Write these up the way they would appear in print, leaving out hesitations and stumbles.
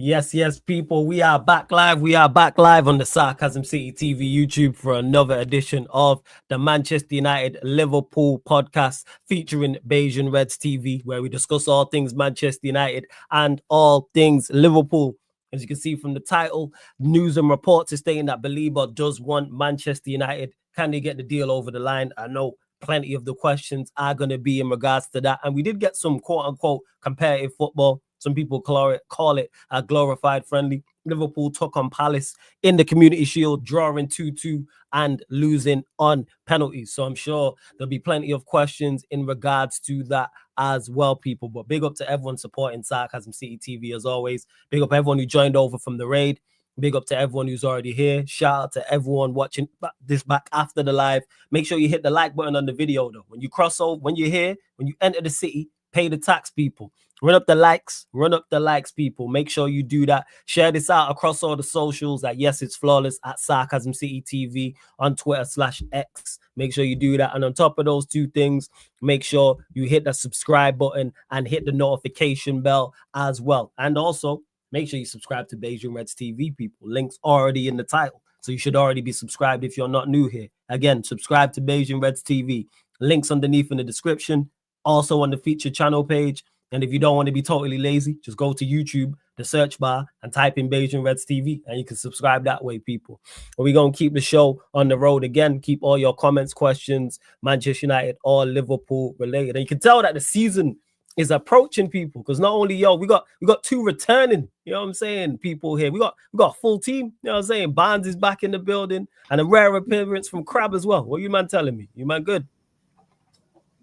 Yes, people. We are back live. We are back live on the Sarcasm City TV YouTube for another edition of the Manchester United Liverpool podcast featuring Bayesian Reds TV, where we discuss all things Manchester United and all things Liverpool. As you can see from the title, news and reports are stating that Baleba does want Manchester United. Can they get the deal over the line? I know plenty of the questions are going to be in regards to that. And we did get some quote-unquote competitive football. Some people call it a glorified friendly. Liverpool took on Palace in the Community Shield, drawing 2-2 and losing on penalties. So I'm sure there'll be plenty of questions in regards to that as well, people. But big up to everyone supporting Sarcasm City TV as always. Big up everyone who joined over from the raid. Big up to everyone who's already here. Shout out to everyone watching this back after the live. Make sure you hit the like button on the video, though. When you cross over, when you're here, when you enter the city, pay the tax, people. Run up the likes, people. Make sure you do that. Share this out across all the socials. Yes, it's flawless at Sarcasm City TV on Twitter/X. Make sure you do that. And on top of those two things, make sure you hit the subscribe button and hit the notification bell as well. And also, make sure you subscribe to Bayesian Reds TV, people. Links already in the title. So you should already be subscribed if you're not new here. Again, subscribe to Bayesian Reds TV. Links underneath in the description. Also on the featured channel page. And if you don't want to be totally lazy, just go to YouTube, the search bar, and type in Bayesian Reds TV, and you can subscribe that way, people. And we're going to keep the show on the road again. Keep all your comments, questions, Manchester United or Liverpool related. And you can tell that the season is approaching, people, because not only we got two returning, you know what I'm saying, people here. We got a full team, you know what I'm saying. Barnes is back in the building, and a rare appearance from Crab as well. What you man telling me? You man good?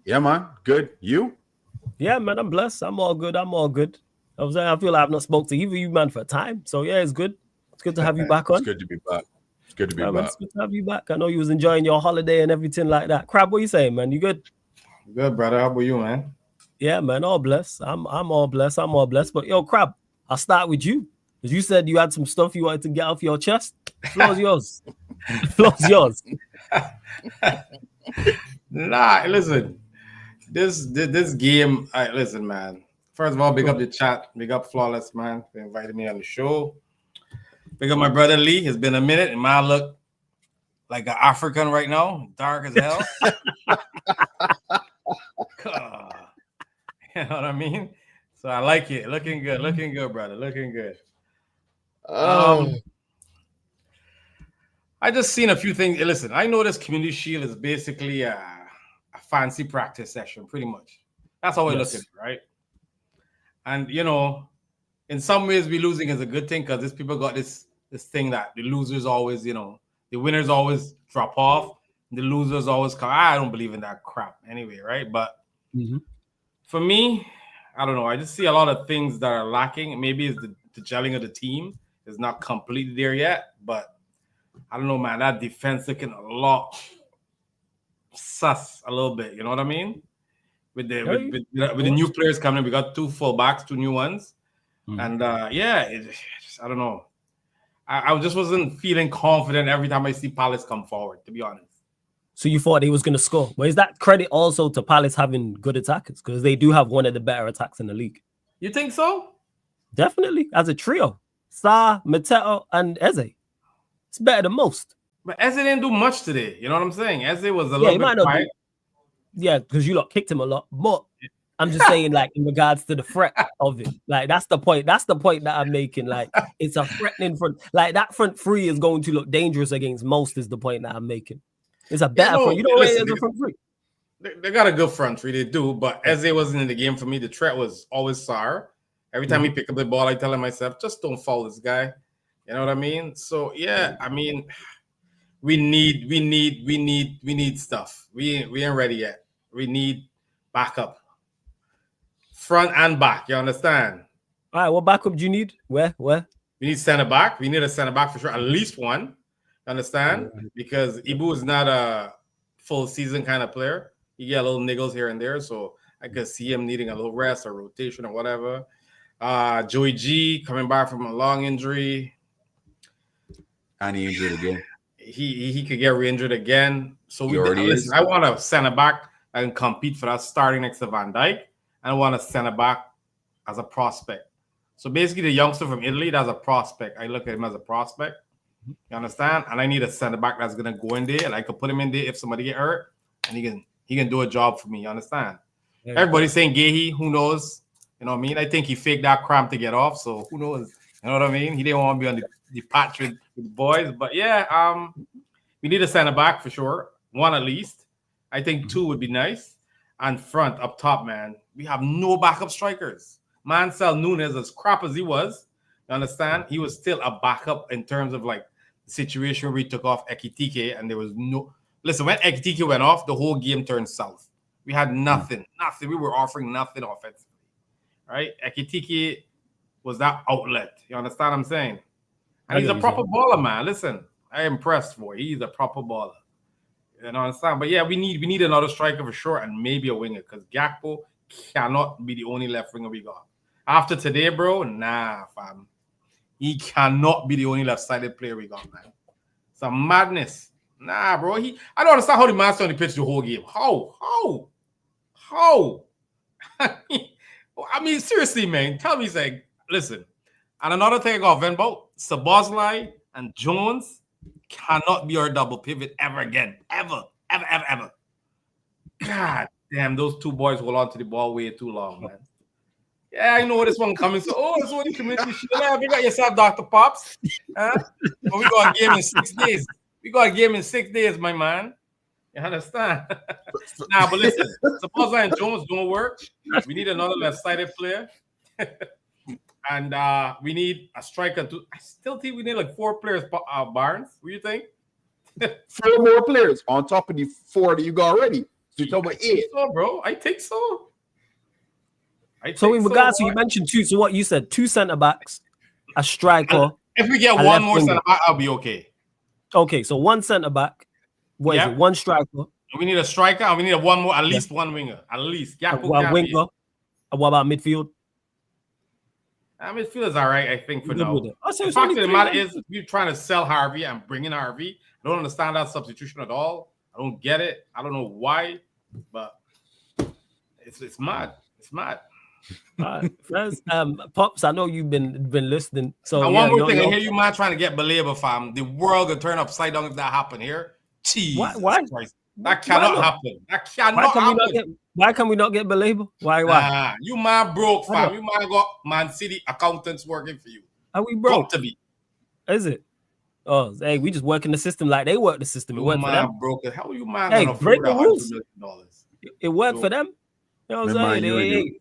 Yeah, man, good. You? Yeah, man, I'm blessed. I'm all good. I was saying, I feel like I've not spoke to either you, man, for a time. So yeah, it's good. It's good to have you back on. It's good to be back. It's good to be back. Man, it's good to have you back. I know you was enjoying your holiday and everything like that. Crab, what you saying, man? You good? Good, brother. How about you, man? Yeah, man, all blessed. I'm all blessed. I'm all blessed. But yo, Crab, I'll start with you. Because you said you had some stuff you wanted to get off your chest. The floor's yours. The floor's yours. Nah, listen. This game, listen, man. First of all, big up the chat. Big up Flawless, man, for inviting me on the show. Big up my brother Lee. It's been a minute, and man look like an African right now. Dark as hell. You know what I mean? So I like it. Looking good, brother. Looking good. I just seen a few things. Listen, I know this Community Shield is basically a fancy practice session, pretty much. That's how we look at it, right? And you know, in some ways, we losing is a good thing because these people got this thing that the losers always, you know, the winners always drop off, the losers always come. I don't believe in that crap anyway, right? But for me, I don't know. I just see a lot of things that are lacking. Maybe it's the gelling of the team is not completely there yet, but I don't know, man. That defense looking a lot sus a little bit, you know what I mean? With the new players coming in, we got two fullbacks, two new ones, and I don't know. I just wasn't feeling confident every time I see Palace come forward, to be honest. So you thought he was going to score, but is that credit also to Palace having good attackers because they do have one of the better attacks in the league? You think so? Definitely, as a trio, Sarr, Mateo, and Eze. It's better than most. But Eze didn't do much today. You know what I'm saying? Eze was a little bit quiet. Yeah, because you lot kicked him a lot. But I'm just saying, like, in regards to the threat of it. Like, that's the point. That's the point that I'm making. Like, it's a threatening front. Like, that front three is going to look dangerous against most is the point that I'm making. It's a better front. You don't rate it as a front three. They got a good front three. They do. But Eze wasn't in the game for me. The threat was always Sarr. Every time he picked up the ball, I tell myself, just don't foul this guy. You know what I mean? So, yeah, I mean... We need stuff. We ain't ready yet. We need backup, front and back. You understand? All right. What backup do you need? Where? We need center back. We need a center back for sure. At least one. Understand? Because Ibu is not a full season kind of player. He get little niggles here and there. So I could see him needing a little rest or rotation or whatever. Joey G coming back from a long injury. And he injured again. He could get re-injured again. So I want a center back that can compete for that starting next to Van Dijk. And I want a center back as a prospect. So basically, the youngster from Italy, that's a prospect. I look at him as a prospect. You understand? And I need a center back that's gonna go in there, and I could put him in there if somebody get hurt, and he can do a job for me. You understand? Yeah. Everybody's saying Gehi, who knows? You know what I mean? I think he faked that cramp to get off, so who knows? You know what I mean? He didn't want to be on the patch with the boys, but yeah, we need a center back for sure, one at least. I think two would be nice. And front up top, man, we have no backup strikers. Mansell Nunes, as crap as he was, you understand? He was still a backup in terms of like the situation where we took off Ekitike, and there was no. Listen, when Ekitike went off, the whole game turned south. We had nothing. We were offering nothing offensively, right? Ekitike was that outlet. You understand what I'm saying? And he's a proper baller, man. Listen, I am impressed for it. He's a proper baller. You know what I'm saying? But yeah, we need another striker for sure, and maybe a winger, because Gakpo cannot be the only left winger we got. After today, bro, nah, fam. He cannot be the only left-sided player we got, man. It's a madness. Nah, bro. I don't understand how the man stayed on the pitch the whole game. How? I mean, seriously, man. Tell me, say, listen. And another thing I got vent about, Szoboszlai and Jones cannot be our double pivot ever again. Ever. God damn, those two boys hold on to the ball way too long, man. Yeah, I know this one coming. So, it's only community shit. Yeah, you got yourself, Dr. Pops. But we got a game in 6 days. We got a game in 6 days, my man. You understand? Nah, but listen, Szoboszlai and Jones don't work. We need another left-sided player. And we need a striker. I still think we need like 4 players, Barnes. What do you think? 4 more players on top of the 4 that you got already. So you're talking about 8. So, bro. I think so. So in regards to, you mentioned 2. So what you said, 2 center backs, a striker. If we get one more center back, I'll be okay. Okay, so 1 center back. What is it? 1 striker. We need a striker, and we need one more, at least one winger. At least. One winger. What about midfield? Midfield is all right, I think, for now. The fact of the matter is, we're trying to sell Harvey and bring in Harvey. I don't understand that substitution at all. I don't get it. I don't know why, but it's mad. It's mad. Friends, Pops, I know you've been listening. So and one more thing, I hear you, man, trying to get Baleba, fam. The world will turn upside down if that happen here. Jeez, why? That cannot happen. That cannot happen. Why can we not get Baleba? Why? You man broke, fam. You man got Man City accountants working for you. Are we broke? Got to be. Is it? Oh, hey, we just work in the system like they work the system. It worked for them. Broke. How you man? Hey, break the rules. It worked for them. You know what I'm saying?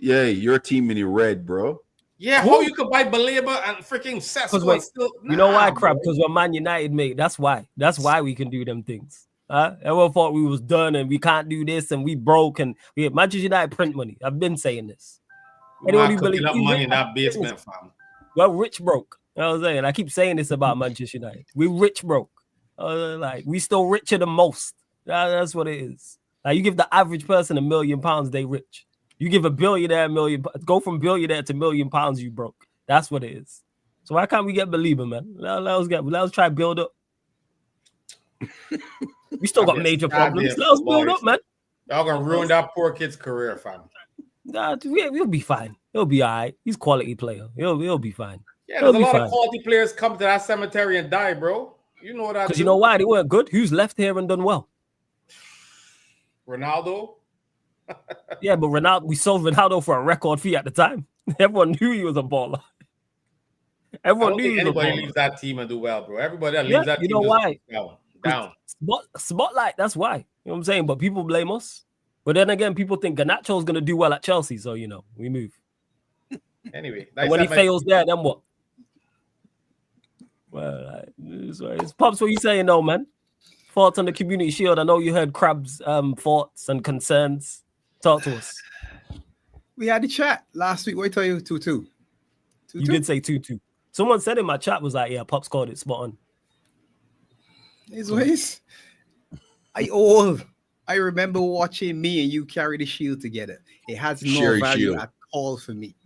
Yeah, your team in the red, bro. Yeah, how you could buy Baleba and freaking Sesko still? You know why, crap? Because we're Man United, mate. That's why. That's why we can do them things. Everyone thought we was done and we can't do this and we broke and we Manchester United print money. I've been saying this. Anyone who believes money in that basement, fam. Well, rich broke. You know what I'm saying? I keep saying this about Manchester United. We rich broke. Like we still richer than most. That's what it is. Like you give the average person £1 million, they rich. You give a billionaire $1 million, go from billionaire to £1 million, you broke. That's what it is. So why can't we get Believer, man? Let's try build up. We still got major problems. Let's build up, man. Y'all gonna ruin that poor kid's career, fam. Nah, we'll be fine. He'll be all right. He's a quality player. He'll be fine. Yeah, there's a lot of quality players come to that cemetery and die, bro. You know that. Because you know why? They weren't good. Who's left here and done well? Ronaldo. Yeah, but Ronaldo, we sold Ronaldo for a record fee at the time. Everyone knew he was a baller. Everyone knew he was a baller. Anybody leaves that team and do well, bro. Everybody that leaves that team. You know why? Down. Spotlight, that's why. You know what I'm saying? But people blame us. But then again, people think Garnacho's going to do well at Chelsea. So, we move. Anyway. When he fails there, then what? Well, it's Pops, what you saying, though, man? Thoughts on the Community Shield? I know you heard Crab's thoughts and concerns. Talk to us. We had the chat last week. What I tell you, 2-2. You did say 2-2. Someone said in my chat was like, yeah, Pops called it spot on. His ways. I remember watching me and you carry the shield together. It has no value at all for me.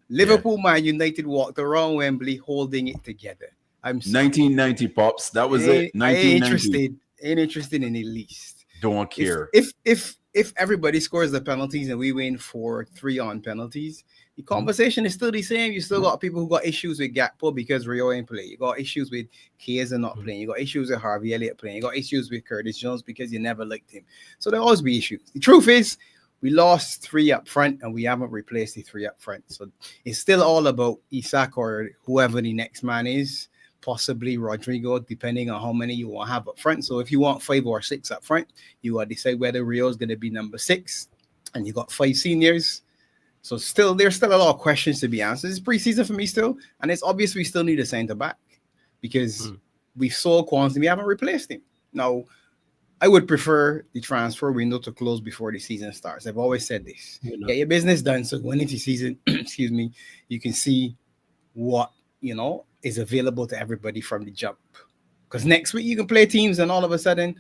Liverpool, Man United walked around Wembley holding it together. I'm 1990, Pops. That was it. 1990. Ain't interested in the least. Don't care. If if everybody scores the penalties and we win 4-3 on penalties, the conversation is still the same. You still got people who got issues with Gakpo because Rio ain't playing. You got issues with Chiesa not playing. You got issues with Harvey Elliott playing. You got issues with Curtis Jones because you never liked him. So there'll always be issues. The truth is, we lost 3 up front and we haven't replaced the 3 up front. So it's still all about Isak or whoever the next man is, possibly Rodrigo, depending on how many you want to have up front. So if you want 5 or 6 up front, you will decide whether Rio is going to be number 6 and you got 5 seniors. So there's still a lot of questions to be answered. It's preseason for me still, and it's obvious we still need a centre back because we've sold Kwanzaa, we haven't replaced him. Now, I would prefer the transfer window to close before the season starts. I've always said this. Get your business done so going into season, excuse me, you can see what, is available to everybody from the jump. Because next week you can play teams and all of a sudden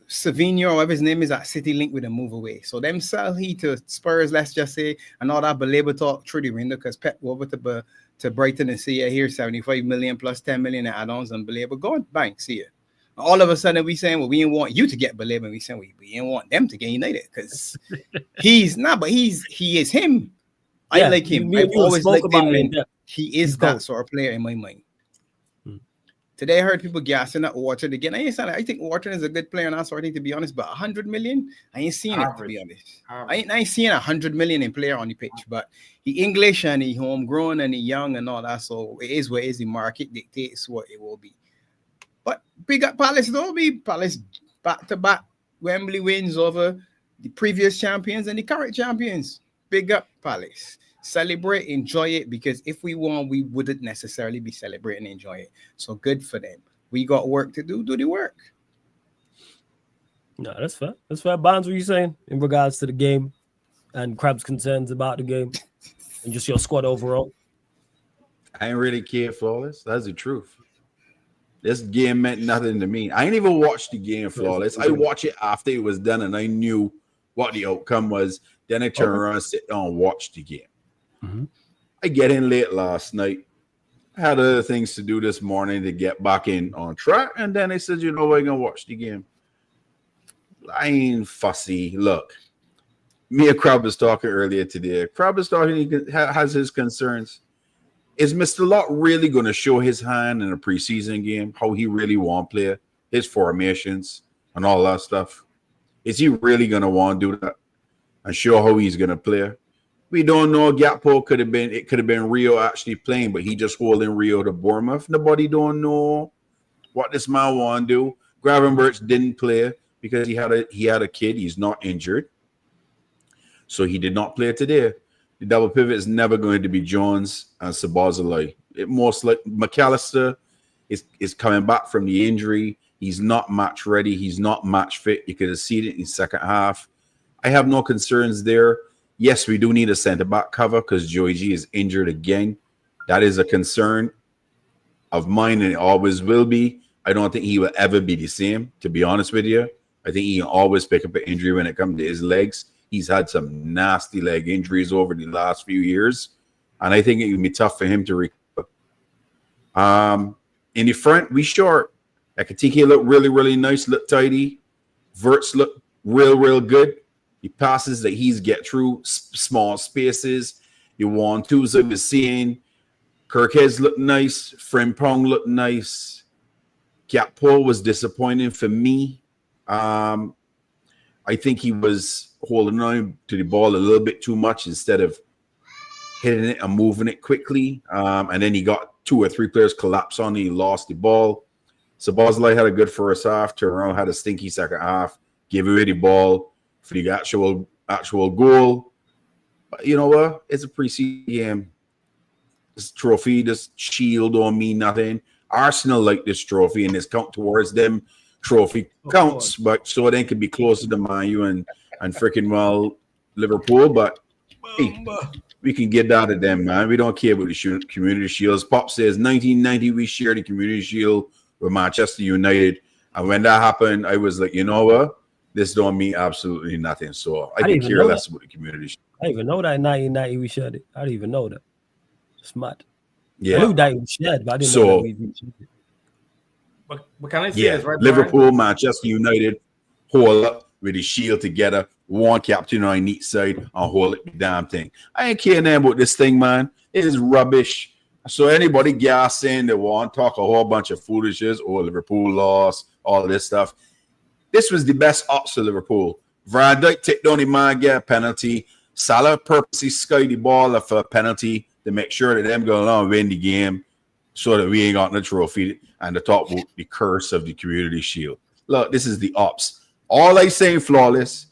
Savinho, or whatever his name is, at City link with a move away. So them sell he to Spurs, let's just say, and all that Baleba talk through the window because Pep go over to Brighton and see here's 75 million plus 10 million in add-ons and Baleba. Go on, bang, see you. All of a sudden we saying, well, we didn't want you to get Baleba, and we saying we didn't want them to get United because he is him. I like him. I've always liked him, and he is that sort of player in my mind. Today I heard people gassing at Wharton again. I think Wharton is a good player and that sort of thing, to be honest, but 100 million, I ain't seen it, to be honest. I ain't seeing 100 million in player on the pitch, but he English and he homegrown and he young and all that, so it is what it is. The market dictates what it will be. But big up Palace, though. Palace back-to-back Wembley wins over the previous champions and the current champions. Big up Palace. Celebrate, enjoy it, because if we won, we wouldn't necessarily be celebrating and enjoy it. So good for them. We got work to do the work. No, that's fair. That's fair. Barnes, what are you saying in regards to the game and Crab's concerns about the game and just your squad overall? I ain't really care, Flawless. That's the truth. This game meant nothing to me. I ain't even watched the game, Flawless. I watched it after it was done and I knew what the outcome was. Then I turned around and sit down and watched the game. I get in late last night. I had other things to do this morning to get back in on track. And then I said, I'm going to watch the game. I ain't fussy. Look, me and Crab was talking earlier today. Crab is talking, he has his concerns. Is Mr. Lott really going to show his hand in a preseason game, how he really want to play, his formations and all that stuff? Is he really going to want to do that and show how he's going to play? We don't know. Gakpo could have been Rio actually playing, but he just holding Rio to Bournemouth. Nobody don't know what this man want to do. Gravenberch didn't play because he had a kid. He's not injured, so he did not play today. The double pivot is never going to be Jones and Szoboszlai. It most like McAllister is coming back from the injury. He's not match ready. He's not match fit. You could have seen it in the second half. I have no concerns there. Yes, we do need a centre-back cover because Joey G is injured again. That is a concern of mine, and it always will be. I don't think he will ever be the same, to be honest with you. I think he can always pick up an injury when it comes to his legs. He's had some nasty leg injuries over the last few years, and I think it would be tough for him to recover. In the front, we short. Ekitike looked really, really nice, looked tidy. Verts looked real good. The passes that he's get through small spaces. The 1-2s I was seeing. Kirkheads looked nice. Frimpong looked nice. Gakpo was disappointing for me. I think he was holding on to the ball a little bit too much instead of hitting it and moving it quickly. And then he got 2 or 3 players collapse on him. He lost the ball. Szoboszlai had a good first half. Turan had a stinky second half. Gave away the ball for the actual goal. But you know what? It's a preseason game. This trophy, this shield don't mean nothing. Arsenal like this trophy, and this count towards them trophy counts, but so they could be closer to Man U and freaking Liverpool. But hey, we can get out of them, man. We don't care about the community shields. Pop says 1990 we shared the community shield with Manchester United, and when that happened, I was like, you know what? This don't mean absolutely nothing. So I could care less about the community shield. I didn't even know that in 1990 we shared it. I didn't even know that. Smart. Yeah. I knew that we shared, but I didn't know that we shared it. But can I say this right? Liverpool, Manchester United, whole up. with the shield together, one captain on each side, and hold it the damn thing. I ain't caring about this thing, man. It is rubbish. So anybody gassing that want to talk a whole bunch of foolishness or Liverpool lost, all this stuff. This was the best ops for Liverpool. Van Dijk take down the man, get a penalty. Salah purposely sky the ball for a penalty to make sure that them go along and win the game so that we ain't got the trophy and to talk about the curse of the Community Shield. Look, this is the ops. All I saying flawless.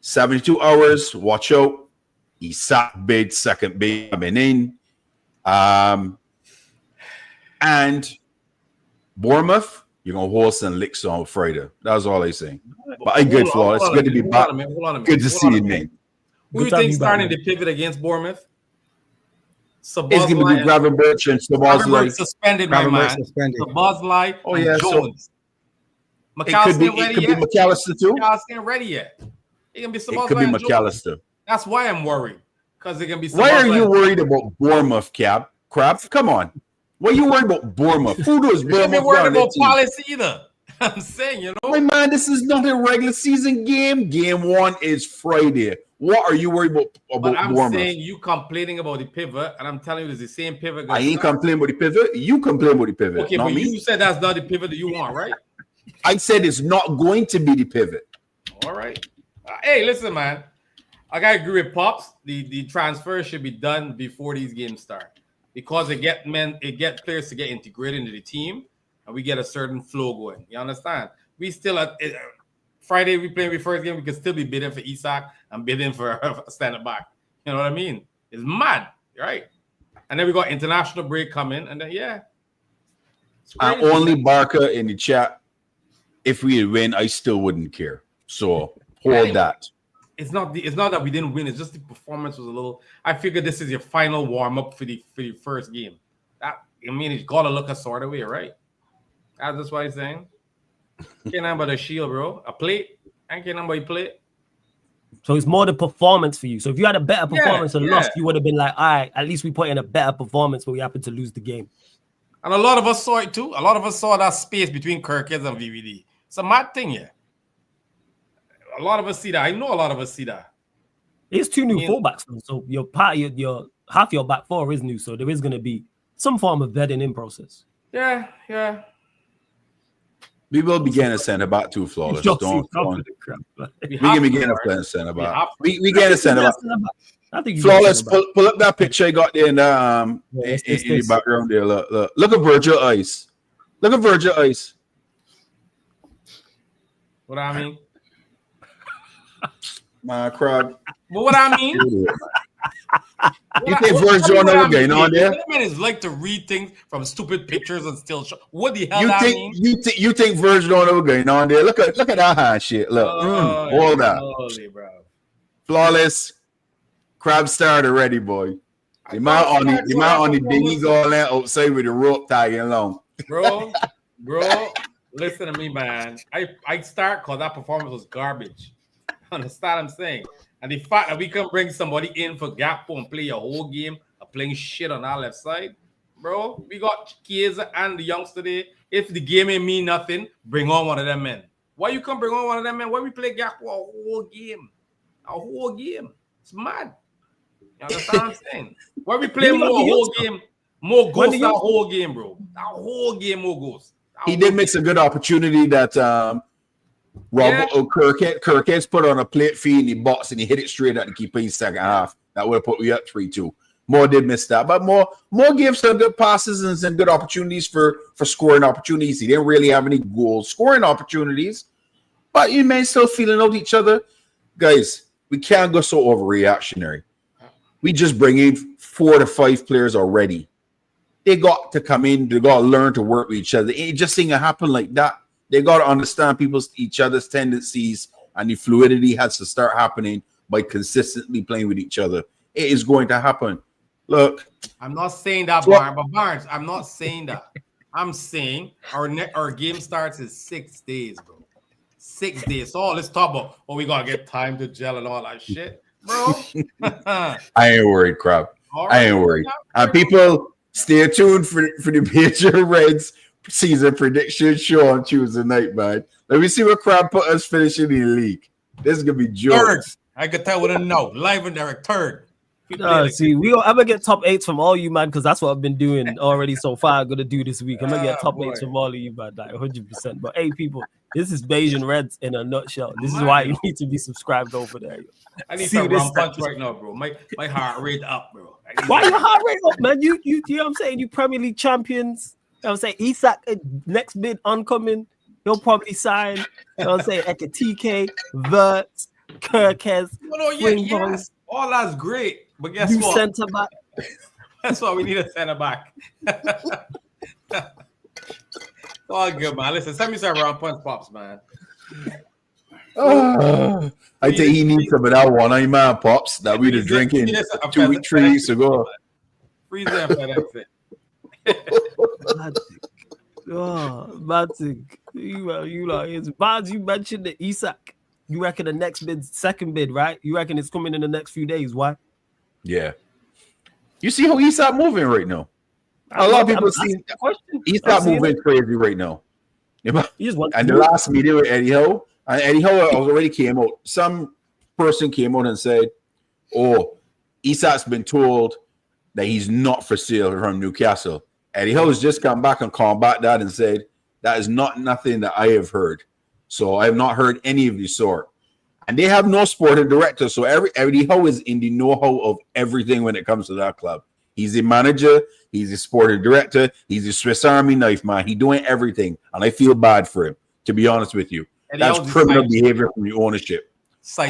72 hours, watch out. Isak bid, second bid coming in. And Bournemouth, you're going to hold some licks on Friday. That's all I say. But I good, flawless. It's good to be back. Good to see you, man. Who do you think starting to pivot against Bournemouth? It's going to be Gravenberch and Szoboszlai. Suspended, my man. Szoboszlai and Jones. It could be McAllister too. McAllister ain't ready yet. It can be Szoboszlai. It could be McAllister. That's why I'm worried. Because it can be. Why are you worried about Bournemouth, Crab? Come on. Why are you worried about Bournemouth? Who does Bournemouth? I'm not worried about Palace either. I'm saying, you know. My man, this is not a regular season game. Game 1 is Friday. What are you worried about I'm Bournemouth? saying you complaining about the pivot, and I'm telling you it's the same pivot. I ain't complaining about the pivot. You complain about the pivot. Okay, but you said that's not the pivot that you want, right? I said it's not going to be the pivot. All right. Hey, listen, man. I gotta agree with Pops. The transfer should be done before these games start because it get players to get integrated into the team, and we get a certain flow going. You understand? We still at Friday we play the first game. We can still be bidding for Isak and bidding for a standard back. You know what I mean? It's mad, right? And then we got international break coming, and then I'm only Barker in the chat. If we win, I still wouldn't care. So hold that. It's not that we didn't win. It's just the performance was a little. I figured this is your final warm up for the first game. It's gotta look a sort of way, right? That's what I'm saying. Can't number the shield, bro. A plate. I can't number a plate. So it's more the performance for you. So if you had a better performance and lost, you would have been like, all right, at least we put in a better performance, but we happen to lose the game. And a lot of us saw it too. A lot of us saw that space between Kirkheads and VVD. It's a mad thing, yeah. A lot of us see that. I know a lot of us see that. It's 2 new fullbacks, though. So your half your back 4 is new. So there is going to be some form of vetting in process. Yeah. We will begin a center back too, flawless. We can begin a center back. We get a center back. I think flawless. Pull up that picture I got there in the background there. Look at Virgil Ice. Look at Virgil Ice. What I mean? My crowd. But what I mean? You think Virgil never getting on there? Man is like to read things from stupid pictures and still show. What the hell that mean? You think Virgil never getting on there? Look at that high shit. Look, all that. Holy, bro. Flawless. Crab started already, boy. The amount on the dinghy going outside with the rope tagging along. Bro, listen to me, man. I start because that performance was garbage. Understand what I'm saying? And the fact that we can bring somebody in for Gakpo and play a whole game of playing shit on our left side, bro. We got Chiesa and the youngster there. If the game ain't mean nothing, bring on one of them men. Why you come bring on one of them men? Why we play Gakpo a whole game? A whole game. It's mad. You understand what I'm saying? Why we play more whole game? More goals than a whole game, bro. A whole game more goals. He did miss a good opportunity that Kirkhead's put on a plate feed in the box and he hit it straight at the keeper in the second half. That would have put me up 3-2. Moore did miss that, but Moore gave some good passes and some good opportunities for scoring opportunities. He didn't really have any goal scoring opportunities, but you may still feeling out each other. Guys, we can't go so overreactionary. We just bring in 4 to 5 players already. They got to come in. They got to learn to work with each other. It just ain't gonna happen like that. They got to understand each other's tendencies, and the fluidity has to start happening by consistently playing with each other. It is going to happen. Look, I'm not saying that, Barnes. I'm not saying that. I'm saying our game starts in 6 days, bro. 6 days. So let's talk about we gotta get time to gel and all that shit, bro. I ain't worried, Crab. Right. I ain't worried. People, stay tuned for the major Reds season prediction show on Tuesday night, man. Let me see what Crab put us finishing in the league. This is gonna be jokes. Third. I could tell with a no. Live and direct, third. I'm gonna get top 8s from all you, man, because that's what I've been doing already so far. I'm gonna do this week. I'm gonna get top 8s from all of you, man, like 100%. But hey, people, this is Bayesian Reds in a nutshell. This is why you need to be subscribed over there. I need to run punch right now, bro. My heart rate up, bro. Why your heart rate up, man? You know what I'm saying? You Premier League champions. You know what I'm saying? Isak, next bid oncoming. He'll probably sign. You know what I'm saying? Ekatike, Verts, Kirkes. Yes. All that's great. But guess what? Center back. That's why we need a center back. All good, man. Listen, send me some round punch pops, man. I think he needs some of that one. I man pops that we were drinking 3 weeks ago. Freeze them for that. Magic. You like Bonds, you mentioned the Isak. You reckon the next bid, second bid, right? You reckon it's coming in the next few days? Why? Yeah. You see how Isak moving right now? A lot of people see Isak moving crazy right now. And the last meeting with Eddie Howe, and Eddie Howe already came out. Some person came out and said, "Oh, Isak's been told that he's not for sale from Newcastle." Eddie Howe has just come back and combat that and said, "That is not nothing that I have heard. So I have not heard any of the sort." And they have no sporting director. So Eddie Howe is in the know-how of everything when it comes to that club. He's a manager. He's a sporting director. He's a Swiss Army knife, man. He's doing everything. And I feel bad for him, to be honest with you. That's criminal behavior from the ownership.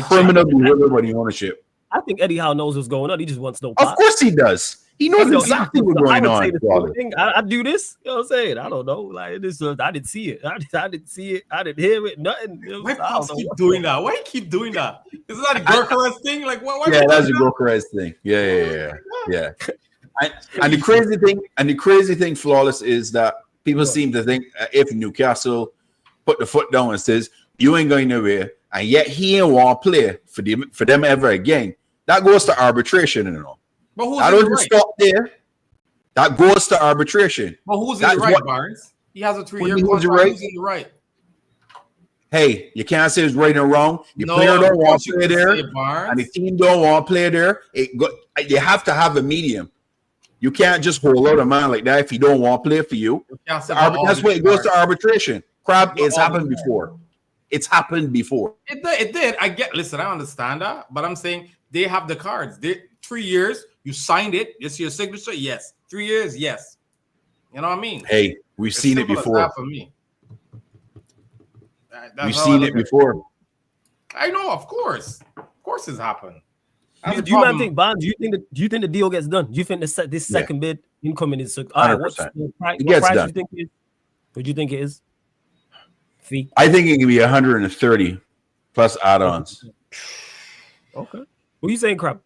Criminal behavior from the ownership. I think Eddie Howe knows what's going on. He just wants no part. Of course he does. He knows exactly what's going on. I do this. You know what I'm saying? I don't know. Like this, I didn't see it. I didn't see it. I didn't hear it. Nothing. Why keep doing that? Why you keep doing that? Is that a Gorkarez thing? Like why? Yeah, that's a Gorkarez thing. Yeah. And the crazy thing, Flawless, is that people seem to think if Newcastle put the foot down and says you ain't going nowhere, and yet he ain't want to play for them ever again, that goes to arbitration, you know. But who's I don't just stop there. That goes to arbitration. But who's in the right, Barnes? He has a 3-year contract. Who's in the right? Hey, you can't say it's right or wrong. The player don't want to play there, and the team don't want to play there. You have to have a medium. You can't just hold out a man like that if he don't want to play for you. That's why it goes to arbitration. Crab, it's happened before. It's happened before. It did. Listen, I understand that, but I'm saying they have the cards. 3 years. You signed it. It's your signature. Yes. 3 years. Yes. You know what I mean? Hey, we've seen it before. For me. We've seen it before. I know, of course. Of course it's happened. Do you think, Bond? Do you think the deal gets done? Do you think this second bid incoming is all right? What's the price? What price do you think it is? What do you think it is? Fee? I think it can be 130 plus add-ons. Okay. What are you saying, Crab?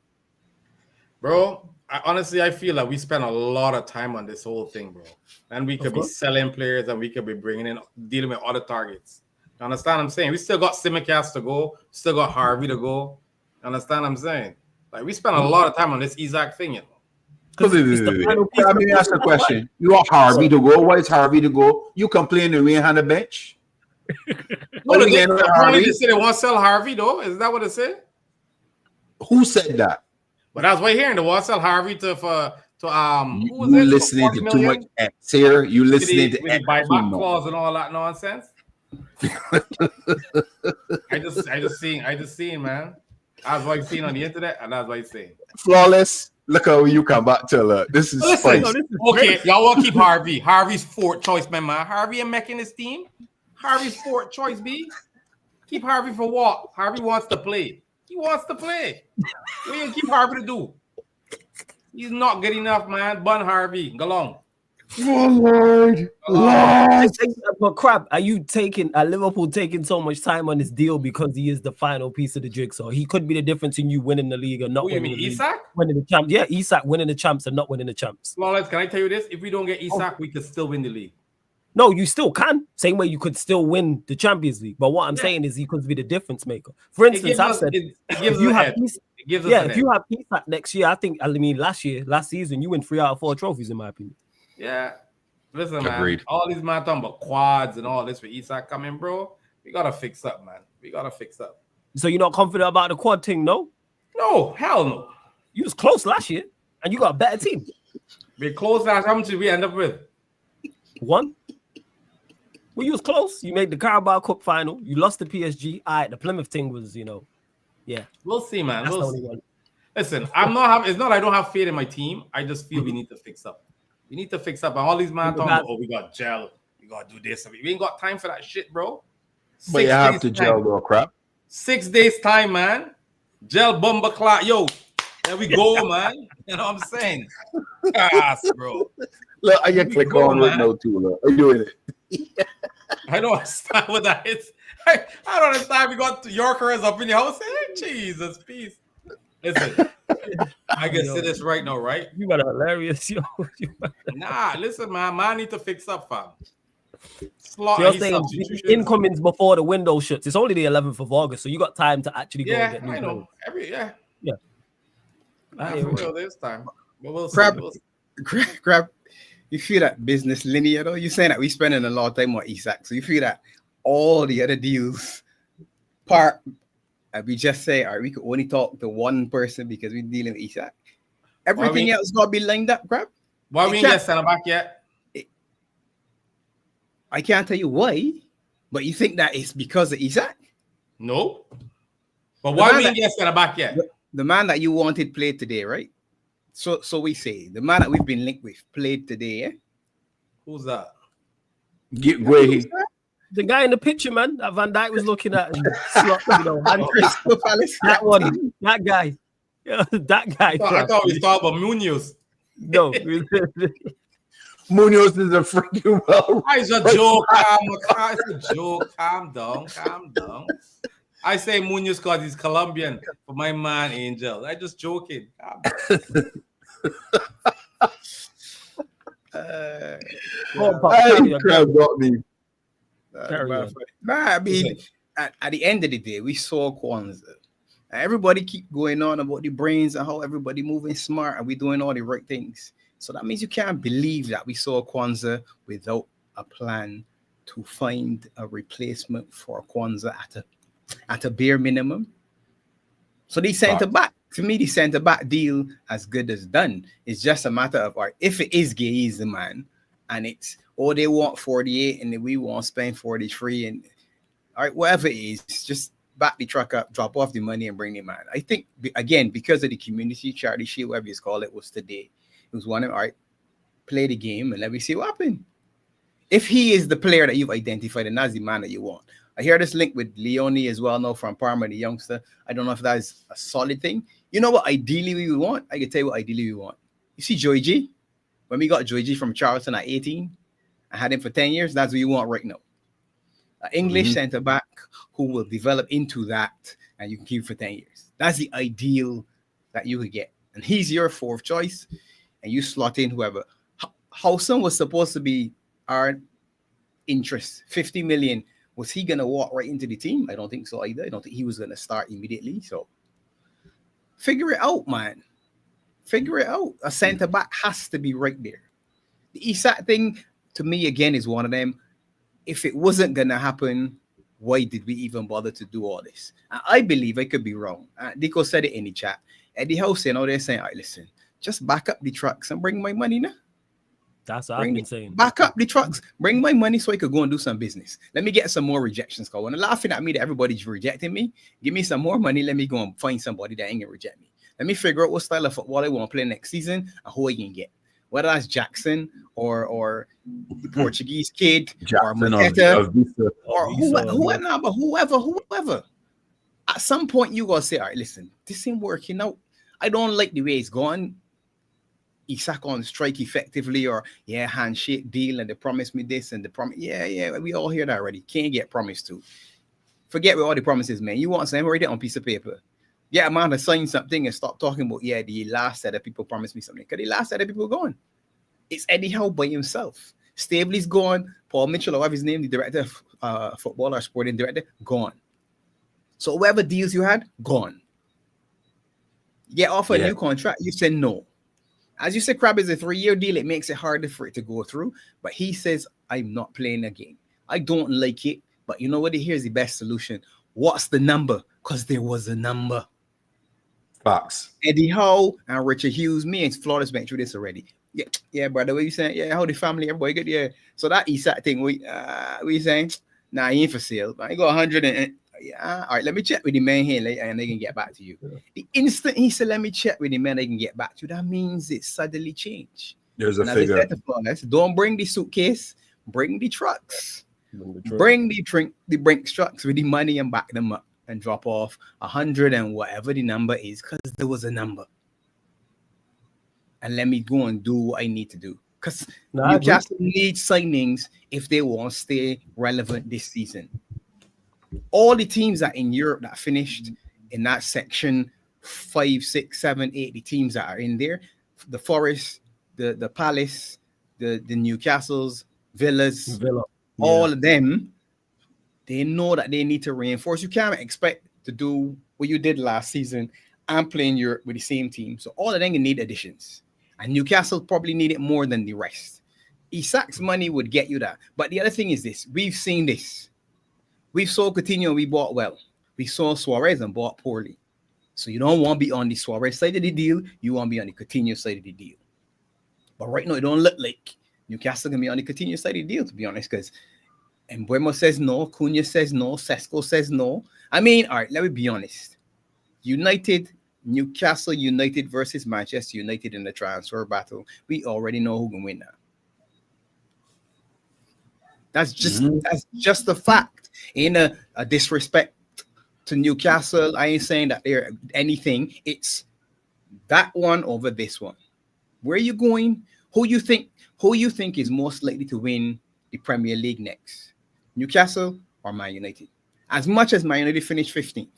Bro, I feel like we spent a lot of time on this whole thing, bro. And we could be selling players and we could be bringing in, dealing with other targets. You understand what I'm saying? We still got Simicast to go. Still got Harvey to go. You understand what I'm saying? Like, we spent a lot of time on this Isak thing, you know. Let me ask a question. You want Harvey to go? Why is Harvey to go? You complain that we ain't had a bench? No, they said they want to sell Harvey, though. Is that what it said? Who said that? But I was right here. They want to sell Harvey to who was you listening to too much X here. You listening to X buyback clause and all that nonsense. I just seen, man. That's what I've seen on the internet, and that's what I'm saying. Flawless. Look how you come back to this is spice. Okay, y'all want to keep Harvey. Harvey's fourth choice, man. Harvey and making his team. Harvey's fourth choice, B. Keep Harvey for what? Harvey wants to play. He wants to play. What you keep Harvey to do? He's not good enough, man. Bun Harvey. Go long. Oh, Lord. But Crab, are Liverpool taking so much time on this deal because he is the final piece of the jigsaw? He could be the difference in you winning the league or not winning the league. Isak? Winning the champs. Yeah, Isak winning the champs and not winning the champs. Flawless, can I tell you this? If we don't get Isak, we could still win the league. No, you still can. Same way you could still win the Champions League. But what I'm saying is he could be the difference maker. For instance, I've said if you have Isak next year, last season, you win 3 out of 4 trophies, in my opinion. Yeah. Listen, man. Agreed. All these man talking about quads and all this with Isak coming, bro. We gotta fix up, man. We gotta fix up. So you're not confident about the quad thing, no? No, hell no. You was close last year, and you got a better team. We close last. How much did we end up with? One. Well, you was close. You made the Carabao Cup final. You lost to PSG. All right, the Plymouth thing was, yeah. We'll see, man. That's the We'll only see. one. Listen, it's not I don't have faith in my team. I just feel we need to fix up. We need to fix up. And all these man talking about, we got gel. We got to do this. We ain't got time for that shit, bro. But you have to gel though, crap. 6 days time, man. Gel bomba clock. Yo, there we go, man. You know what I'm saying? Yes, bro. Look, I can click on right now too. Look, I'm doing it. I don't understand what that is. I don't understand. We got Yorkers up in your house. Hey, Jesus, peace. Listen, I can say this right now, right? You are hilarious, yo. Nah, listen, man. Man need to fix up, fam. So you're saying incomings before the window shuts. It's only the 11th of August, so you got time to actually go and get new players. Yeah. I For real this time. But we'll see. Grab. You feel that business linear though? You're saying that we spending a lot of time on Isak, so you feel that all the other deals we just say, all right, we could only talk to one person because we're dealing with Isak. Everything else got to be lined up, Grab. Why we ain't get center back yet? I can't tell you why, but you think that it's because of Isak? No. But why we ain't get center back yet? The man that you wanted played today, right? So we say the man that we've been linked with played today. Eh? Who's that? Get way. The guy in the picture, man, that Van Dijk was looking at, that one, that guy, that guy. I thought we was talking about Munoz. No, Munoz is a freaking well. It's a joke. It's a joke. Calm down. I say Munoz because he's Colombian, but my man Angel. I just joking. Got me. I mean, at the end of the day, we saw Kwanzaa. Everybody keep going on about the brains and how everybody moving smart and we doing all the right things. So that means you can't believe that we saw Kwanzaa without a plan to find a replacement for Kwanzaa at a bare minimum. So the centre back, to me, the centre back deal as good as done. It's just a matter of, all right, if it is Gay is the man, and it's they want 48 and we want to spend 43, and all right, whatever it is, just back the truck up, drop off the money, and bring the man. I think again because of the community charity shield, whatever you call it, was today. It was one of all right, play the game and let me see what happens. If he is the player that you've identified and that's the man that you want. I hear this link with Leone as well now from Parma, the youngster. I don't know if that is a solid thing. You know what ideally we would want? I can tell you what ideally we want. You see Joy G? When we got Joy G from Charlton at 18, I had him for 10 years. That's what you want right now. An English centre back who will develop into that and you can keep for 10 years. That's the ideal that you could get. And he's your fourth choice and you slot in whoever. Howson was supposed to be our interest, 50 million. Was he going to walk right into the team? I don't think so either. I don't think he was going to start immediately. So figure it out, man. Figure it out. A centre back has to be right there. The Isak thing, to me, again, is one of them. If it wasn't going to happen, why did we even bother to do all this? I believe I could be wrong. Dico said it in the chat. At the house, they're saying, all right, listen, just back up the trucks and bring my money now. That's what I've been saying. Back up the trucks, bring my money so I could go and do some business. Let me get some more rejections. Because when they're laughing at me that everybody's rejecting me, give me some more money. Let me go and find somebody that ain't going to reject me. Let me figure out what style of football I want to play next season and who I can get. Whether that's Jackson or the Portuguese kid or Mateta or whoever. At some point, you gotta say, all right, listen, this ain't working out. I don't like the way it's gone. Isak on strike effectively, or handshake deal, and they promised me this and the promise. Yeah, we all hear that already. Can't get promised to. Forget what all the promises, man. You want something, write it on a piece of paper. Yeah, man, to sign something and stop talking about, the last set of people promised me something. Because the last set of people are gone. It's Eddie Howe by himself. Stabley's gone. Paul Mitchell, or whatever his name, the director of football or sporting director, gone. So whatever deals you had, gone. You get offered a new contract, you said no. As you said, Crab is a 3-year deal. It makes it harder for it to go through. But he says, I'm not playing again. I don't like it. But you know what? Here's the best solution. What's the number? Because there was a number. Fox. Eddie Howe and Richard Hughes, me and Flawless went through this already. Yeah, brother. What you saying? Yeah, how the family, everybody good? Yeah. So that Isak thing, we saying, nah, he ain't for sale. But I got 100 and yeah. All right, let me check with the man here later and they can get back to you. Yeah. The instant he said, let me check with the man, they can get back to you. That means it suddenly changed. There's a figure. I said to Flawless, don't bring the suitcase, bring the trucks. Bring the trucks with the money and back them up and drop off 100 and whatever the number is, because there was a number. And let me go and do what I need to do. Because Newcastle needs signings if they want to stay relevant this season. All the teams that in Europe that finished in that section 5, 6, 7, 8, the teams that are in there, the Forest, the Palace, the Newcastles, Villas, all of them, they know that they need to reinforce. You can't expect to do what you did last season and play in Europe with the same team. So all of them need additions. And Newcastle probably need it more than the rest. Isak's money would get you that. But the other thing is this. We've seen this. We saw Coutinho, we bought well. We saw Suarez and bought poorly. So you don't want to be on the Suarez side of the deal. You want to be on the Coutinho side of the deal. But right now, it don't look like Newcastle can be on the Coutinho side of the deal, to be honest, because Mbuemo says no, Cunha says no, Sesko says no. I mean, all right, let me be honest. Newcastle United versus Manchester United in the transfer battle. We already know who can win that. That's just the fact. In a disrespect to Newcastle, I ain't saying that they're anything. It's that one over this one. Where are you going? Who you think is most likely to win the Premier League next? Newcastle or Man United? As much as Man United finished 15th,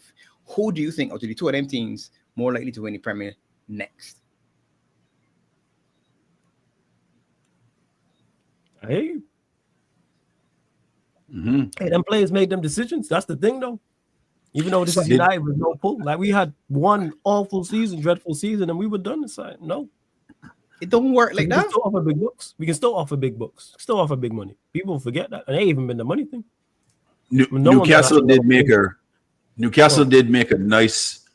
who do you think out of the two of them teams more likely to win the Premier next? Hey, them players made them decisions. That's the thing, though. Even though this is United with no pull, like we had one awful season, dreadful season, and we were done inside. No, it don't work like that. We can still offer big books. We can still offer big books. Still offer big money. People forget that, and it ain't even been the money thing. Newcastle did make a nice,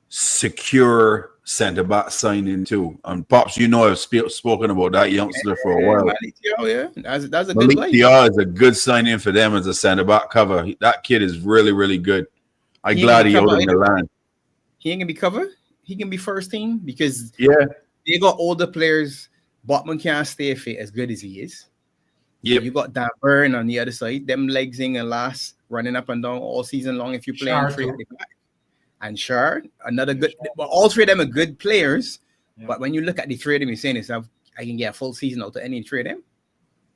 secure centre-back signing too. And Pops, you know I've spoken about that youngster for a while. Yeah, that's a good Malik Diar is a good signing for them as a centre-back cover. That kid is really, really good. I'm glad he out in the line. He ain't gonna be covered. He can be first team because they got older players. Botman can't stay fit as good as he is. Yeah, you got Dan Burn on the other side. Them legs in and last running up and down all season long if you play on three at the back. And Shard, another good. Well, all three of them are good players. Yeah. But when you look at the three of them, you're saying yourself, I can get a full season out of any three of them.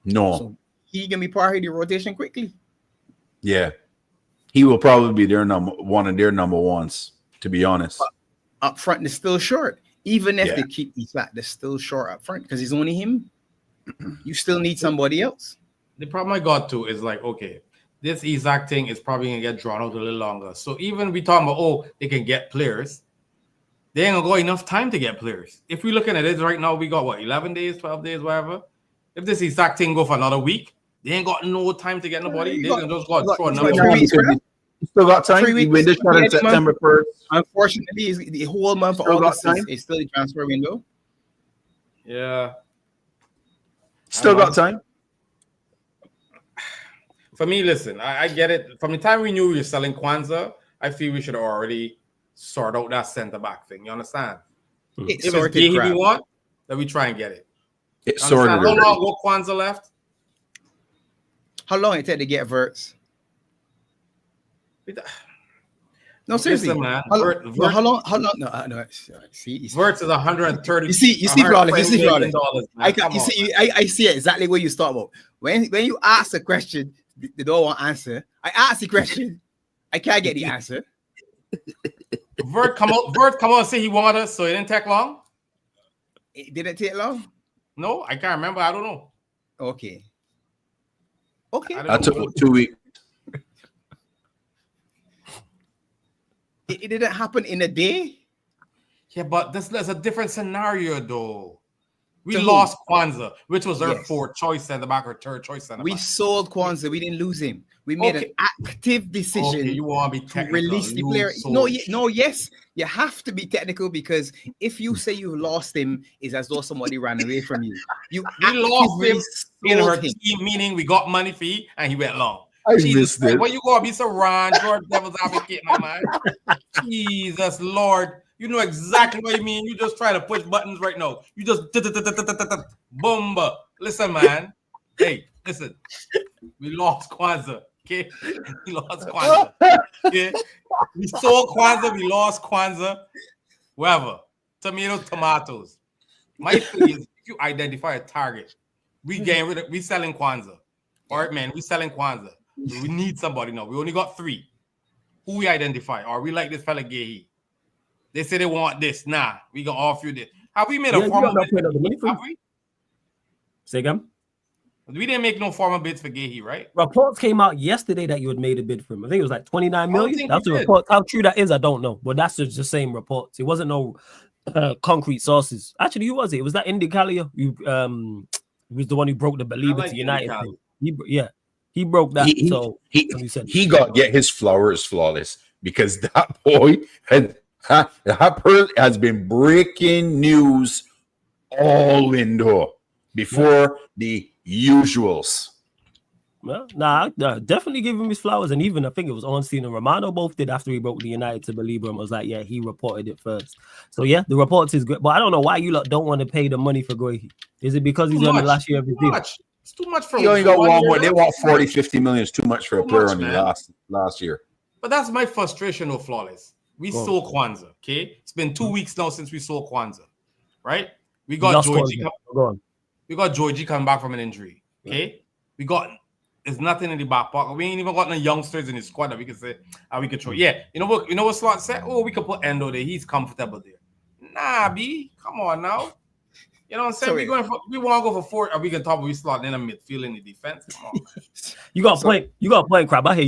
No. So he can be part of the rotation quickly. Yeah. He will probably be one of their number ones, to be honest. But up front, they're still short. Even if they keep Isak, they're still short up front because it's only him. You still need somebody else. The problem I got to is like, okay, this Isak thing is probably going to get drawn out a little longer. So even we talking about, they can get players. They ain't going to go enough time to get players. If we're looking at it right now, we got 11 days, 12 days, whatever. If this Isak thing go for another week, they ain't got no time to get nobody. They can just go throw another 3 weeks. You still got time. 3 weeks. You win this one on September 1st. Unfortunately, the whole month of August is still the transfer window. Yeah. Still got time. For me, listen, I get it. From the time we knew we were selling Kwanzaa, I feel we should have already sort out that centre-back thing. You understand? If it's Gehi we want, then we try and get it. It's sorted. How long what Kwanzaa left? How long it take to get Verts? No, seriously, listen, man. How long? No. See, Verts is 130. You see, Flawless. I see exactly where you start about. When you ask a question, they don't want answer. I ask the question, I can't get the answer. Vert come out and say he wanted us, so it didn't take long. It didn't take long. No, I can't remember. I don't know. Okay. I took 2 weeks. It didn't happen in a day. Yeah, but there's a different scenario though. We To who? lost Kwanzaa, which was our Yes. fourth choice center back or third choice center We back. sold Kwanzaa. We didn't lose him. We made Okay. an active decision Okay, you want to be to technical. release the player. Yes, you have to be technical because if you say you lost him, it's as though somebody ran away from you. You We lost him in sold her him. team, meaning we got money for he and he went long. I Jesus missed it. Why you gonna be so wrong, George Devil's advocate, my man? Jesus Lord, you know exactly what you mean. You just try to push buttons right now. You just boom. Listen, man. Hey, listen. We lost Kwanzaa. Okay, we lost Kwanzaa. Okay, we sold Kwanzaa. We lost Kwanzaa. Whatever. Tomatoes. My thing is, if you identify a target, we selling Kwanzaa. All right, man, we selling Kwanzaa. We need somebody now. We only got 3. Who we identify? Or we like this fella Gehi? They say they want this. Nah, we gonna offer you this. Have we made a formal bid for Gehi? Have we? Say again? We didn't make no formal bids for Gehi, right? Reports came out yesterday that you had made a bid for him. I think it was like 29 million. That's the we did. report. How true that is, I don't know. But that's just the same reports. It wasn't no concrete sources. Actually, who was it? It was that Indy Callier. He was the one who broke the Baleba like to United Indy thing. He broke that. He got to get his flowers, Flawless, because that boy has been breaking news all window before the usuals. Well, definitely give him his flowers. And even I think it was Ornstein and Romano both did after he broke the United to Baleba and was like, yeah, he reported it first. So yeah, the reports is good. But I don't know why you lot don't want to pay the money for Goihi. Is it because he's on the last year of his deal? It's too much for You only got one more. year. They want 40, 50 million. It's too much for a player on the last year. But that's my frustration with Flawless. We sold Kwanzaa, okay? It's been 2 weeks now since we sold Kwanzaa, right? We got Georgie. We got Georgie coming back from an injury, okay? There's nothing in the back pocket. We ain't even got no youngsters in the squad that we can say, we can throw. Yeah, you know what Slot said? Oh, we can put Endo there. He's comfortable there. Nah, B, come on now. You know what I'm saying? We want to go for 4. We can talk about we slot in a midfield in the defense. Come on, man. You got a point, Crab. I hear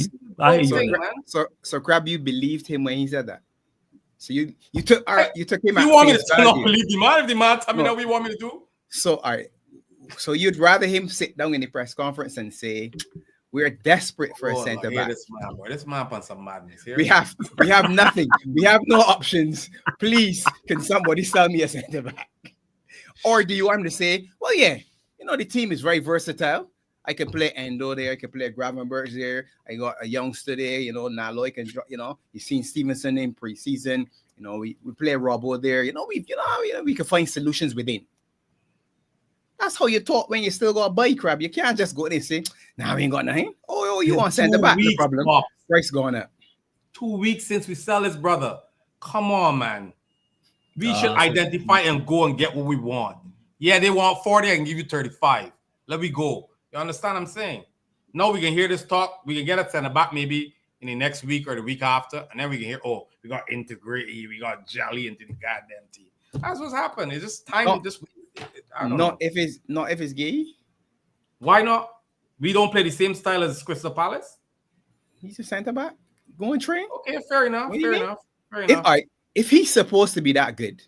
you. So Crab, you believed him when he said that. So you took him. You want me to not believe the man? If the man tell me what we want me to do. So all right. So you'd rather him sit down in the press conference and say, "We're desperate for a centre back." This man on some madness here. We have nothing. We have no options. Please, can somebody sell me a centre back? Or do you want him to say, "Well, yeah, the team is very versatile. I can play Endo there. I can play Gravenberg there. I got a youngster there. Naloy can. You've seen Stevenson in preseason. We play Robbo there. We can find solutions within." That's how you talk when you still got a buy, Crab. You can't just go in and say, "Nah, we ain't got nothing." Oh, you want to send it back? No problem. Price going up. 2 weeks since we sell his brother. Come on, man. We should identify and go and get what we want. Yeah, they want 40. I can give you 35. Let me go. You understand what I'm saying? Now we can hear this talk. We can get a center back maybe in the next week or the week after, and then we can hear, we got integrity, we got Jolly into the goddamn team. That's what's happened. It's just time to just. Not if it's gay. Why not? We don't play the same style as Crystal Palace. He's a centre back. Go and train. Okay, fair enough. If he's supposed to be that good,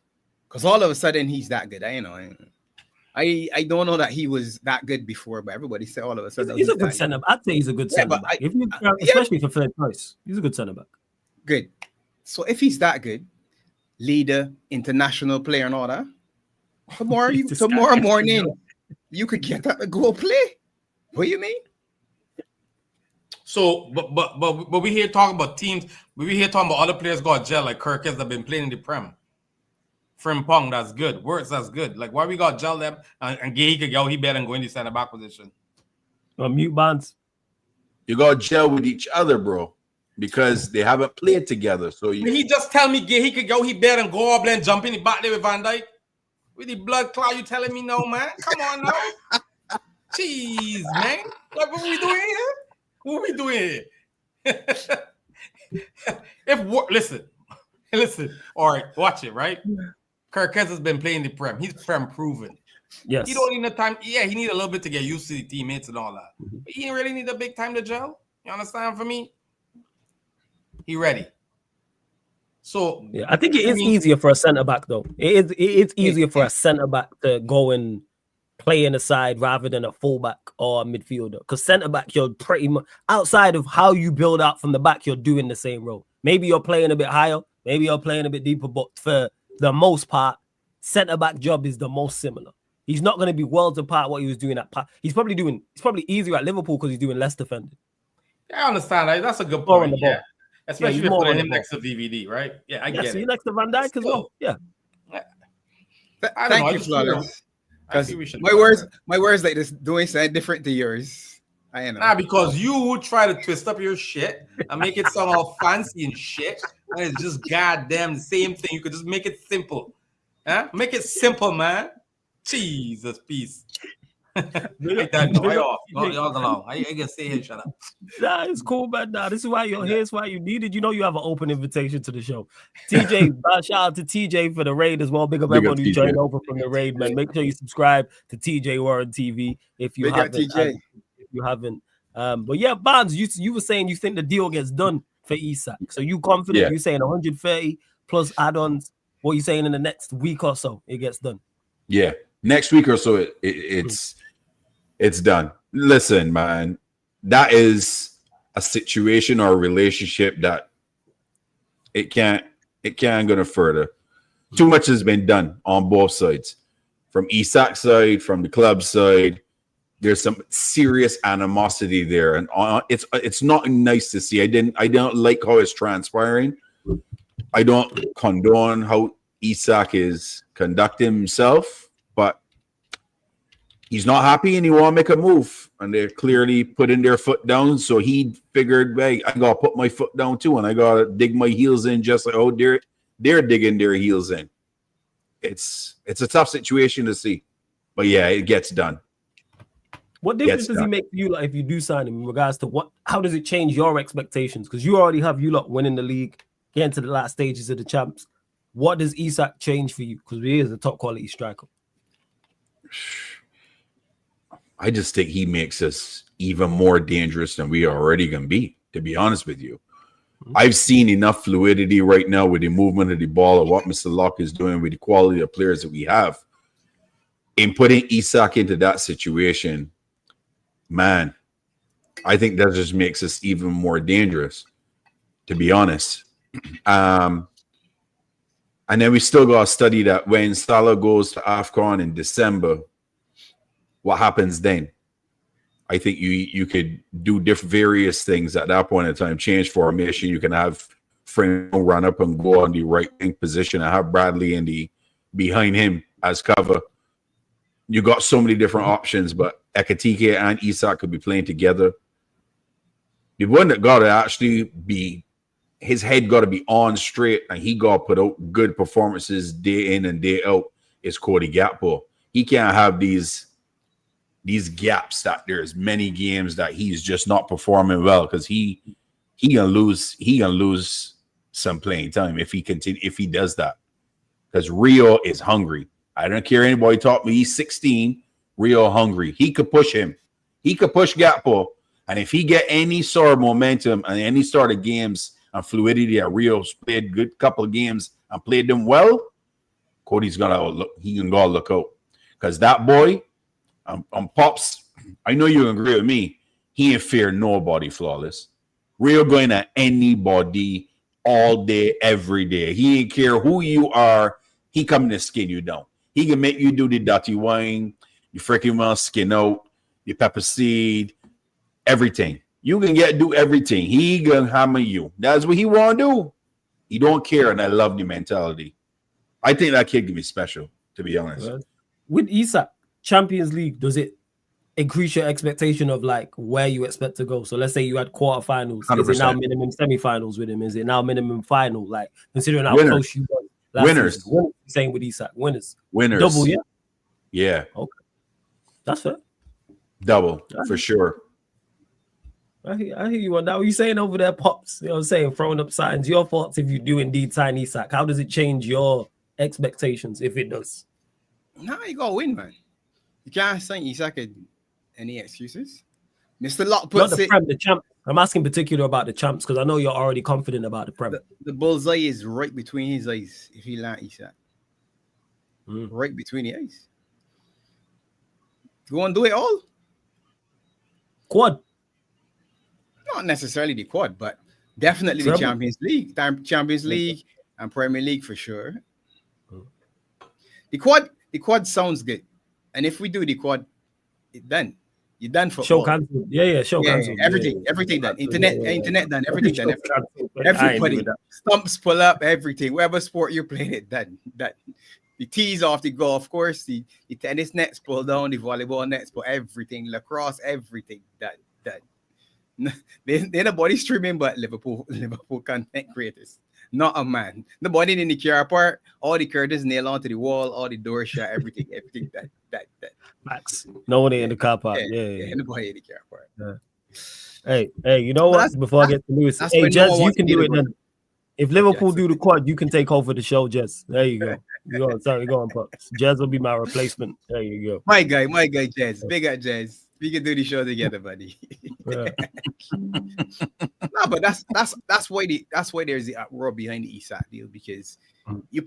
because all of a sudden he's that good. I don't know that he was that good before, but everybody said all of a sudden he's a good centre back. I'd say he's a good centre back. Especially for third choice, he's a good centre back. Good. So if he's that good, leader, international player, and all that. Tomorrow morning, you could get up and go play. What do you mean? So, but we here talking about teams. We here talking about other players got gel like Kirk has been playing in the Prem. Frimpong, that's good. Words, that's good. Like why we got gel them and Gay could go. He better than go in the center back position. Mute bands. You got gel with each other, bro, because they haven't played together. So he just tell me Gay he could go. He better than go up and jump in the back there with Van Dijk. With the blood clot, you telling me no, man? Come on now. Jeez, man. Like, what we doing here? What we doing here? Listen. All right, watch it, right? Kirk has been playing the Prem. He's Prem proven. Yes. He don't need no time. Yeah, he need a little bit to get used to the teammates and all that. But he ain't really need a big time to gel. You understand for me? He ready. So Yeah, I think it is easier for a centre back though. It's easier for a centre back to go and play in a side rather than a fullback or a midfielder. Because centre back, you're pretty much outside of how you build out from the back, you're doing the same role. Maybe you're playing a bit higher, maybe you're playing a bit deeper, but for the most part, centre back job is the most similar. He's not going to be worlds apart what he was doing at. He's probably easier at Liverpool because he's doing less defending. I understand. That's a good More on point. the ball. Yeah. Especially if you're putting him next to VVD, right? Yeah, I get so it. next to Van Dijk as well. Yeah. Thank you, Flawless. Because my words like this doing something different to yours. I know. Nah, because you would try to twist up your shit and make it sound all fancy and shit. And it's just goddamn the same thing. You could just make it simple. Huh? Make it simple, man. Jesus, peace. I can stay here, shut up. Nah, it's cool, man. Nah, this is why you're here. It's why you needed. You know, you have an open invitation to the show. TJ, shout out to TJ for the raid as well. Big up everyone who joined over from the raid, man. Make sure you subscribe to TJ Warren TV if you haven't. But yeah, Barnes, you were saying you think the deal gets done for Isak. So you confident? You're saying 130 plus add-ons. What are you saying in the next week or so it gets done? Yeah, next week or so it's done. Listen, man, that is a situation or a relationship that it can't go no further. Too much has been done on both sides. From Isak's side, from the club side, there's some serious animosity there, and it's not nice to see. I don't like how it's transpiring. I don't condone how Isak is conducting himself, but he's not happy and he want to make a move, and they're clearly putting their foot down. So he figured, hey, I gotta put my foot down too, and I gotta dig my heels in, just like they're digging their heels in. It's a tough situation to see, but yeah, it gets done. What difference does he make for you, like, if you do sign him, in regards to how does it change your expectations? Because you already have lot winning the league, getting to the last stages of the champs. What does Isak change for you? Because he is a top quality striker. I just think he makes us even more dangerous than we are already going to be, to be honest with you. I've seen enough fluidity right now with the movement of the ball and what Mr. Locke is doing with the quality of players that we have. In putting Isak into that situation, man, I think that just makes us even more dangerous, to be honest. And then we still got to study that when Salah goes to AFCON in December, what happens then? I think you could do various things at that point in time, change formation. You can have Frank run up and go on the right wing position and have Bradley behind him as cover. You got so many different options, but Ekitike and Isak could be playing together. The one that got to actually be, his head got to be on straight, and he got to put out good performances day in and day out, is Cody Gakpo. He can't have these gaps that there's many games that he's just not performing well, because he gonna lose some playing time if he does that. Because Rio is hungry. I don't care anybody taught me he's 16. Rio hungry. He could push him. He could push Gakpo, and if he get any sort of momentum and any sort of games and fluidity that Rio's played a good couple of games and played them well, Cody's gonna look out, because that boy. Pops, I know you agree with me. He ain't fear nobody, Flawless. Rio going at anybody all day, every day. He ain't care who you are. He coming to skin you down. He can make you do the dirty wine, you freaking well skin out, your pepper seed, everything. You can do everything. He gonna hammer you. That's what he want to do. He don't care, and I love the mentality. I think that kid can be special, to be honest. With Isak, Champions League, does it increase your expectation of like where you expect to go? So let's say you had quarterfinals. 100%. Is it now minimum semifinals with him? Is it now minimum final? Like, considering how close you were last winners. Season. Same with Isak. Winners. Double, yeah? Yeah. Okay. That's fair. Double, for sure. I hear you on that. What are you saying over there, Pops? You know what I'm saying? Throwing up signs. Your thoughts if you do indeed sign Isak. How does it change your expectations if it does? Nah, you gotta win, man. You can't say Isak any excuses. Mr. Locke puts the I'm asking particular about the champs because I know you're already confident about the Prem. The bullseye is right between his eyes if he land Isak. Right between the eyes. You want to do it all? Quad. Not necessarily the quad, but definitely the Champions League. Champions League and Premier League for sure. The quad sounds good. And if we do the quad, it's done. You're done for show all. cancelled. Show cancelled. Everything done. Internet done. Everything done. Everybody. Stumps pull up, everything. Whatever sport you're playing, it done. The tees off the golf course, the tennis nets pull down, the volleyball nets pull everything, lacrosse, everything done. They're nobody streaming but Liverpool content creators. Not a man. Nobody in the car park, all the curtains nailed onto the wall, all the doors shut, everything that. Max. No one in the car park. Yeah. Nobody in the car park. Yeah. Hey, you know what? Before I get to Lewis, hey, Jez, you can do it then. If Liverpool do the quad, you can take over the show, Jez. There you go. You go on, Pops. Jez will be my replacement. There you go. My guy, Jez. Big at Jez. We can do the show together, buddy. Yeah. No, but that's why there's the uproar behind the Isak deal, because you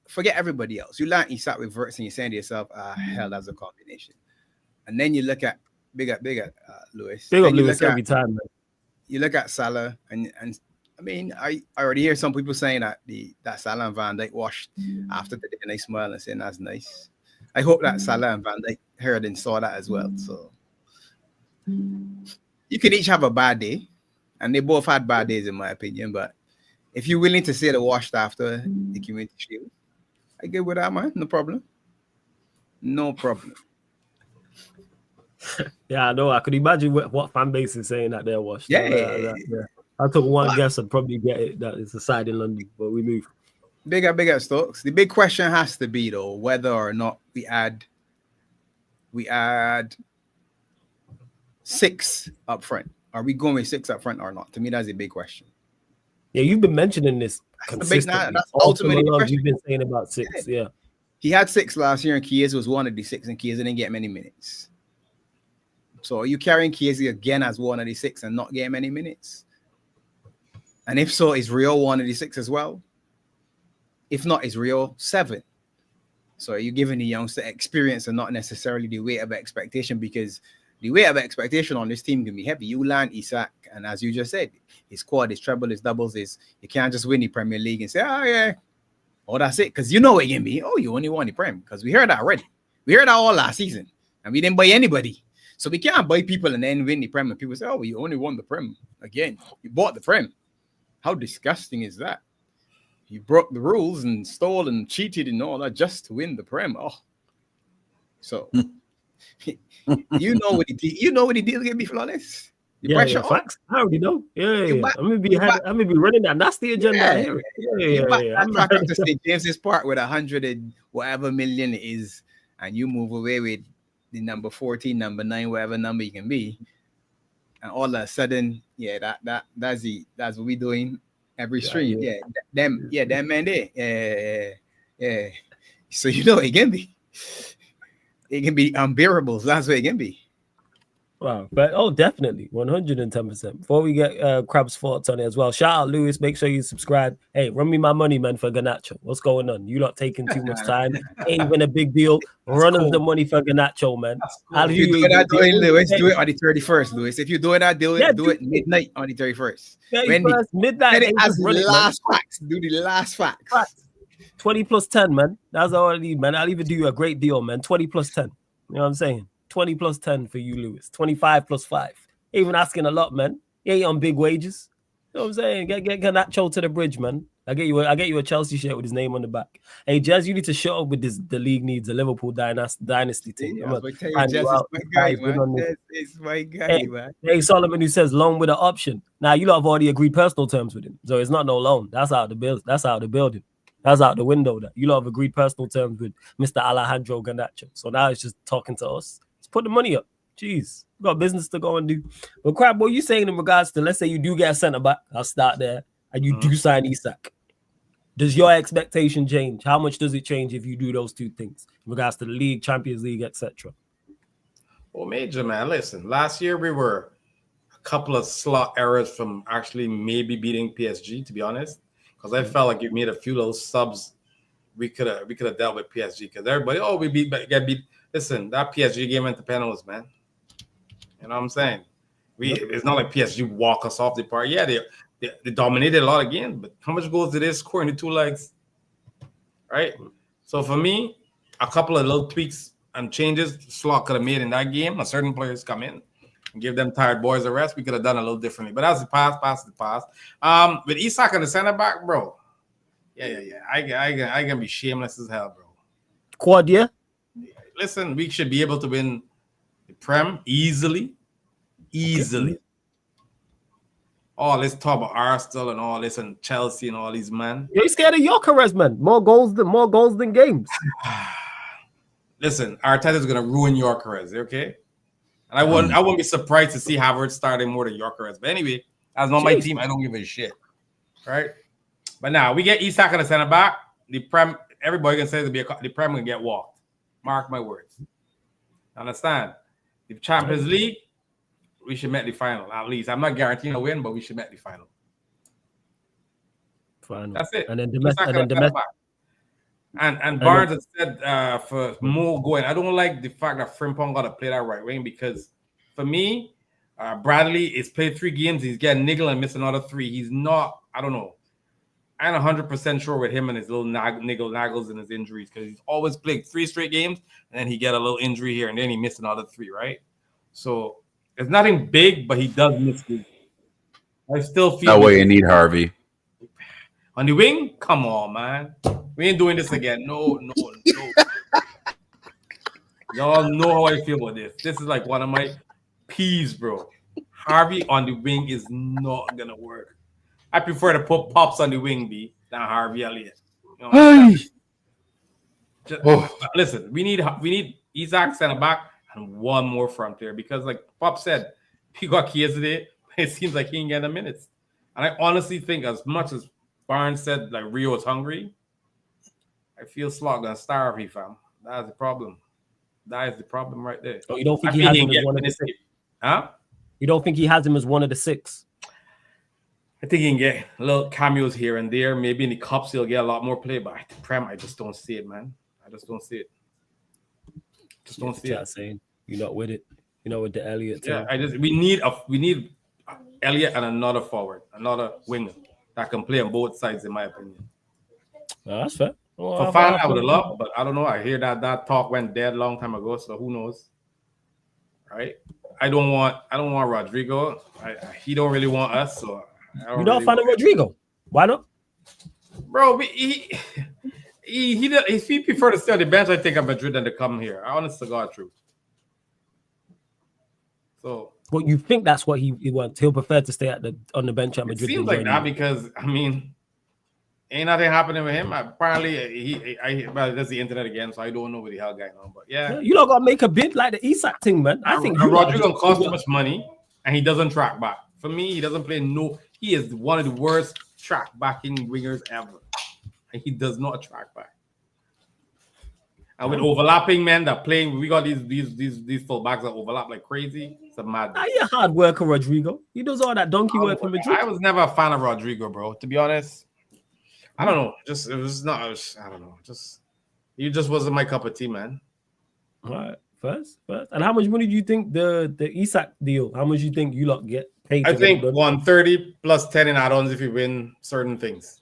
forget everybody else. You land Isak with Verts and you're saying to yourself, hell, that's a combination. And then you look at big at Lewis. Big up Lewis every time, man. You look at Salah and I mean, I already hear some people saying that Salah and Van Dijk washed after the day, and they smile and saying that's nice. I hope that Salah and Van Dijk heard and saw that as well. So you can each have a bad day, and they both had bad days in my opinion. But if you're willing to say the washed after the Community Shield, I get with that, man. No problem. Yeah, I know. I could imagine what fan base is saying that they're washed. Yeah. I took one guess and probably get it that it's a side in London, but we move. Big up, Stokes. The big question has to be though whether or not we add 6 up front. Are we going with 6 up front or not? To me, that's a big question. Yeah, you've been mentioning this consistently. That's ultimately the question. You've been saying about 6. Yeah. He had 6 last year, and Chiesa was one of the 6, and Chiesa didn't get many minutes. So are you carrying Chiesa again as one of the 6 and not getting many minutes? And if so, is Rio one of the 6 as well? If not, is Rio 7? So are you giving the youngster experience and not necessarily the weight of expectation? Because the weight of expectation on this team can be heavy. You land Isak, and as you just said, his quad, his treble, his doubles, you can't just win the Premier League and say, that's it. Because you know it can be, you only won the Prem. Because we heard that already. We heard that all last season, and we didn't buy anybody. So we can't buy people and then win the Prem. And people say, you only won the Prem. Again, you bought the Prem. How disgusting is that? You broke the rules and stole and cheated and all that just to win the Prem. So you know what the deal can be, Flawless. Facts. I already know. I'm gonna be running that nasty agenda. I'm not going to say James's part with 100 and whatever million it is, and you move away with the number 14, number 9, whatever number you can be, and all of a sudden, that's what we doing every stream. Them man there. So you know it can be unbearable. So that's what it can be. Wow, but definitely 110%. Before we get Crab's thoughts on it as well, shout out Lewis. Make sure you subscribe. Hey, run me my money, man, for Garnacho. What's going on? You not taking too much time. Ain't even a big deal. Run us the money for Garnacho, man. Cool. If you do that, Lewis, do it on the 31st, Lewis. If you're doing that, do it midnight on the 31st. Midnight. As the last facts. Do the last facts. 20 plus 10, man. That's all I need, man. I'll even do you a great deal, man. 20 plus 10. You know what I'm saying? 20 plus 10 for you, Lewis. 25 plus 5. Even asking a lot, man. You ain't on big wages. You know what I'm saying? Get Garnacho to the bridge, man. I get you a Chelsea shirt with his name on the back. Hey, Jez, you need to shut up with this. The league needs a Liverpool dynasty team. Jez is my guy, man. Hey, Solomon, who says loan with an option. Now you lot have already agreed personal terms with him, so it's not no loan. That's out the building. That's out the window. That you lot have agreed personal terms with Mr. Alejandro Garnacho. So now it's just talking to us. Let's put the money up. Jeez, we got business to go and do. But Crab, what are you saying in regards to, let's say you do get a centre back, I'll start there, and you do sign Isak. Does your expectation change? How much does it change if you do those two things in regards to the league, Champions League, etc.? Well, major, man. Listen, last year we were a couple of slot errors from actually maybe beating PSG, to be honest, because I felt like you made a few little subs. We could have dealt with PSG because everybody, we get beat. Listen, that PSG game went to penalties, man. You know what I'm saying? It's not like PSG walk us off the park. Yeah, they dominated a lot of games, but how much goals did they score in the 2 legs? Right? So for me, a couple of little tweaks and changes Slot could have made in that game. A certain players come in and give them tired boys a rest. We could have done a little differently. But that's the past. With Isak and the center back, bro. Yeah. I can be shameless as hell, bro. Quad, yeah? Listen, we should be able to win the Prem easily. Okay. All this talk about Arsenal and all this and Chelsea and all these, man. You're scared of Gyökeres, man. More goals than games. Listen, Arteta's gonna ruin Gyökeres, okay? And I wouldn't be surprised to see Havertz starting more than Gyökeres. But anyway, that's not my team. I don't give a shit. Right? But now we get Isak on the center back. The Prem, everybody can say the Prem gonna get walked. Mark my words. Understand? The Champions League, we should make the final at least. I'm not guaranteeing a win, but we should make the final. That's it. And then And Barnes has said for more going. I don't like the fact that Frimpong got to play that right wing because for me, Bradley is played 3 games. He's getting niggle and missing another 3. He's not. I don't know. I'm 100% sure with him and his little naggles and his injuries because he's always played 3 straight games and then he get a little injury here and then he missed another 3, right? So it's nothing big, but he does miss it. I still feel that way you need Harvey. On the wing? Come on, man. We ain't doing this again. No. Y'all know how I feel about this. This is like one of my peeves, bro. Harvey on the wing is not going to work. I prefer to put Pops on the wing, B, than Harvey Elliott. You know, listen, we need Isak center back and one more front there because, like Pop said, he got keys today. It seems like he ain't getting the minutes. And I honestly think, as much as Barnes said, like Rio is hungry, I feel Slot gonna starve he fam. That's the problem. That is the problem right there. Oh, you don't think he has him as one of the 6? Huh? You don't think he has him as one of the 6? I think he can get little cameos here and there. Maybe in the cups he'll get a lot more play, but at the Prem, I just don't see it, man. I just don't see it. Just don't see it. Saying you're not with it. You're not with the Elliott. Yeah, we need Elliott and another forward, another winger that can play on both sides, in my opinion. That's fair. Well, for fun, I would have loved, but I don't know. I hear that talk went dead long time ago, so who knows? Right? I don't want Rodrigo. He don't really want us, so. You don't find Rodrigo? Why not? Bro, he prefer to stay on the bench, I think, at Madrid than to come here. Honest to God, truth. So, well, you think that's what he wants? He'll prefer to stay on the bench at Madrid. It seems like that because ain't nothing happening with him. Apparently, that's the internet again, so I don't know what the hell going on. But yeah, you don't gotta make a bid like the Isak thing, man. I think Rodrigo costs too much money, and he doesn't track back. For me, he doesn't play He is one of the worst track backing wingers ever, and he does not track back. And with overlapping men that playing, we got these full backs that overlap like crazy. It's a mad. You're a hard worker, Rodrigo. He does all that donkey work for Madrid. I was never a fan of Rodrigo, bro. To be honest, I don't know. I don't know. He just wasn't my cup of tea, man. All right, first. And how much money do you think the Isak deal? How much do you think you lot get paid? I think 130 plus 10 in add-ons if you win certain things.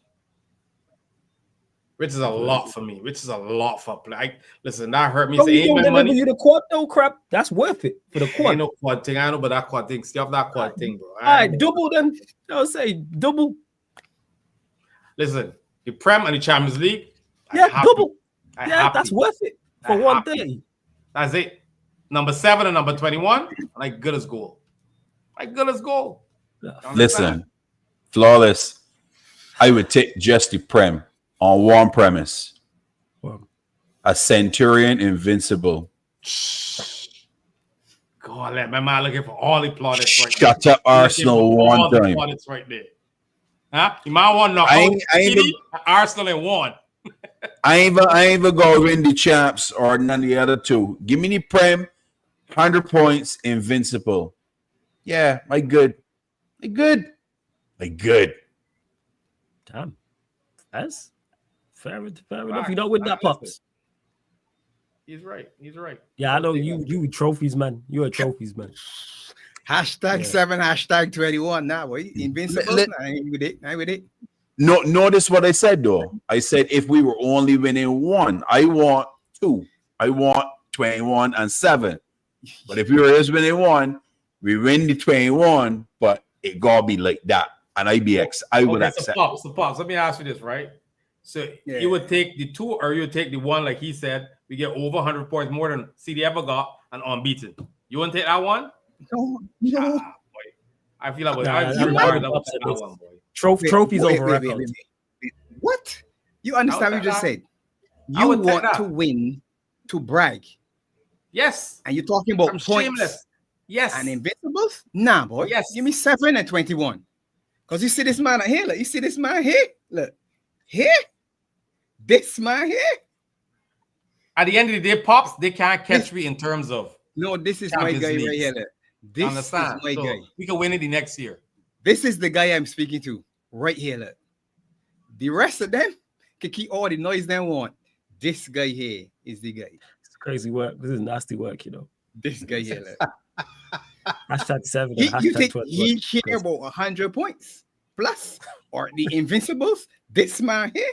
Which is a lot for me. Which is a lot for play. Listen, that hurt me. So you don't money. You the quad though, crap. That's worth it for the quad. Ain't no quad thing. I know, but that quad thing. Stop that quad thing, bro. All right, double then. I'll say double. Listen, the Prem and the Champions League. Double. That's worth it for 130. That's it. Number 7 and number 21, like good as gold. Listen, Flawless. I would take just the Prem on one premise. A Centurion Invincible. God, let my man looking for all the plaudits right there. Shut up, Arsenal one time. Plaudits right there. Huh? You might want to knock out Arsenal in one. I ain't even gonna win the champs or none of the other 2. Give me the Prem, 100 points, Invincible. Yeah, my good. My good. My good. Damn. That's fair enough. You don't win that, Pops. He's right. He's right. Yeah, I know you trophies, man. You're a trophies, man. Hashtag 7, hashtag 21 now, boy. Invincible. Nah, I ain't with it. No, notice what I said though. I said if we were only winning 1, I want 2. I want 21 and 7. But if we were just winning 1, we win the 21, but it gotta be like that. And I would accept. So Pops, let me ask you this, right? So you would take the 2 or you would take the 1, like he said, we get over 100 points more than CD ever got and unbeaten. You wouldn't take that one? No. Boy. I feel like Trophies over record. Wait. What? You understand what you just said? You want to win to brag. Yes. And you're talking about I'm points. shameless. Yes. And invincibles? Nah, boy. Yes. Give me 7 and 21. Because you see this man here. Look, you see this man here. Look. Here. This man here. At the end of the day, Pops, they can't catch me in terms of. No, this is Champions my guy Leagues. right here. Look. This Understand? is my guy. We can win it the next year. This is the guy I'm speaking to right here. Look. The rest of them can keep all the noise they want. This guy here is the guy. It's crazy work. This is nasty work, you know. This guy here. Look. Hashtag 7. You think he care about 100 points plus or the invincibles? This man here.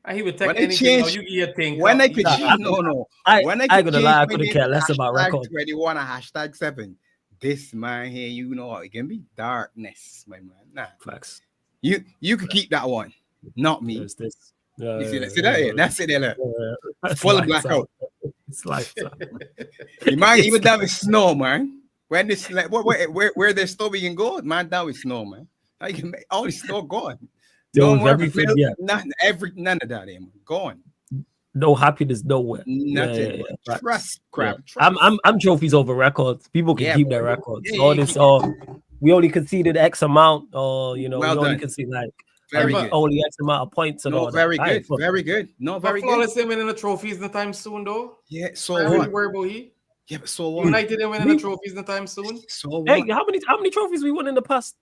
And he would take When I anything. change- You get a thing. When I could no. When I gonna could lie, I change couldn't my care name less to about hashtag record. 21 and hashtag 7. This man here, you know, it can be darkness, my man. Nah, Facts. you could keep that one, not me. There's this. You see that? See that here? That's it there. Look. Full blackout. It's like The man even down with snow, man. When this like where there's snow we can go, man, down with snow, man. I can make all the snow gone. There was worry, everything, Phil. yeah. None of that, man. Gone. No happiness nowhere. Nothing. Yeah. Right. Trust, crap. Yeah. Trust. I'm trophies over records. People can keep bro. their records. Yeah, All yeah, this, we only conceded X amount, or you know, Well we only done. concede like Very good. only X amount of points and No, all very that. good. Right, Very good. No, But very good. Flawless ain't winning the trophies in the time soon, though. Yeah, so I really what? worry about he. Yeah, but so what? United ain't winning the trophies in the time soon. So what? Hey, how many trophies we won in the past?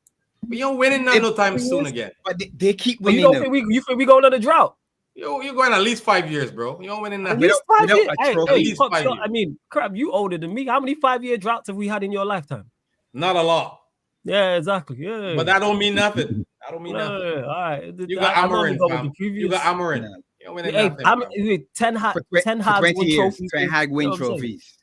We ain't winning none no time soon again. But they keep You winning. don't them. think you think we going on a drought? You're going at least 5 years, bro. You ain't winning At nothing. least 5 without years. a Hey, trophy. At least Pops, 5 years. I mean, crap, you older than me. How many 5-year droughts have we had in your lifetime? Not a lot. Yeah, exactly. Yeah. But that don't mean nothing. That don't mean nothing. Yeah, all right. You got I normally Amarin, go with fam. the previous. You got Amarin. You ain't winning Hey, nothing. how fam. many 10 Hag For 20 win years? trophies. 10 Hag win You know what I'm saying? trophies.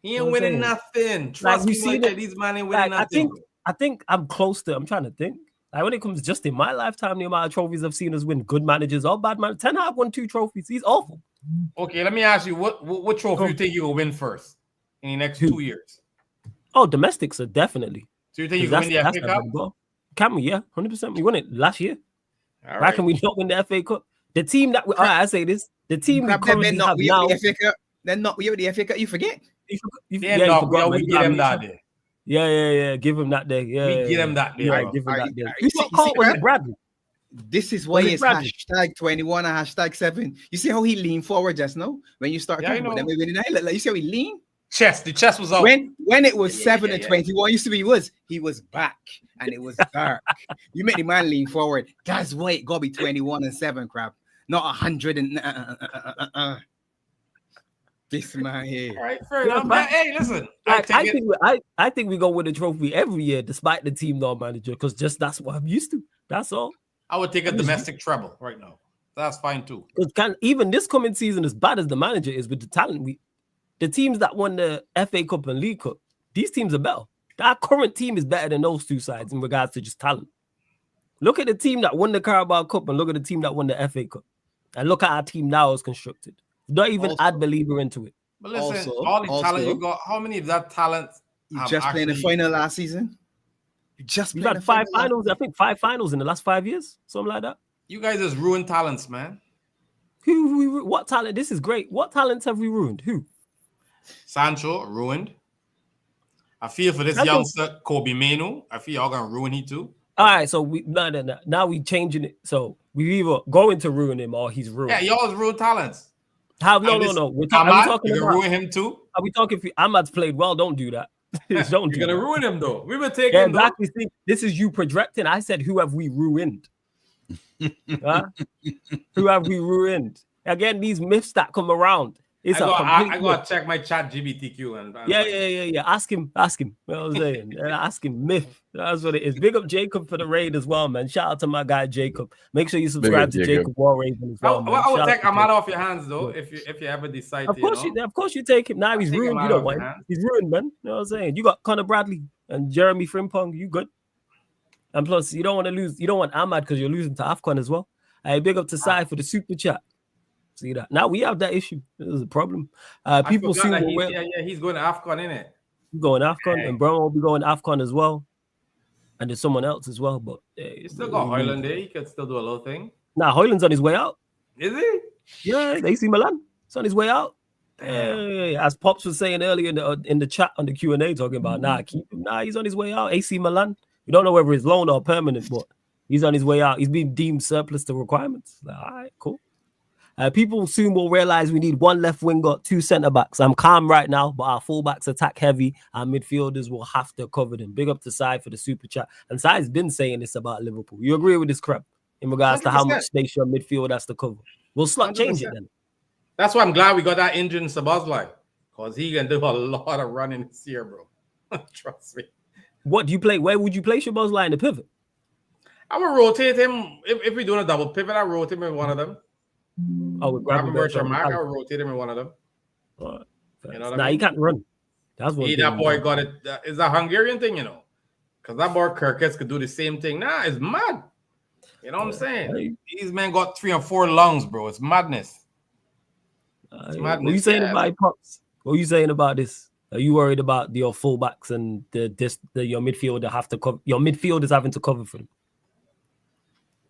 He You know ain't what I'm winning saying? nothing. Trust we me, see like that- that. These man ain't winning Like, nothing. I think I'm close to. I'm trying to think. Like when it comes just in my lifetime, the amount of trophies I've seen us win, good managers or bad managers. 10 Hag won 2 trophies. He's awful. Okay, let me ask you, what trophy you think you will win first in the next 2 years? Oh, domestics are definitely. So you think you can win the FA Cup? Can we? Yeah, 100%. We won it last year. All Why right. can we not win the FA Cup? The team that all right, I say this. The team we Crap, currently they're not have we now. have the FA Cup. They're not we have the FA Cup. You forget. You Yeah, you no, forgot, we man. get him that day. Yeah. Give him that day. Yeah, We get him that day, Right, bro. give him that day. You You see- got you caught see with that? Bradley. This is why Was it it's Bradley? hashtag 21 and hashtag 7. You see how he leaned forward just now when you start Yeah, I talking about know. them. Like, you see how he leaned? The chest was out. When it was Yeah, 7 yeah, and yeah. 21, used to be he was back and it was dark. You made the man lean forward. That's why it gotta be 21 and 7, crap. Not 100 and this man here. All right, fair Yeah, enough. but- Man, hey, listen. I think we go win the trophy every year, despite the team not manager, because just that's what I'm used to. That's all. I would take a domestic treble right now. That's fine too. Because even this coming season, as bad as the manager is with the talent, the teams that won the FA Cup and League Cup, these teams are better. Our current team is better than those two sides in regards to just talent. Look at the team that won the Carabao Cup and look at the team that won the FA Cup. And look at our team now is constructed. Don't even Also- add Belieber into it. But listen, Also- all the talent also- you got, how many of that talent? You just played the final last season. You just We've played had the 5 final finals, I think 5 finals in the last 5 years, something like that. You guys just ruined talents, man. What talent? This is great. What talents have we ruined? Who? Sancho ruined. I feel for this Sancho- youngster, Kobe Manu. I feel y'all gonna ruin he too. All right, so no. Now we changing it. So we either going to ruin him or he's ruined. Yeah, y'all ruined talents. How? And No. this Are we Ahmad, talking you can about? ruin him too. Are we talking? Ahmad's played well. Don't do that. Don't You're do gonna that. ruin him though. We were taking Yeah, him though. exactly. See, this is you projecting. I said, who have we ruined? Huh? Who have we ruined? Again, these myths that come around. It's a complete I gotta check my chat GBTQ and yeah. Ask him. You know what I'm saying? Ask him. Myth. That's what it is. Big up Jacob for the raid as well, man. Shout out to my guy Jacob. Make sure you subscribe to Jacob Warraven as well. I would Shout take out him out off your hands though, Yeah. if you ever decide Of to. course, you take him. Now he's take him ruined. out You don't of want your him. hands. He's ruined, man. You know what I'm saying? You got Conor Bradley and Jeremy Frimpong. You good? And plus, you don't want to lose. You don't want Ahmad because you're losing to AFCON as well. Hey, big up to Sai for the super chat. See that? Now we have that issue. This is a problem. People soon will he's going to AFCON, innit? Going AFCON, and Brown will be going AFCON as well. And there's someone else as well. But you still got Hoyland there. He could still do a little thing. Nah, Hoyland's on his way out. Is he? Yeah, AC Milan. It's on his way out. As Pops was saying earlier in the chat on the Q&A, talking about keep him. Nah, he's on his way out. AC Milan. We don't know whether it's loan or permanent, but he's on his way out. He's been deemed surplus to requirements. Like, all right, cool. People soon will realize we need one left winger, 2 centre backs. I'm calm right now, but our fullbacks attack heavy. Our midfielders will have to cover them. Big up to Sai for the super chat. And Sai's been saying this about Liverpool. You agree with this crap in regards 100%. to how much space your midfield has to cover? We'll slot change it then. That's why I'm glad we got that injured in Sabazlai, because he can do a lot of running this year, bro. Trust me. What do you play? Where would you place your Sabazlai in the pivot? I would rotate him if we're doing a double pivot. I rotate him in one of them. Oh, with Gravenberch or Mac, I would rotate him in one of them. Right. You know what I mean? He can't run. That's what that boy got it. It's a Hungarian thing, you know, because that boy Kirkes could do the same thing. Nah, it's mad. You know what I'm saying? Hey. These men got 3 or 4 lungs, bro. It's madness. What are you saying about it, Pops? What are you saying about this? Are you worried about your fullbacks and your midfielder have to cover? Your midfielders having to cover for them.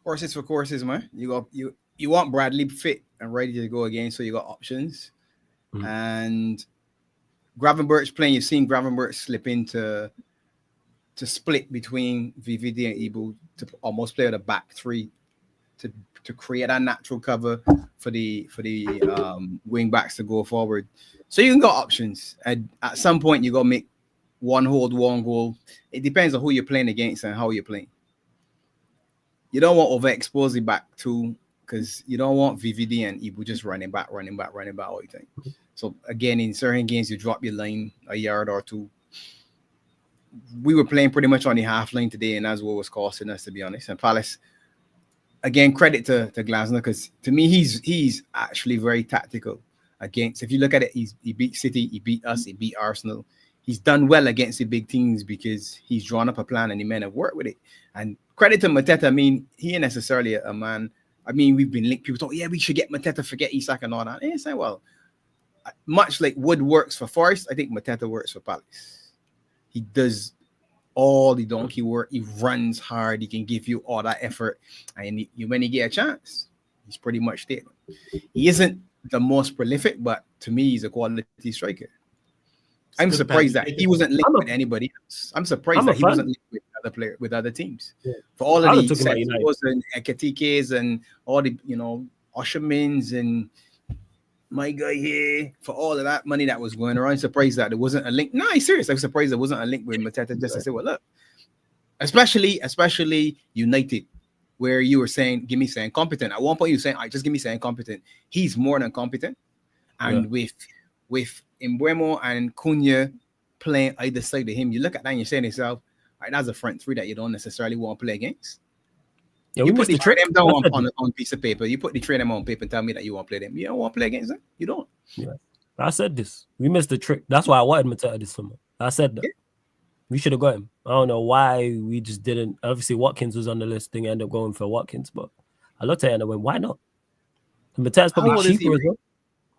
Horses for courses, man. You want Bradley fit and ready to go again, so you got options. And Gravenberch playing. You've seen Gravenberch slip into split between VVD and Ibu to almost play with a back 3 to create a natural cover for the wing backs to go forward. So you can got options. And at some point, you got to make one hold, one goal. It depends on who you're playing against and how you're playing. You don't want overexpose the back too, because you don't want VVD and Ibu just running back all the time. So again, in certain games, you drop your line a yard or 2. We were playing pretty much on the half line today, and that's what was costing us, to be honest. And Palace, again, credit to Glasner, because to me, he's actually very tactical against. If you look at it, he beat City, he beat us, he beat Arsenal. He's done well against the big teams because he's drawn up a plan and the men have worked with it. And credit to Mateta. I mean, he ain't necessarily a man. I mean, we've been linked. People thought, yeah, we should get Mateta, forget Isak and all that. And say, well, much like Wood works for Forest, I think Mateta works for Palace. He does all the donkey work. He runs hard. He can give you all that effort. And when he get a chance, he's pretty much there. He isn't the most prolific, but to me, he's a quality striker. I'm surprised that he wasn't linked with anybody else. I'm surprised that he wasn't linked with other teams. Yeah. For all of these and Ekatikes and all the, Oshermans and my guy here, for all of that money that was going around, I'm surprised that there wasn't a link. No, I'm serious. I'm surprised there wasn't a link with Mateta just to say, well, look, especially United, where you were saying, give me saying competent. At one point, you were saying, just give me saying competent. He's more than competent. And with Mbeumo and Cunha playing either side of him, you look at that and you're saying to yourself, all right, that's a front 3 that you don't necessarily want to play against. Yeah, you put the trade them down on a piece of paper. You put the trade them on paper and tell me that you want to play them. You don't want to play against them. You don't. Yeah. I said this. We missed the trick. That's why I wanted Mateta this summer. I said that. Yeah. We should have got him. I don't know why we just didn't. Obviously, Watkins was on the list. Thing ended up going for Watkins, but I looked at it and I went, why not? Mateta's probably cheaper as well.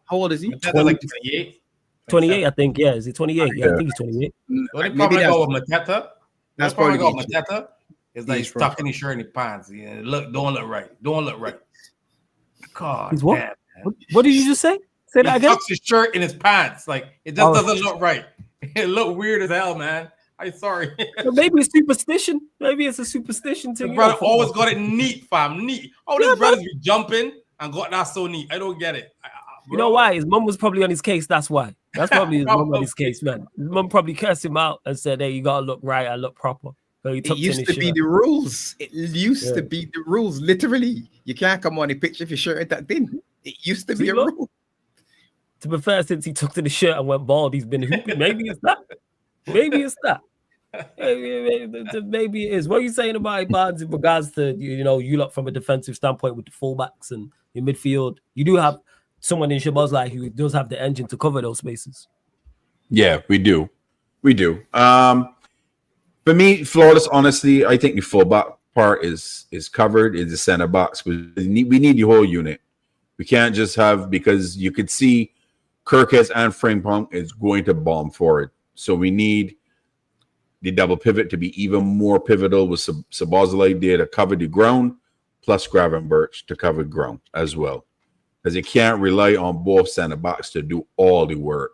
How old is he? Mateta's like 28. 28, I think. Yeah, is he 28? Yeah, I think he's 28. What if probably go with Mateta? That's probably go with Mateta. It's like he's tucking his shirt in his pants. Yeah, don't look right. Don't look right. God, he's what? Damn, what did you just say? Say that again. He tucks his shirt in his pants. Like it just doesn't look right. It look weird as hell, man. I'm sorry. Maybe it's superstition. Maybe it's a superstition thing. The brother always got it neat, fam. Neat. All these brothers be jumping and got that so neat. I don't get it. You know why? His mum was probably on his case. That's why. That's probably his mum's case, man. His mum probably cursed him out and said, "Hey, you gotta look right and look proper." So he It tucked in used his to be shirt. the rules. It used to be the rules. Literally, you can't come on the pitch if your shirt ain't tucked in. It used to be a rule. To be fair, since he tucked in his shirt and went bald, he's been hooping. Maybe it's that. Maybe it's that. Maybe it is. What are you saying about Barnes in regards to you look from a defensive standpoint with the fullbacks and your midfield? You do have someone in Shabazz who does have the engine to cover those spaces. Yeah, we do. For me, flawless. Honestly, I think the fullback part is covered. Is the center box. We need the whole unit. We can't just have, because you could see Kirkes and Frimpong is going to bomb forward. So we need the double pivot to be even more pivotal with Sabozalai there to cover the ground, plus Gravenberch to cover ground as well. Because you can't rely on both center backs to do all the work.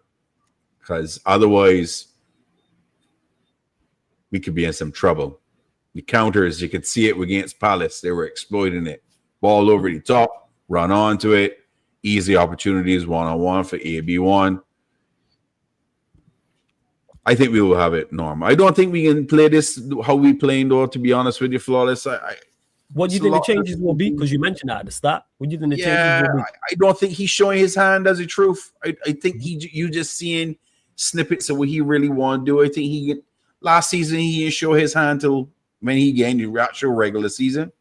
Because otherwise, we could be in some trouble. The counters, you could see it against Palace. They were exploiting it. Ball over the top, run onto it. Easy opportunities one-on-one for AB1. I think we will have it normal. I don't think we can play this how we playing, though, to be honest with you, flawless. What do you think the changes will be? Because you mentioned that at the start. What do you think the changes will be? I don't think he's showing his hand as a truth. I think you just seeing snippets of what he really want to do. I think last season he didn't show his hand till when he gained the actual regular season.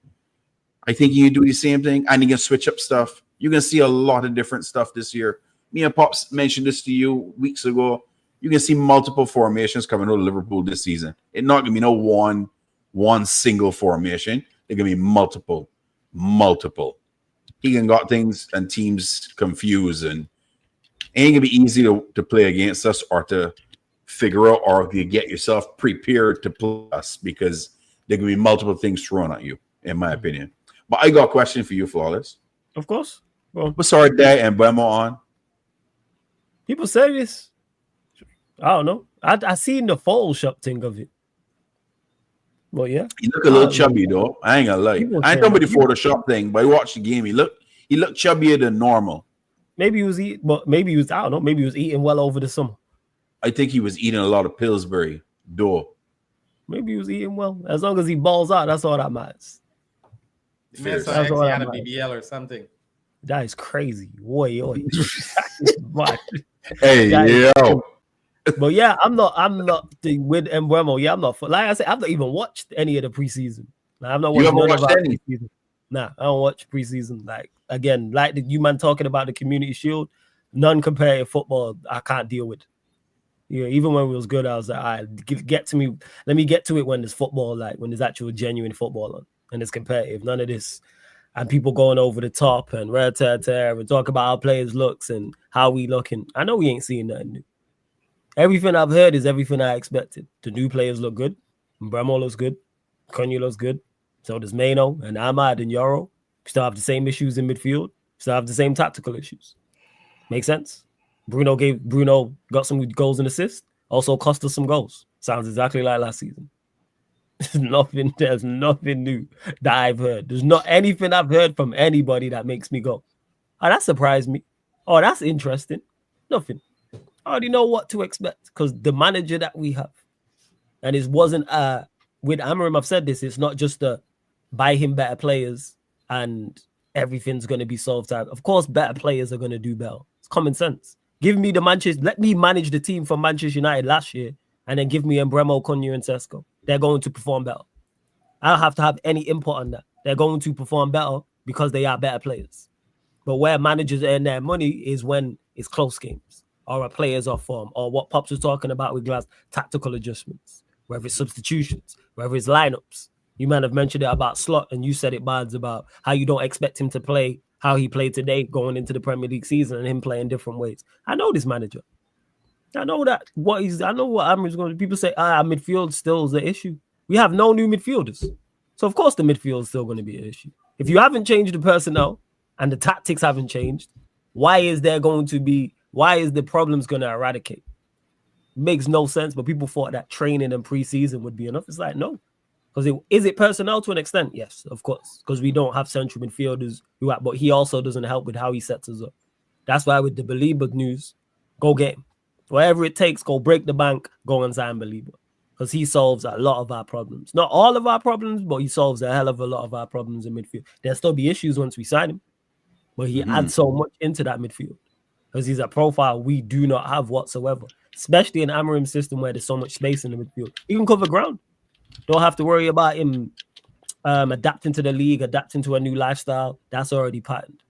I think he can do the same thing, and he can switch up stuff. You're going to see a lot of different stuff this year. Me and Pops mentioned this to you weeks ago. You can see multiple formations coming out of Liverpool this season. It's not going to be no one single formation. It's going to be multiple. He can got things and teams confused, and it ain't going to be easy to play against us or to figure out, or to get yourself prepared to play us, because there can be multiple things thrown at you, in my opinion. But I got a question for you, Flawless. Of course. Well, what's our day and Bemo on? People say this. I don't know. I seen the Photoshop thing of it. Well, yeah. He look a little chubby though. I ain't gonna lie. I ain't talking about the Photoshop thing, but I watched the game. He looked chubbier than normal. Maybe he was eating, but maybe he was, I don't know, maybe he was eating well over the summer. I think he was eating a lot of Pillsbury though. Maybe he was eating well. As long as he balls out, that's all that matters. That's all he had a BBL or something. That is crazy. Oi. Hey, yo. But yeah, I'm not with Mbeumo. Yeah, I'm not. Like I said, I've not even watched any of the preseason. Like, I've not watched, any preseason. Nah, I don't watch preseason. Like, again, like you man talking about the Community Shield, non-competitive football, I can't deal with. Yeah, even when it was good, I was like, all right, get to me. Let me get to it when there's football, like when there's actual genuine football on and it's competitive. None of this. And people going over the top and and talk about how players looks and how we looking. I know we ain't seeing nothing new. Everything I've heard is everything I expected. The new players look good. Mbeumo looks good. Konya looks good. So does Maino and Ahmad and Yoro. Still have the same issues in midfield. Still have the same tactical issues. Make sense? Bruno got some goals and assists. Also cost us some goals. Sounds exactly like last season. There's nothing new that I've heard. There's not anything I've heard from anybody that makes me go, oh, that surprised me. Oh, that's interesting. Nothing. I already know what to expect because the manager that we have, and it wasn't with Amarim, I've said this, it's not just buy him better players and everything's going to be solved out. Of course, better players are going to do better. It's common sense. Give me let me manage the team from Manchester United last year and then give me Mbeumo, Konya, and Sesko. They're going to perform better. I don't have to have any input on that. They're going to perform better because they are better players. But where managers earn their money is when it's close games or a player's off form or what Pops was talking about with Glass, tactical adjustments, whether it's substitutions, whether it's lineups. You might have mentioned it about Slot and you said it, Bards, about how you don't expect him to play how he played today going into the Premier League season and him playing different ways. I know this manager. I know what Amri's going to do. People say, midfield still is the issue. We have no new midfielders. So, of course, the midfield is still going to be an issue. If you haven't changed the personnel and the tactics haven't changed, why is the problems going to eradicate? Makes no sense, but people thought that training and preseason would be enough. It's like, no. Because is it personnel to an extent? Yes, of course. Because we don't have central midfielders but he also doesn't help with how he sets us up. That's why with the Baleba news, go get him. Whatever it takes, go break the bank, go and sign Baleba. Because he solves a lot of our problems. Not all of our problems, but he solves a hell of a lot of our problems in midfield. There'll still be issues once we sign him. But he adds so much into that midfield. Because he's a profile we do not have whatsoever. Especially in Amarim's system where there's so much space in the midfield. He can cover ground. Don't have to worry about him adapting to the league, adapting to a new lifestyle. That's already patterned.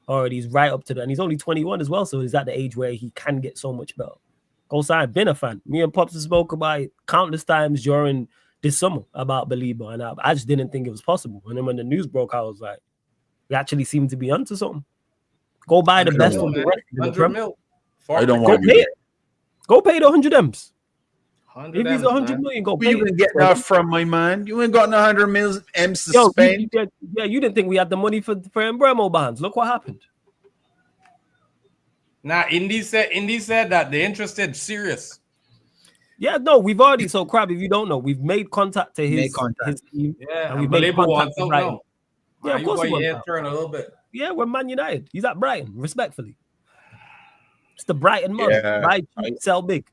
Already he's right up to that. And he's only 21 as well. So he's at the age where he can get so much better. Go sign. Been a fan. Me and Pops spoke about it countless times during this summer about Baleba, and I just didn't think it was possible. And then when the news broke, I was like, we actually seem to be onto something. Go buy the best from the rest. 100 mil. I don't Go want to pay it. Go pay the 100 M's. 100 If he's 100 million, go pay you it. even get that from my man. You ain't got no 100 mils M's to Yo, spend. you didn't think we had the money for Embremo bonds. Look what happened. Nah, Indy said that they're interested, serious. Yeah, no, we've already. So, Crab, if you don't know, we've made contact to his team. Yeah, and we've made Baleba contact wants to out Brighton. now. Yeah, of course he wants out. turn a little bit. Yeah, we're Man United. He's at Brighton, respectfully. It's the Brighton month. Yeah, Buy cheap, sell big.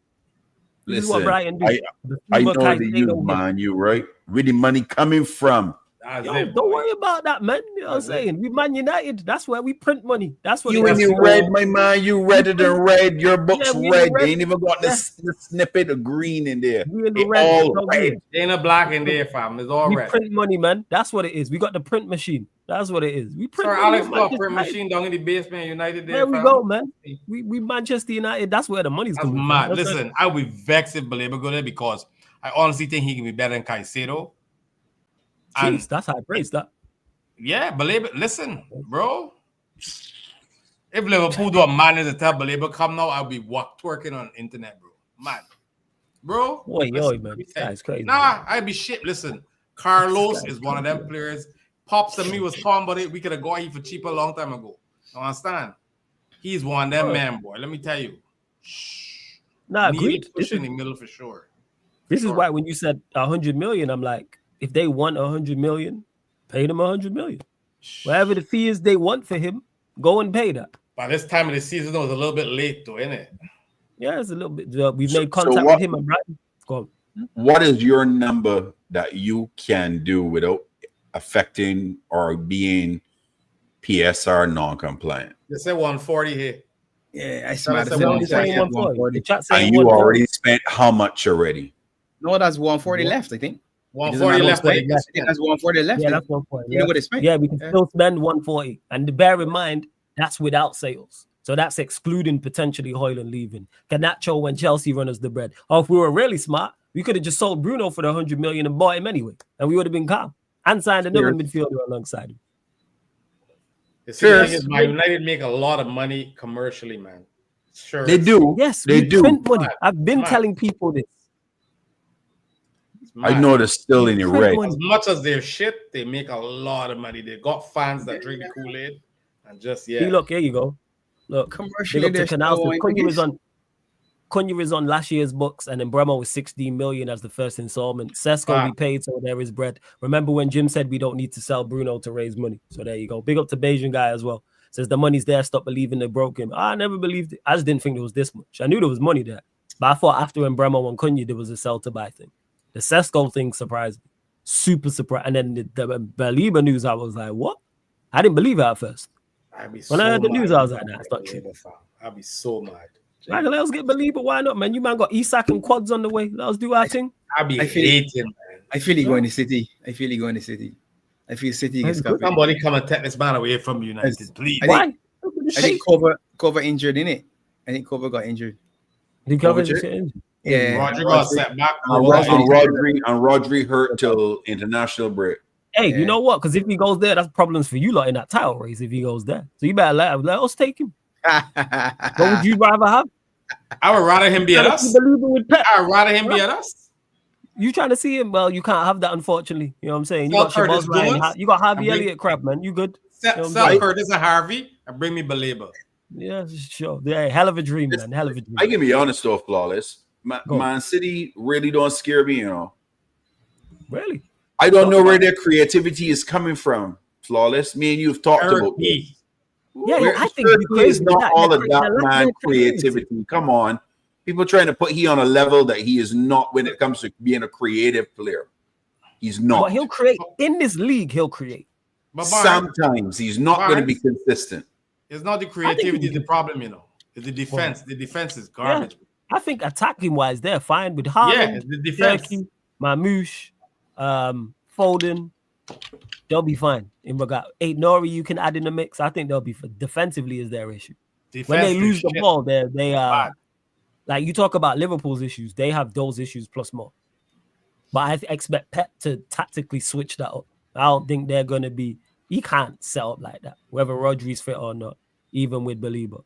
This is what Listen, Brighton do. I know the youth, man. You right? Where the money coming from? Yo, don't worry about that, man. You know what I'm saying? We Man United. That's where we print money. That's what You it and is. you red, my man. You redder than red. Your book's Yeah, we red. red. They ain't even got Yeah. the snippet of green in there. We in the They red, all no red. green. Ain't a black in there, fam. It's all We red. print money, man. That's what it is. We got the print machine. That's what it is. We print Sir money. Alex at got Manchester print United. machine down in the basement, United there, There we fam. go, man. We Manchester United. That's where the money's That's coming mad. from. Listen, I would be vexed if Baleba go there because I honestly think he can be better than Caicedo. And Jeez, that's high praise. That. yeah, Baleba, listen, bro. If Liverpool do a man to tell Baleba come now, I'll be twerking on internet, bro. Man. Bro. Boy, listen, man. let me tell you. That's crazy. Nah, I'd be shit. Listen, Carlos is one of them players. Pops and me was talking about it. We could have got him for cheaper a long time ago. You understand? He's one of them man, boy. Let me tell you. Nah, Need agreed. to push in the middle for sure. This is why when you said 100 million, I'm like, if they want 100 million, pay them 100 million. Whatever the fee is they want for him, go and pay that. By this time of the season, it was a little bit late, though, isn't it? Yeah, it's a little bit. We've made So contact what- with him and Brighton. Go on. What is your number that you can do without affecting or being PSR non-compliant? They said 140 here. Yeah, I That's smart. a They're saying 140. The chat saying And you 140. already spent how much already? No, that's 140 left, I think. 140 left. left. I think. Yeah, that's 140 left. Yeah, that's 140. You know what it's spent? Yeah, we can still spend 140. And bear in mind, that's without sales. So that's excluding potentially Højlund leaving. Garnacho when Chelsea run us the bread. Or if we were really smart, we could have just sold Bruno for the 100 million and bought him anyway. And we would have been calm. And signed another midfielder alongside him. The thing is, Man United make a lot of money commercially, man. Sure. They do. Yes, they we do. print money. Smart. I've been Smart. telling people this. I know they're still in the Print red. money. As much as they're shit, they make a lot of money. They got fans that drink the Kool-Aid and just See, look, here you go. Look, Commercially, big up to they're Canal. still Cunha is on last year's books, and then Bremo was 16 million as the first installment. Sesko we paid, so there is bread. Remember when Jim said we don't need to sell Bruno to raise money? So there you go. Big up to Bayesian guy as well. Says the money's there. Stop believing they broke him. I never believed it. I just didn't think there was this much. I knew there was money there, but I thought after Bremo and Cunha there was a sell to buy thing. The Sesko thing surprised me, super surprised. And then the Baleba news, I was like, what? I didn't believe it at first. When I heard the news, I was like, nah, it's not true. I'd be so mad. Like, let us get Baleba. Why not, man? You man got Isak and quads on the way. Let us do our thing. I'd be I feel- hating, man. I feel he going to City. I feel City gets covered. Somebody come and take this man away from United, please. I think- Why? I think Cover injured, innit? I think Cover got injured. He covered Kovacic? his injury. Yeah. Roger got set back. And Rodri hurt till international break. Hey, Yeah. you know what? Because if he goes there, that's problems for you lot in that title race if he goes there. So you better let us take him. What would you rather have? I would rather him be at us. With Pep. I'd rather him be at us. You trying to see him? Well, you can't have that, unfortunately. You know what I'm saying? You Sell got Curtis Shabazz Ryan, Jones. you got Harvey And bring- Elliott crap, man. You good? Sell I- Curtis and Harvey and bring me Baleba. Yeah, sure. Yeah, hell of a dream, man. Hell of a dream. I can be honest though, Flawless. Go. Man City really don't scare me, you know. Really? I don't know where their creativity is coming from, Flawless. Me and you have talked about this. Turkey. Yeah, Where- I think Turkey is not all of They're that lacking man in creativity. creativity. Come on. People trying to put he on a level that he is not when it comes to being a creative player. He's not. But he'll create in this league. He'll create. But Sometimes he's not going to be consistent. It's not the creativity the problem, you know. It's the defense. The defense is garbage. Yeah. I think attacking wise, they're fine with Haaland, Yeah, the defense. Turkey, Mamouche, Foden. They'll be fine. In regard, Nori, you can add in the mix. I think they'll be defensively is their issue. When they lose the ball, they are like you talk about Liverpool's issues. They have those issues plus more. But I expect Pep to tactically switch that up. I don't think they're gonna be. He can't set up like that, whether Rodri's fit or not, even with Baleba.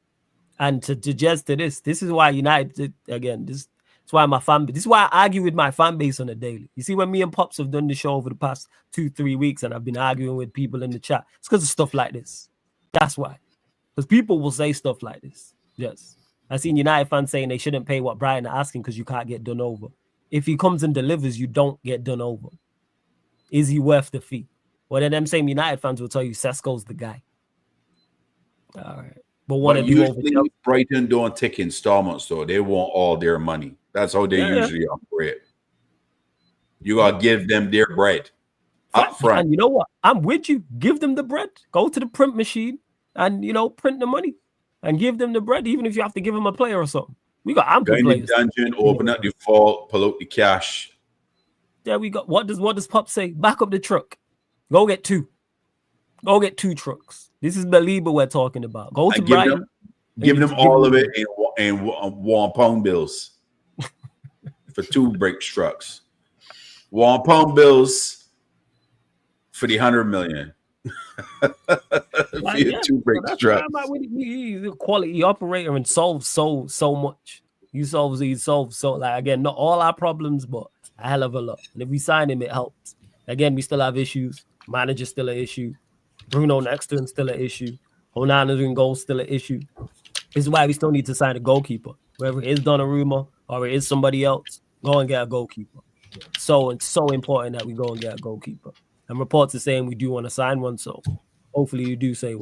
And to suggest to this is why United again. This is why this is why I argue with my fan base on a daily. You see, when me and Pops have done the show over the past 2-3 weeks, and I've been arguing with people in the chat, it's because of stuff like this. That's why. Because people will say stuff like this. Yes. I've seen United fans saying they shouldn't pay what Brighton are asking because you can't get done over. If he comes and delivers, you don't get done over. Is he worth the fee? Well, then them same United fans will tell you Sesko's the guy. All right. But what usually Brighton don't take installments, though. They want all their money. That's how they usually operate. You got to give them their bread up front. And you know what? I'm with you. Give them the bread. Go to the print machine and, print the money and give them the bread, even if you have to give them a player or something. We got ample players. Dungeon, open up the vault, pull out the cash. There we go. What does Pop say? Back up the truck. Go get 2. Go get 2 trucks. This is Baleba we're talking about. Go to Brighton. Give them all of it in £1 bills for 2 brake trucks. £1 bills for the 100 million. For 2 brake trucks. He's a quality operator and solves so much. He solves so like again, not all our problems, but a hell of a lot. And if we sign him, it helps. Again, we still have issues. Manager's still an issue. Bruno next to him still an issue. Onana doing goals still an issue. This is why we still need to sign a goalkeeper. Whether it is Donnarumma or it is somebody else, go and get a goalkeeper. So it's so important that we go and get a goalkeeper. And reports are saying we do want to sign one. So hopefully we do sign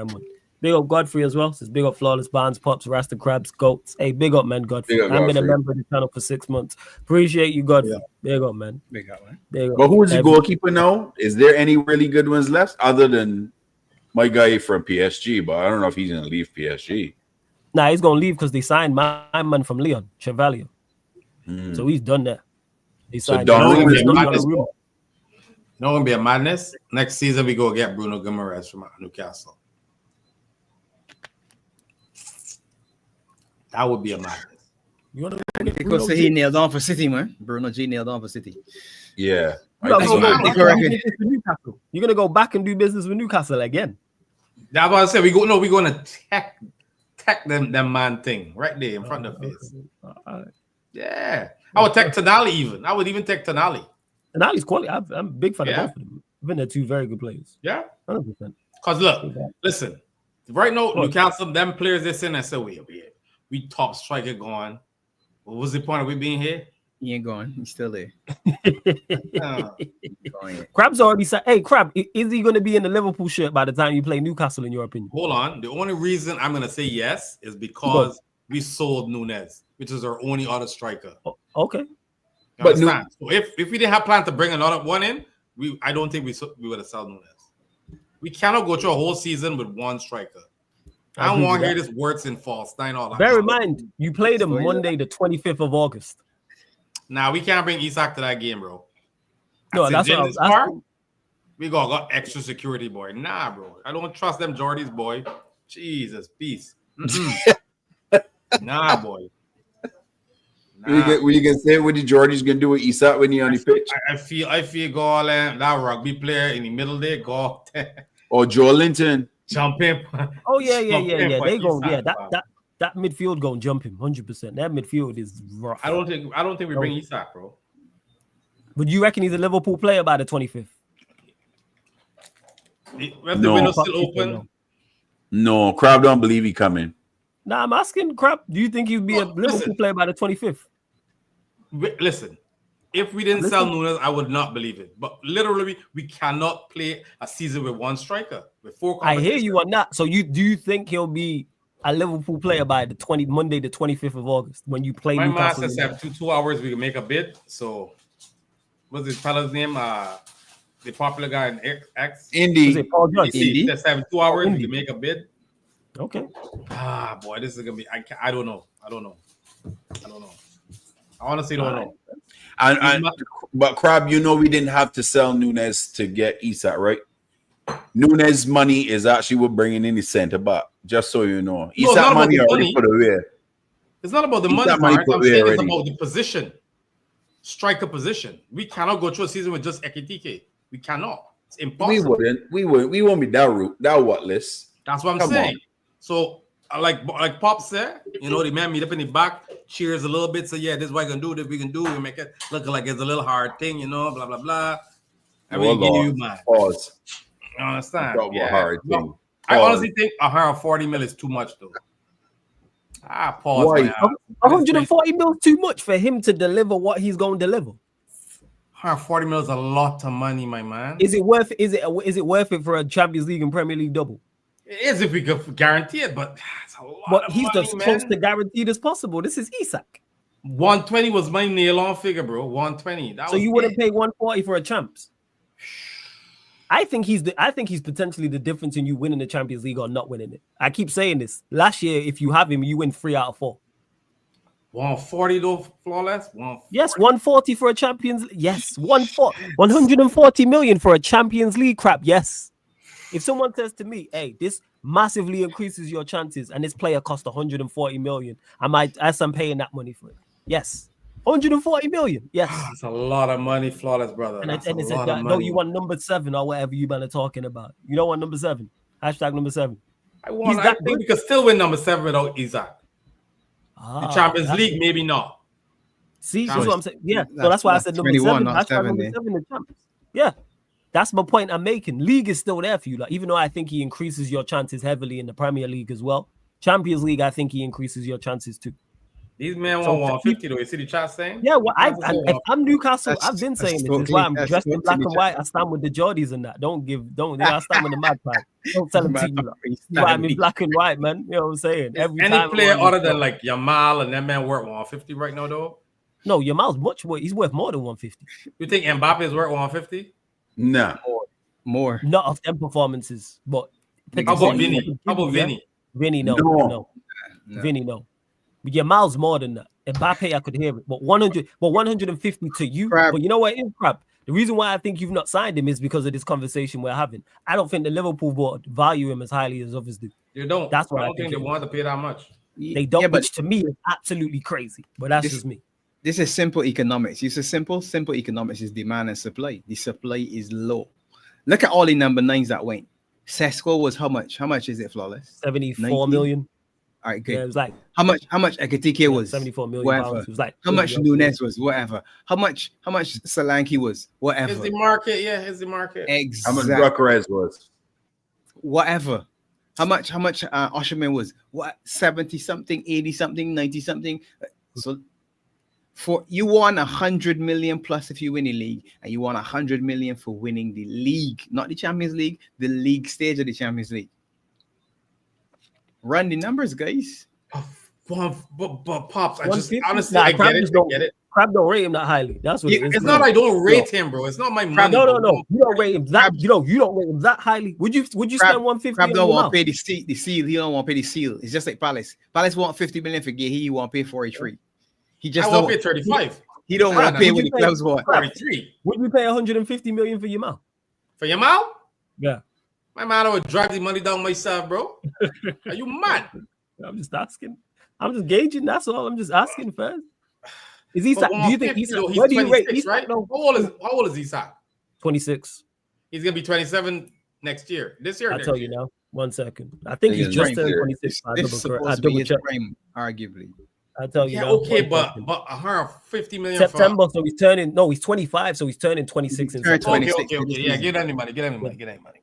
one. Big up Godfrey as well. Says big up Flawless Barnes, Pops, Rasta Crabs, Goats. Hey, big up, man, Godfrey. I've been a member of the channel for 6 months. Appreciate you, Godfrey. Yeah. Big up, man. Big up, man. But who is the goalkeeper now? Is there any really good ones left other than my guy from PSG? But I don't know if he's going to leave PSG. Nah, he's going to leave because they signed my man from Lyon, Chevalier. So he's done that. They signed Donnarumma. No one be a madness. Next season, we go get Bruno Guimaraes from Newcastle. That would be a madness. Because he nailed on for City, man. Bruno G nailed on for City. Yeah. You're going to go back and do business with Newcastle again. That's what I said. We're going to tech them man thing right there in front of his. Yeah. I would tech Tonali even. I would even tech Tonali. Tonali's quality. I'm a big fan of both of them. I've been there 2 very good players. Yeah. 100%. Because look, listen. Right now, Newcastle, them players they send and say, we top striker gone. What was the point of we being here? He ain't going. He's still there. Crab's already said, hey, Crab, is he going to be in the Liverpool shirt by the time you play Newcastle, in your opinion? Hold on. The only reason I'm going to say yes is because we sold Nunes, which is our only other striker. Okay. But so if we didn't have plans to bring another one in, I don't think we would have sold Nunes. We cannot go through a whole season with one striker. I don't want to hear this words in false. Bear in mind, you played them Monday, the 25th of August. Nah, we can't bring Isak to that game, bro. No, that's what I was asking. We got extra security, boy. Nah, bro. I don't trust them Jordys, boy. Jesus, peace. Nah, boy. Nah. What you gonna say? What the Jordys gonna do with Isak when he on the pitch? I feel go all that rugby player in the middle there, go. Or Joe Linton. Jump him. Oh yeah. They go. Yeah, that midfield gonna jump him 100%. That midfield is rough. I don't think we bring Isak, bro. But you reckon he's a Liverpool player by the 25th? The window still open. No, Crab don't believe he coming. Nah, I'm asking Crab. Do you think he'd be a Liverpool player by the 25th? Listen. If we didn't sell Nunes, I would not believe it. But literally, we cannot play a season with one striker with 4. I hear you on that. So do you think he'll be a Liverpool player by the Monday, the 25th of August, when you play My Newcastle. master said 2 hours we can make a bid. So, what's this fella's name? The popular guy in X. Indy. Paul George? Indy? Let's have 2 hours. Indy. We can make a bid. Okay. Boy, this is gonna be. I don't know. I honestly don't know. But Crab, you know we didn't have to sell Nunes to get Isak, right? Nunes money is actually what bringing in the center back. Just so you know, Isak money already put away. It's not about the money, Mark. I'm saying it's about the position, striker position. We cannot go through a season with just Ekitike. We cannot. It's impossible. We won't be that route. That what list? That's what I'm saying. So, like Pop said, you know, the man meet up in the back, cheers a little bit. So yeah, this is what I can do. This we can do. We make it look like it's a little hard thing, you know. Blah blah blah. I mean, give you man. Pause. You understand? Yeah. Hard thing. I honestly think 140 mil is too much, though. Pause. Why? 140 mil is too much for him to deliver what he's going to deliver. 140 mil is a lot of money, my man. Is it worth it for a Champions League and Premier League double? It is if we could guarantee it, but it's a lot. But of he's money, as man. close to guaranteed as possible. This is Isak. 120 was my nail-on figure, bro. 120. So you wouldn't pay 140 for a champs? I think he's potentially the difference in you winning the Champions League or not winning it. I keep saying this. Last year, if you have him, you win 3 out of 4. 140 though, flawless. 140. Yes, 140 for a Champions. Yes, 140 million for a Champions League crap. Yes. If someone says to me, "Hey, this massively increases your chances," and this player cost 140 million, I'm paying that money for it. Yes. 140 million. Yes. That's a lot of money, flawless, brother. And they said, no, you want number 7 or whatever you been talking about. You don't want number 7. Hashtag number 7. I think we could still win number 7 without Isak. The Champions League, maybe not. See, that's what I'm saying. Yeah. So that's why I said number 7. Hashtag number 7 in the Champions. Yeah. That's my point I'm making. League is still there for you. Like, even though I think he increases your chances heavily in the Premier League as well. Champions League, I think he increases your chances too. These men want 150 though. You see the chat saying? Yeah, well, if I'm Newcastle, I've been saying this. That's why I'm dressed in black and white. I stand with the Geordies and that. I stand with the Magpie. Don't tell them to you. I'm in black and white, man. You know what I'm saying? Any player other than like Yamal and that man worth 150 right now, though? No, Yamal's much more. He's worth more than 150. You think Mbappe is worth 150? No. More. Not of them performances, but how about Vinny? Vinny, no. Vinny, no. But Yamal's more than that. Mbappe, I could hear it. But 150 to you. Crap. But you know what is crap? The reason why I think you've not signed him is because of this conversation we're having. I don't think the Liverpool board value him as highly as others do. You don't. That's why I don't think they want to pay that much. They don't, which to me is absolutely crazy. But that's just me. This is simple economics. It's a simple economics is demand and supply. The supply is low. Look at all the number 9s that went. Sesko was how much? How much is it, flawless? 74 million. All right, good. Yeah, it was like how much Ekitike was 74 million whatever. pounds. It was like how much Nunes was whatever. How much Solanke was whatever. It's the market, it's the market. Exactly. How much Bucharest was whatever. How much Osherman was what 70 something, 80 something, 90 something. So for you won 100 million plus if you win the league, and you won 100 million for winning the league, not the Champions League, the league stage of the Champions League. Run the numbers, guys. But Pops, I just 150? honestly I get it. Crab don't rate him that highly. That's what it is. It's not I don't rate him, bro. It's not my money. No. You don't rate him that. You don't rate him that highly. Would you spend 150? Crab don't want to pay the seal. He don't want to pay the seal. It's just like Palace. Palace want 50 million for Gay. He want to pay 43. He just don't pay 35. He don't want to pay what the clubs want. 43. Would you pay 150 million for Yamal? For Yamal? Yeah. My man, I would drive the money down myself, bro. Are you mad? I'm just asking. I'm just gauging. That's all. I'm just asking first. Is Isak? Do you think Isak? Where do you rate Isak? Right? How old is Isak? 26. He's gonna be 27 next year. This year. I'll tell you now. 1 second. I think he's just turned 26. I double check. Arguably. I'll tell you. Yeah, now. okay, but 150 million. September, so he's turning. No, he's 25, so he's turning 26 in September. Okay. Yeah, get any money. Get him money. Get him money.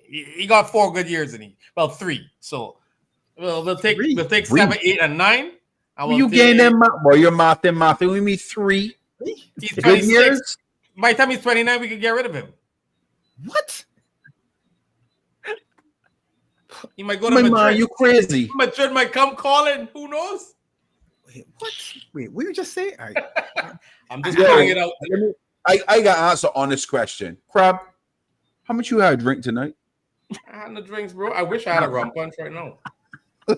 He got 4 good years in 3. So we'll take 7, 8, and 9. You getting them, boy? You're math. We meet 3. He's 26. By the time he's 29, we can get rid of him. What? He might go to My Madrid. man, you crazy. Madrid might come calling. Who knows? Wait, what? Wait, what you just say? All right. I'm just Yo, putting it out let there. me- I got to answer on this question. Crab, how much you had to drink tonight? I had no drinks, bro. I wish I had a rum punch right now.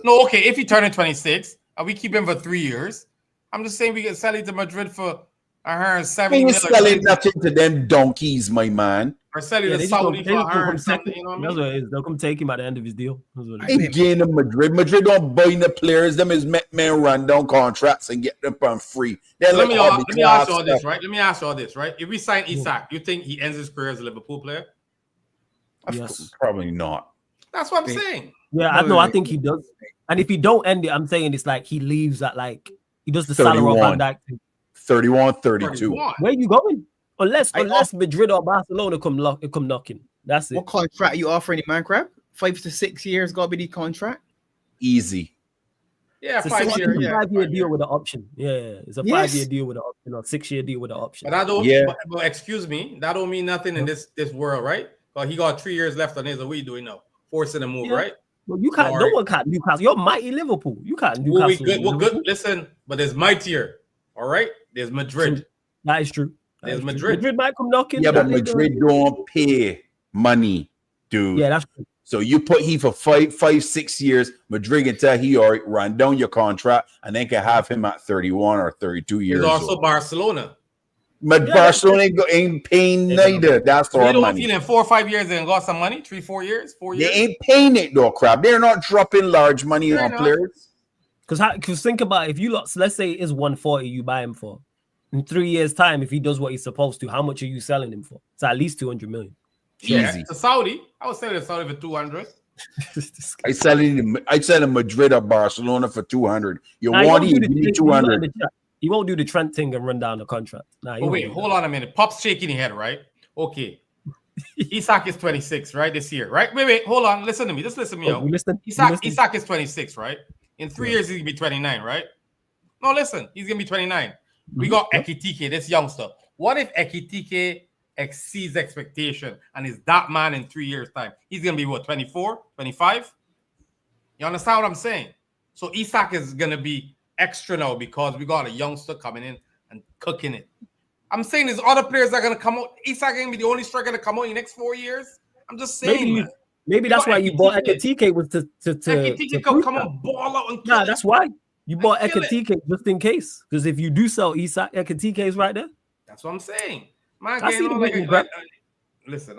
No, okay. If he turned 26, and we keep him for 3 years, I'm just saying we can sell it to Madrid for 170 Ain't million. selling nothing to them donkeys, my man. Or sell it Yeah, to they just Saudi gonna for come 100 something. take You know what I That's mean? what it is. They'll come take him at the end of his deal. That's what it is. Ain't getting to Madrid. Madrid don't buy the players. Them is men run down contracts and get them for free. They're Let me ask you all arbitrage this, stuff. right? Let me ask you all this, right? If we sign Isak, you think he ends his career as a Liverpool player? Of Yes. course, probably not. That's what I'm saying. Yeah, I think he does. And if he don't end it, I'm saying it's like he leaves at like he does the Salah or Van 31. Dijk thing. 31, 32. 31. Where you going? Unless I- Madrid or Barcelona come knocking. That's it. What contract you offering the man, Crab? 5 to 6 years got to be the contract. Easy. Yeah, It's a 5 year. Yeah, 5-year 5 deal year. with an option. Yeah, it's a Yes. 5-year deal with an option or 6-year deal with an option. But I don't. Yeah. But excuse me, that don't mean nothing in this world, right? But he got 3 years left on his. What are you doing now? Forcing a move, Yeah. right? Well, you can't. Sorry. No one can't Newcastle. You're mighty Liverpool. You can't Well, Newcastle. we good. We're Liverpool. good. Listen, but there's mightier. All right, there's Madrid. That is true. That There's is true. Madrid. Madrid might come knocking. Yeah, but That they Madrid don't pay money, dude. Yeah, that's true. So you put he for 5, 6 years. Madrid can tell he already run down your contract, and they can have him at 31 or 32 years There's also old. Barcelona. But Yeah, Barcelona ain't paying neither. That's So you our don't money. feel in 4 or 5 years and got some money? 3, 4 years? 4 They years? ain't paying it though, crap. They're not dropping large money Fair on enough. players. Because think about it, if you let's say it's 140 you buy him for. In 3 years' time, if he does what he's supposed to, how much are you selling him for? It's at least 200 million. Yeah, Easy. to Saudi. I was selling to Saudi for 200. I sell in Madrid or Barcelona for 200. You Nah, he want won't him, do the give me thing, 200. he won't do the Trent thing and run down the contract. Nah, he But won't wait, do hold that. on a minute. Pop's shaking his head, right? Okay. Isak is 26, right? This year, right? Wait, hold on. Listen to me. Just listen to me Oh, out. you listen? You Isak listen? is 26, right? In 3 Yeah. years, he's gonna be 29, right? No, listen, he's gonna be 29. We Mhm. got Yeah. Ekitike, this youngster. What if Ekitike exceeds expectation and is that man in 3 years' time? He's gonna be what, 24, 25? You understand what I'm saying? So Isak is gonna be extra now because we got a youngster coming in and cooking it. I'm saying there's other players that are gonna come out. Isak gonna be the only striker to come out in the next 4 years. I'm just saying, man. Maybe You that's got why you bought Ekitike. Ekitike was to Ekitike can prove come that. and ball out and kill Nah, it. that's why you bought kill it. Ekitike just in case. Because if you do sell Isak, Ekitike is right there. That's what I'm saying. Man, I see getting the on like, movement, like, listen,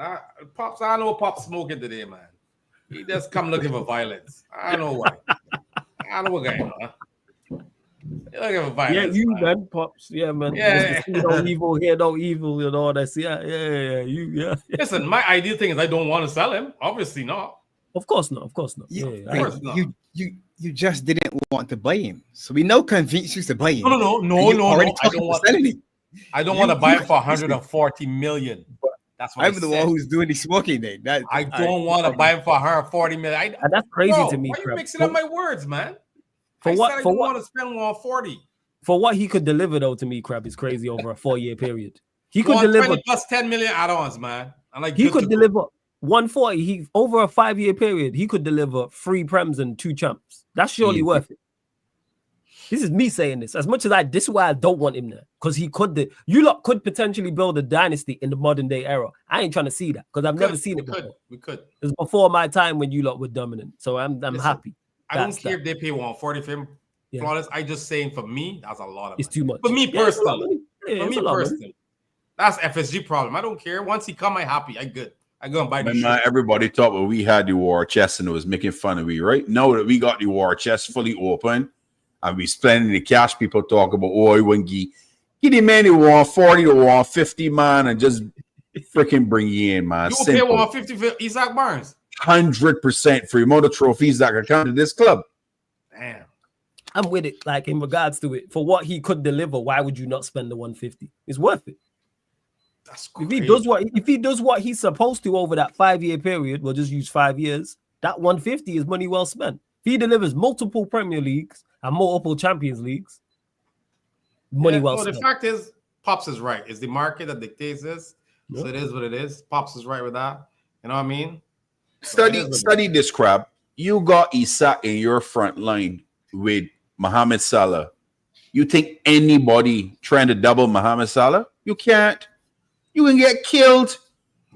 Pops, I know Pop's smoking today, man. He just come looking for violence. I don't know why. I don't know what going on. He looking for violence. Yeah, you man. man, pops. Yeah, man. Yeah. See no evil, hear no evil, and all that. Yeah. You, yeah. Listen, my ideal thing is I don't want to sell him. Obviously not. Of course not. Yeah, Of course not. You just didn't want to buy him, so we now convinced you to buy him. No. And you already I talking don't about want. selling him. I don't You- want to buy you- him for 140 million. That's what I'm the one who's doing the smoking. Then I don't want to buy him for 140 million. and that's crazy Bro, to me. why you Crab. mixing up my words, man? For I what- said I for don't what- want to spend 140. For what he could deliver, though, to me, Crab is crazy over a 4-year period. He could 120 deliver. plus 10 million add-ons, man. And like He good could to go. deliver 140. He over a 5-year period. He could deliver 3 prems and 2 champs. That's surely Easy. worth it. This is me saying this. As much as this is why I don't want him there, because he could. You lot could potentially build a dynasty in the modern day era. I ain't trying to see that because I've never seen it before. We could. It was before my time when you lot were dominant. So I'm Listen, happy. I don't That's care that. if they pay 140 for him. Yeah. Flawless. I just saying for me, that's a lot of It's money. too much. For me Yeah, it's a lot of personally. money. Yeah, For it's me a lot of money. personally. That's FSG problem. I don't care. Once he come, I happy. I good. I go and buy the Man, shit. everybody thought when we had the war chest and it was making fun of me, right? Now that we got the war chest fully open and we spending the cash, people talk about, oh, I wouldn't give the man the 140 to 150, man, and just freaking bring you in, man. You will pay Simple. 150 for Isak Barnes. 100% for the amount of trophies that can come to this club. Damn. I'm with it. Like in regards to it, for what he could deliver, why would you not spend the 150? It's worth it. That's If crazy. he does what he's supposed to over that 5-year period, we'll just use 5 years. That 150 is money well spent. If he delivers multiple Premier Leagues and multiple Champions Leagues, money well no, spent. the fact is, Pops is right. It's the market that dictates this. So Yep. it is what it is. Pops is right with that. You know what I mean? Study this, crab. You got Isak in your front line with Mohamed Salah. You think anybody trying to double Mohamed Salah? You can't. You can get killed.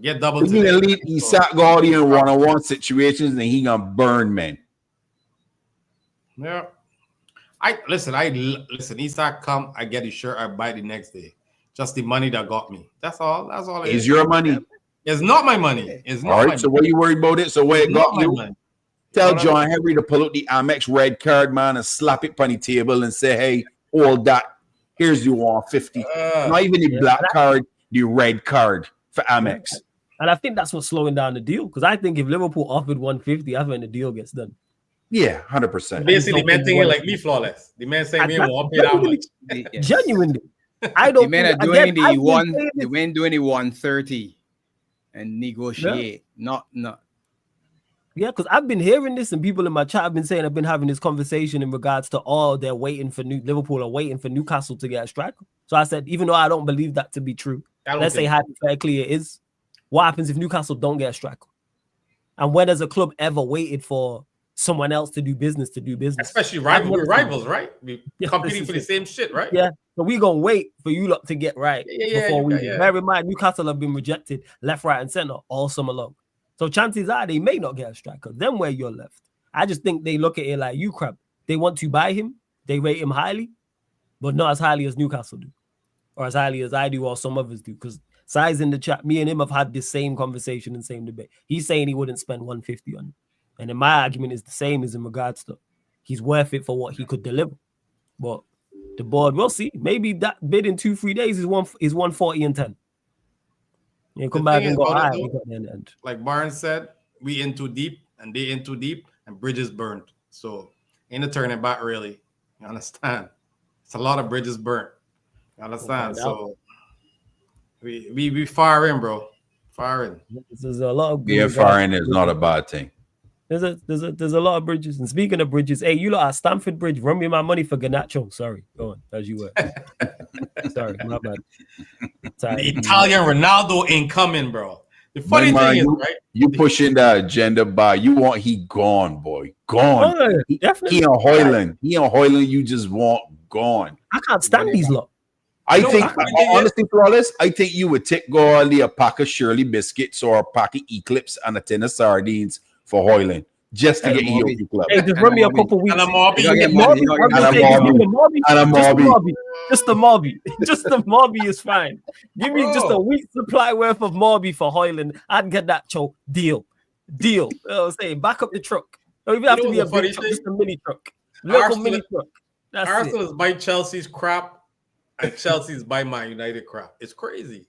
Get double. You can leave Isak go in one-on-one situations and he gonna burn men. Yeah. Listen, Isak come, I get his shirt, I buy it the next day. Just the money that got me. That's all. That's all it is. Is your money? It's not my money. It's not all my right. So money. what you worried about it? So where it got you? Money. Tell John Henry to pull out the Amex red card, man, and slap it on the table and say, hey, all that. Here's the 150. Not even the black card, the red card for Amex. And I think that's what's slowing down the deal. Because I think if Liverpool offered 150, I think the deal gets done. Yeah, 100%. Basically, the man thinking like me flawless. The man saying me won't pay that much. Genuinely. I don't. The men are doing the 130 and negotiate. Not. Yeah, because I've been hearing this, and people in my chat have been saying I've been having this conversation in regards to they're waiting for Liverpool are waiting for Newcastle to get a striker. So I said, even though I don't believe that to be true, let's say hypothetically it is. What happens if Newcastle don't get a striker? And when has a club ever waited for someone else to do business? Especially rivals, right? We competing for the same shit, right? Yeah. So we gonna wait for you lot to get right before we. Bear in mind, Newcastle have been rejected left, right, and center all summer long. So chances are they may not get a striker. Then where you're left. I just think they look at it like you crap. They want to buy him. They rate him highly, but not as highly as Newcastle do, or as highly as I do, or some others do. Because Size in the chat, me and him have had this same conversation and same debate. He's saying he wouldn't spend 150 on him. And then my argument is the same as in regards to he's worth it for what he could deliver. But the board, we'll see. Maybe that bid in 2-3 days is 140 and 10. You come back and go, all right, we got the end. Like Barnes said, we in too deep and they in too deep and bridges burnt. So ain't a turning back really. You understand? It's a lot of bridges burnt. You understand? So we far in, bro. Far in. There's a lot of far in is not a bad thing. There's a lot of bridges. And speaking of bridges, hey, you lot at Stamford Bridge, run me my money for Garnacho. Sorry, go on, as you were. Sorry, my bad. The Italian Ronaldo ain't coming, bro. The funny thing is, right? You pushing the agenda by you want he gone, boy. Gone. Oh, definitely. He on Hoyland. He on Hoyland, you just want gone. I can't stand these lot. I think honestly, Flawless, I think you would take Gorley a pack of Shirley biscuits or a pack of Eclipse and a tin of sardines for Hoyland just to get you club. Hey, just run me a couple weeks. And a Mobby. Just the Mobby. Just the Mobby is fine. Give me just a week's supply worth of Mobby for Hoyland. I'd get that deal. You know what I'm saying? Back up the truck. Don't even have to be a big truck, just a mini truck. Local mini truck. Arsenal is by Chelsea's crap and Chelsea's by Man United crap. It's crazy.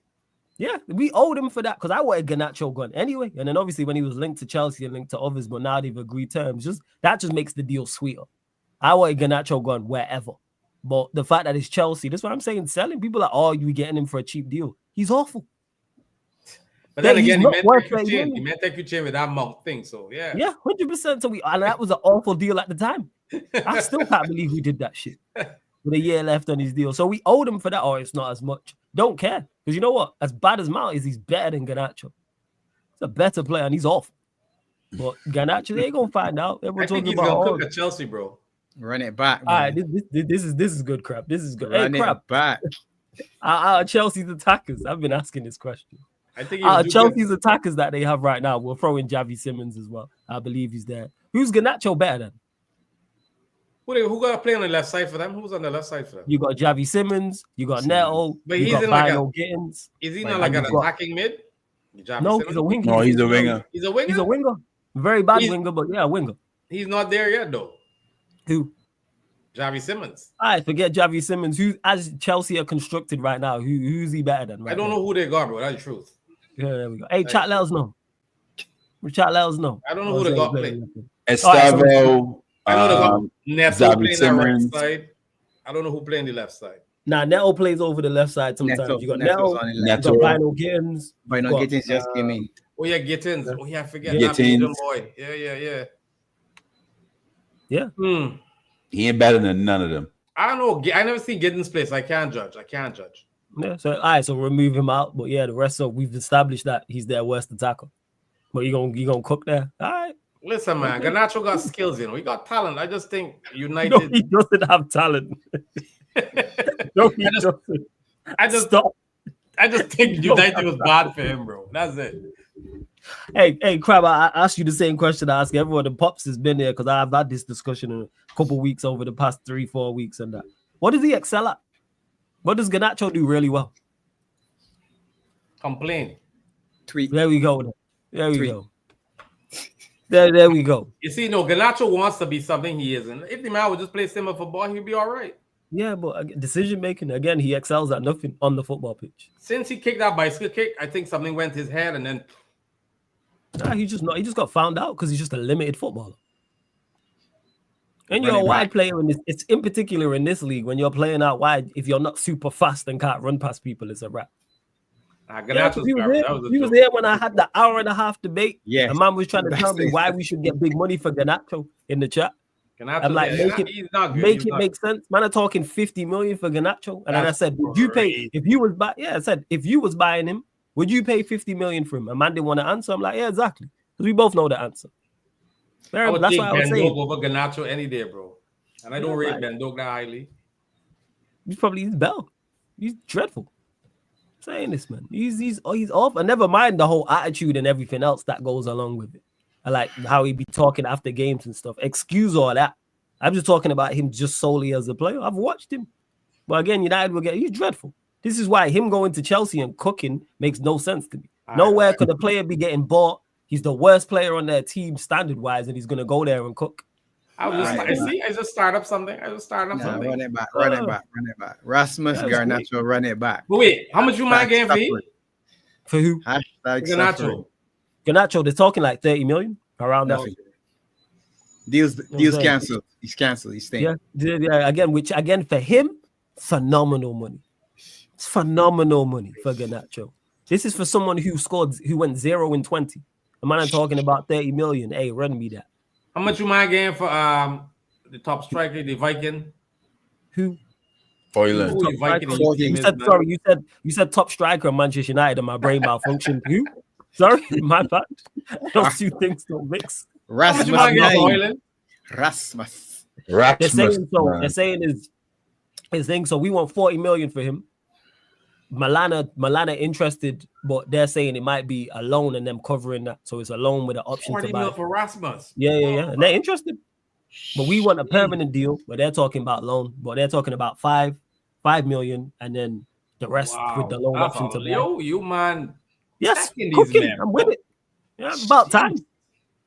Yeah, we owed him for that because I wanted Garnacho gone anyway. And then obviously when he was linked to Chelsea and linked to others, but now they've agreed terms, that just makes the deal sweeter. I wanted Garnacho gone wherever. But the fact that it's Chelsea, that's what I'm saying. Selling people are, oh, you getting him for a cheap deal. He's awful. But then again, he meant take you chain with that mouth thing. So yeah. Yeah, 100%. So and that was an awful deal at the time. I still can't believe we did that shit. With a year left on his deal. So we owed him for that, or it's not as much. Don't care. Because you know what? As bad as Mount is, he's better than Garnacho. He's a better player and he's awful. But Garnacho, they ain't gonna find out. Everyone talking he's about gonna cook at Chelsea, bro. Run it back. All right, this is good crap. This is good. Run hey, crap. It back. Are Chelsea's attackers? I've been asking this question. I think Chelsea's attackers that they have right now. We'll throw in Javi Simmons as well. I believe he's there. Who's Garnacho better than? Who got to play on the left side for them? Who's on the left side for them? You got Javi Simmons, you got Neto, but he's in like Gittins. Is he not like an attacking mid? No, he's a winger. No, he's a winger. He's a winger? He's a winger. Very bad winger, but yeah, a winger. He's not there yet, though. Who? Javi Simmons. All right, forget Javi Simmons. Who, as Chelsea are constructed right now, who's he better than? Right I don't know who they got, bro. That's the truth. Yeah, there we go. Hey, chat, let us know. Chat, let us know. I don't know who they got playing. Estavo. I know they got Neto playing Simmons. that right side. I don't know who playing the left side. Nah, Neto plays over the left side sometimes. You got Neto, you got Bino Gittins. Bino Gittins just came in. Oh, yeah, Gittins. Oh, yeah, I forget. Gittins. Boy. Yeah. Yeah. He ain't better than none of them. I don't know. I never seen Gittins play, so I can't judge. Yeah, so all right, so remove him out. But yeah, the rest of we've established that he's their worst attacker. But you gonna cook there. All right, Listen, man, Garnacho got skills, you know. He got talent. I just think No, United. he doesn't have talent. No, he doesn't. I just Stop. think You don't United have was bad for him, bro. That's it. Hey, Crab, I asked you the same question I ask everyone. The Pops has been there because I've had this discussion in a couple weeks over the past 3-4 weeks and that. What does he excel at? What does Garnacho do really well? Complain. Tweet. There we go. There we Tweet. go. There we go. You see, no, Garnacho wants to be something he isn't. If the man would just play similar football, he'd be all right. Yeah, but decision making, again, he excels at nothing on the football pitch. Since he kicked that bicycle kick, I think something went his head, and then Nah, he just got found out because he's just a limited footballer. And you're a Running wide back. player in this. It's in particular in this league when you're playing out wide. If you're not super fast and can't run past people, it's a wrap. Yeah, Garnacho's he was garbage. there. That was a He was joke. there when I had the hour-and-a-half debate. Yes. A man was trying to That's tell me it. why we should get big money for Garnacho in the chat. Garnacho, I'm like, yeah, he's not good. Make He's it not make sense. Man, I'm talking 50 million for Garnacho. And then I That's said, would you pay crazy. if you was buy? Yeah, I said if you was buying him, would you pay 50 million for him? A man didn't want to answer. I'm like, yeah, exactly. Because we both know the answer. I would That's take why I was Ben saying. Doak over Garnacho any day, bro. And I don't Yeah, rate right. Ben Doak that highly. He's Bell. He's dreadful. I'm saying this, man. He's off. And never mind the whole attitude and everything else that goes along with it. I like how he be talking after games and stuff. Excuse all that. I'm just talking about him just solely as a player. I've watched him. But again, United will get he's dreadful. This is why him going to Chelsea and cooking makes no sense to me. Nowhere could a player be getting bought. He's the worst player on their team standard-wise, and he's gonna go there and cook. I just start up something. I just started up Nah, something. run it back. Rasmus That's Garnacho, run it back. But wait, how much you mind getting for him? For who? Hashtag Garnacho. suffering. Garnacho, they're talking like 30 million around that. Nothing. Deals saying? cancelled. He's cancelled. He's staying. Yeah. Again, for him, phenomenal money. It's phenomenal money for Garnacho. This is for someone who went 0 in 20. A man I'm talking about 30 million. Hey, run me that. How much you mind getting for the top striker, the Viking? Who? Foyland. Who the Viking in Sorry, your team You is, said man? sorry. You said top striker of Manchester United, and my brain malfunctioned. Who? Sorry, my bad. Those two things don't mix. How much you Rasmus mind getting for nine. Hoyland? Rasmus. They're Rasmus, saying so. man. They're saying is thing. So we want 40 million for him. Milana interested, but they're saying it might be a loan and them covering that. So it's a loan with an option 40 to buy. mil for Rasmus. Yeah. And they're interested. But we want a permanent deal, but they're talking about loan. But they're talking about 5 million, and then the rest with the loan That's option to all. buy. Yo, you man. Yes, Stacking these cooking. men, I'm with it. Yeah, it's about time. You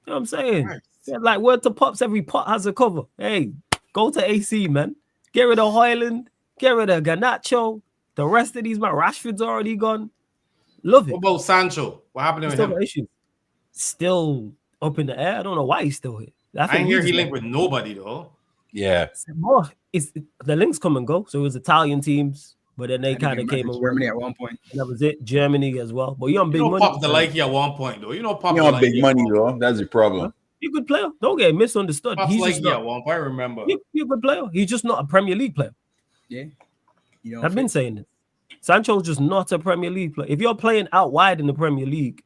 know what I'm saying? Right. Yeah, like word to Pops, every pot has a cover. Hey, go to AC, man. Get rid of Hoyland, get rid of Garnacho. The rest of these, man, Rashford's already gone. Love it. What about Sancho? What happened to Still him? got issues. Still up in the air. I don't know why he's still here. I ain't hear he linked with nobody though. Yeah. More. The links come and go. So it was Italian teams, but then they kind of came and Germany at one point. that was it. Germany as well. But you're on big You know, money. Pops the like you at one point though. You know, Pops You the know, like big you money at one though. That's the problem. You're a good player. Don't get misunderstood. Pops He's like just you not, at one point. I remember. you're a good player. He's just not a Premier League player. Yeah. You know, I've been saying this. Sancho's just not a Premier League player. If you're playing out wide in the Premier League,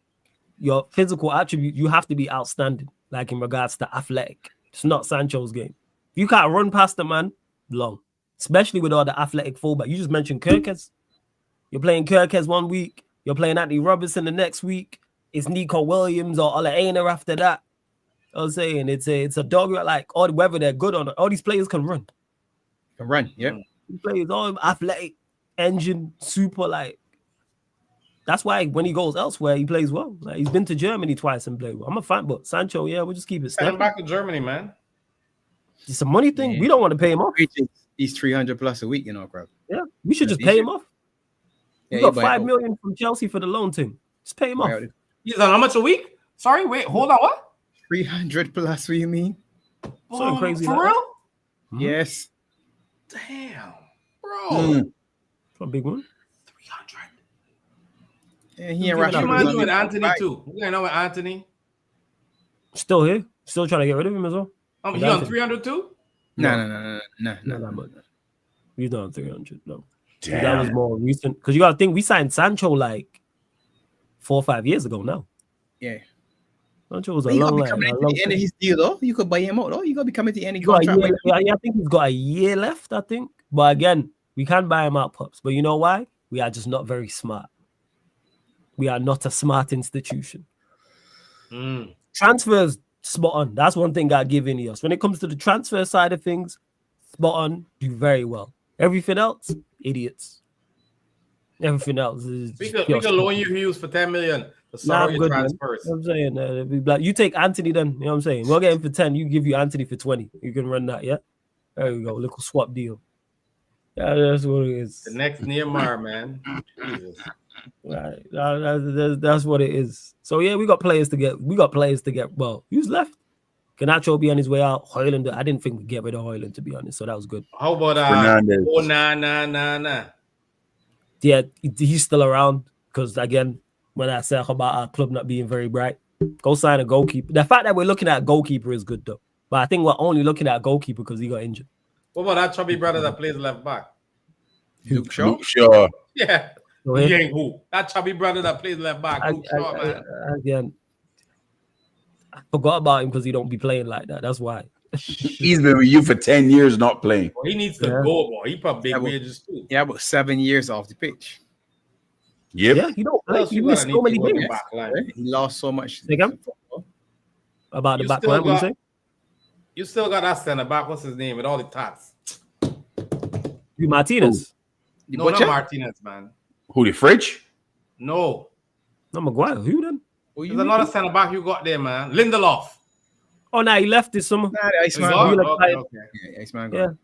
your physical attribute, you have to be outstanding, like in regards to athletic. It's not Sancho's game. If you can't run past the man, long. Especially with all the athletic fullback. You just mentioned Kirkes. You're playing Kirkes one week. You're playing Anthony Robertson the next week. It's Nico Williams or Ola Aina after that. I'm saying it's a dog like all whether they're good or not. All these players can run. can run. Yep. He plays all athletic, engine, super like. That's why when he goes elsewhere, he plays well. Like he's been to Germany twice and played well. I'm a fan, but Sancho, yeah, we'll just keep it Send him stepping. back to Germany, man. It's a money thing. Yeah. We don't want to pay him off. He's 300 plus a week, you know, crowd. Yeah, we should just Yeah, pay he him off. We Yeah, got he buy 5 out. million from Chelsea for the loan thing. Just pay him Buy off. out. He's on how much a week? Sorry, wait, hold on. What? 300 plus. What you mean? Something crazy For like real? that. Mhm. Yes. Damn, bro. Mm. For a big one. 300. Yeah, he Give and it What up. you Rashford. mind was on doing the Anthony back. too? You know with Anthony? Still here. Still trying to get rid of him as well. He on 300 too? No. Not that much. He's not on 300. No. Damn. That was more recent. Because you got to think we signed Sancho like 4 or 5 years ago now. Yeah. Sancho was a But you got long to be line. coming into the end of his deal, though. You could buy him out, though. You got to be coming to the end of He's got a contract. year, I think he's got a year left, I think. But again, we can buy him out, Pops. But you know why? We are just not very smart. We are not a smart institution. Transfers, spot on. That's one thing I give Ineos. When it comes to the transfer side of things, spot on, do very well. Everything else, idiots. Everything else is We could loan you Hughes for 10 million. Nah, Your good, transfers. I'm saying like, you take Anthony then, you know what I'm saying? We'll get him for 10, you give you Anthony for 20. You can run that, yeah? There we go, little swap deal. Yeah, that's what it is. The next Neymar, man. Jesus. Right. That's what it is. So yeah, we got players to get. Well, who's left? Canacho be on his way out. Højlund, I didn't think we'd get rid of Højlund, to be honest. So that was good. How about Fernandes? Oh, nah. Yeah, he's still around because again, when I said about our club not being very bright, go sign a goalkeeper. The fact that we're looking at a goalkeeper is good though. But I think we're only looking at a goalkeeper because he got injured. What about that chubby brother that plays left back? Luke Shaw. Luke Shaw. Yeah. So He ain't who? That chubby brother that plays left back. Luke Shaw, man. Again, I forgot about him because he don't be playing like that. That's why. He's been with you for 10 years not playing. Well, he needs to go, boy. He probably big wages too. Yeah, about 7 years off the pitch. Yep. Yeah, he don't play. else He you missed gotta so need many to games. back line? He lost so much. Say again? About the You back still line, what you got- say? You still got that center back. What's his name? With all the tats. You Martinez. The No, butcher? not Martinez, man. Who, the fridge? No. No, Maguire. Who then? Who you There's mean? another center back you got there, man. Lindelof. Oh, no, he left this summer. Nah, the Iceman. Is gone? gone? Okay. Okay. Yeah, Iceman Yeah. gone.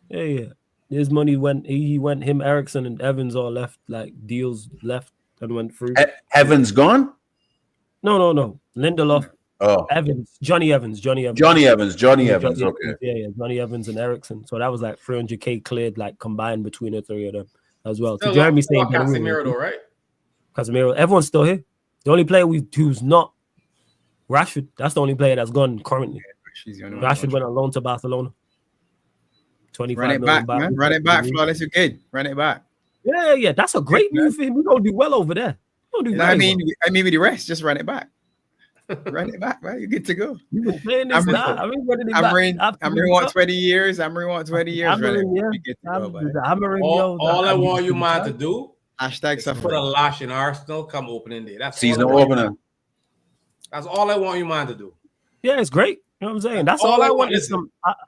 Yeah. His money went. He went. Him, Ericsson, and Evans all left. Like deals left and went through. Evans gone? No. Lindelof, Oh, Evans, Johnny Evans. Johnny Evans. Okay. Yeah. Johnny Evans and Ericsson. So that was like 300K cleared, like combined between the three of them as well. So Jeremy saying Casemiro, though, right? Casemiro. Everyone's still here. The only player who's not Rashford. That's the only player that's gone currently. She's the only one. Rashford went on loan to Barcelona. 25 Run it million back, man. Run it back, Flawless. You're good. Run it back. Yeah. That's a great move for him. We're gonna do well over there. We're gonna do I very mean, well. I mean, with the rest, just run it back. Run it back, man. You're good to go. You've been playing this now. I mean, running it back. Amorim want 20 years. Amorim want 20 years. Amorim, Run it. You're good to go, buddy. All I want you, man, to do Hashtag is put a suffering. lash in Arsenal come opening day. That's Season all I want. opener. That's all I want you, man, to do. Yeah, it's great. You know what I'm saying? That's all I want. Is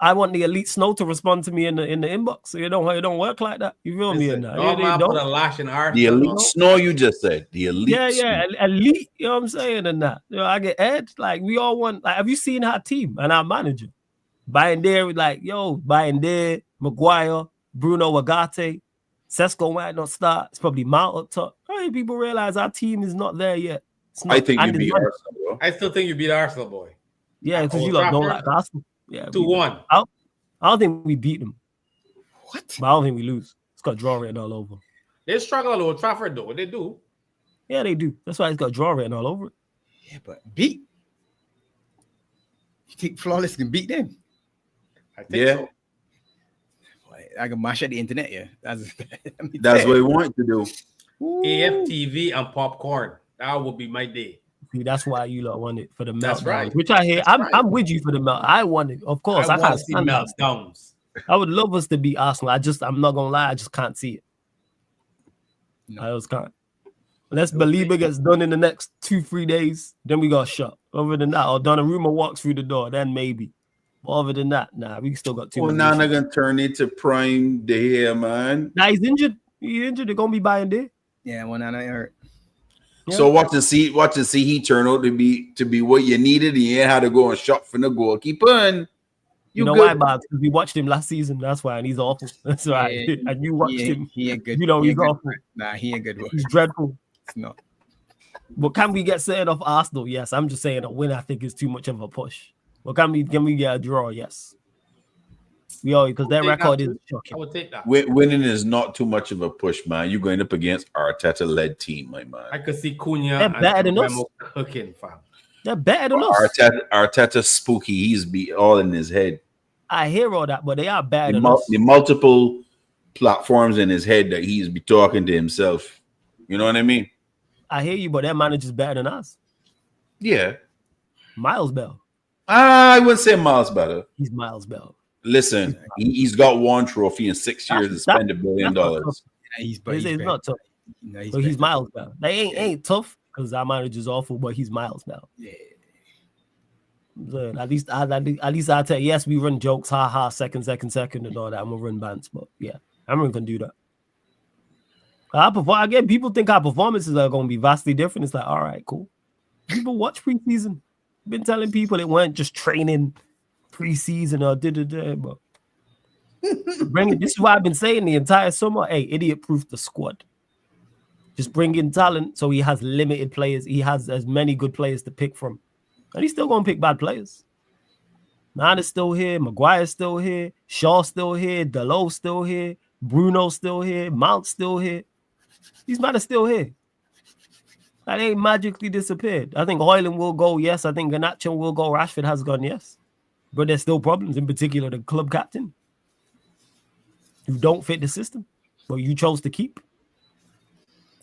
I want the elite snow to respond to me in the inbox. So it don't work like that. You feel me? Listen, In that? y'all, man, Don't. put a lash in Arsenal. The elite snow, you just said. The elite. Yeah, elite. You know what I'm saying? And that, you know, I get Ed. Like we all want. Like, have you seen our team and our manager? Buying there, like buying there, Maguire, Bruno Agate, Sesko might not start. It's probably Mount up top. Hey, people realize our team is not there yet. It's not, I think and you it's beat not- Arsenal, bro. I still think you beat Arsenal, boy. Yeah, because you Old lot don't Trafford? like Arsenal. Yeah, 2-1. I don't think we beat them, What? but I don't think we lose. It's got draw written all over. They struggle at Old Trafford, though. They do. Yeah, they do. That's why it's got draw written all over it. Yeah, but beat. You think Flawless can beat them? I think Yeah. so. Boy, I can mash at the internet, yeah. That's That's what we want to do. AFTV and popcorn. That would be my day. See, that's why you lot want it for the meltdowns. That's right. Which I hear. That's right. I'm with you for the melt. I want it, of course. I want can't to see stand that. meltdowns. I would love us to beat Arsenal. I'm not gonna lie. I just can't see it. No. I just can't. Unless Baleba gets done in the next 2-3 days, then we got shot. Other than that, or Donnarumma walks through the door, then maybe. But other than that, nah, we still got 2 Well, now they're gonna turn into prime day, man. Nah, he's injured. He's injured. They're gonna be buying there. Yeah, one I hurt. Yeah. So watch and see he turn out to be what you needed. And you ain't had to go and shop for the goalkeeper. And You know good. why, Bob? Because we watched him last season. That's why, and he's awful. That's right. Yeah, And you watched him. He ain't good. You know he he's ain't good. awful. Nah, he ain't good. He's dreadful. It's not. But can we get certain of Arsenal? Yes. I'm just saying a win, I think, is too much of a push. But can we get a draw? Yes. We all, because their Take that record is too. I shocking. would take that. Winning is not too much of a push, man. You're going up against Arteta-led team, my man. I could see Cunha They're better than us. Mbeumo cooking, fam. They're better than us. Arteta spooky. He's be all in his head. I hear all that, but they are better The, than us. the multiple platforms in his head that he's be talking to himself. You know what I mean? I hear you, but their manager's better than us. Yeah. Miles Bell. I would say Miles better. He's Miles Bell. Listen, he's got one trophy in 6 years and spent $1 billion. Yeah, he's Not tough. No, he's So he's better. Miles Bell. They ain't tough because our manager's awful, but he's Miles Bell. Yeah. So at least I tell you, yes, we run jokes, second, and all that. I'm gonna run bands, but yeah, Amrin can do that. Again, people think our performances are gonna be vastly different. It's like, all right, cool. People watch preseason. Been telling people it weren't just training preseason or but bring it. This is why I've been saying the entire summer. Hey, idiot-proof the squad. Just bring in talent so he has limited players. He has as many good players to pick from. And he's still going to pick bad players. Nana's still here. Maguire's still here. Shaw's still here. Delo's still here. Bruno's still here. Mount's still here. These men are still here. That ain't magically disappeared. I think Hoyland will go, yes. I think Garnacho will go. Rashford has gone, yes. But there's still problems, in particular the club captain, who don't fit the system, but you chose to keep.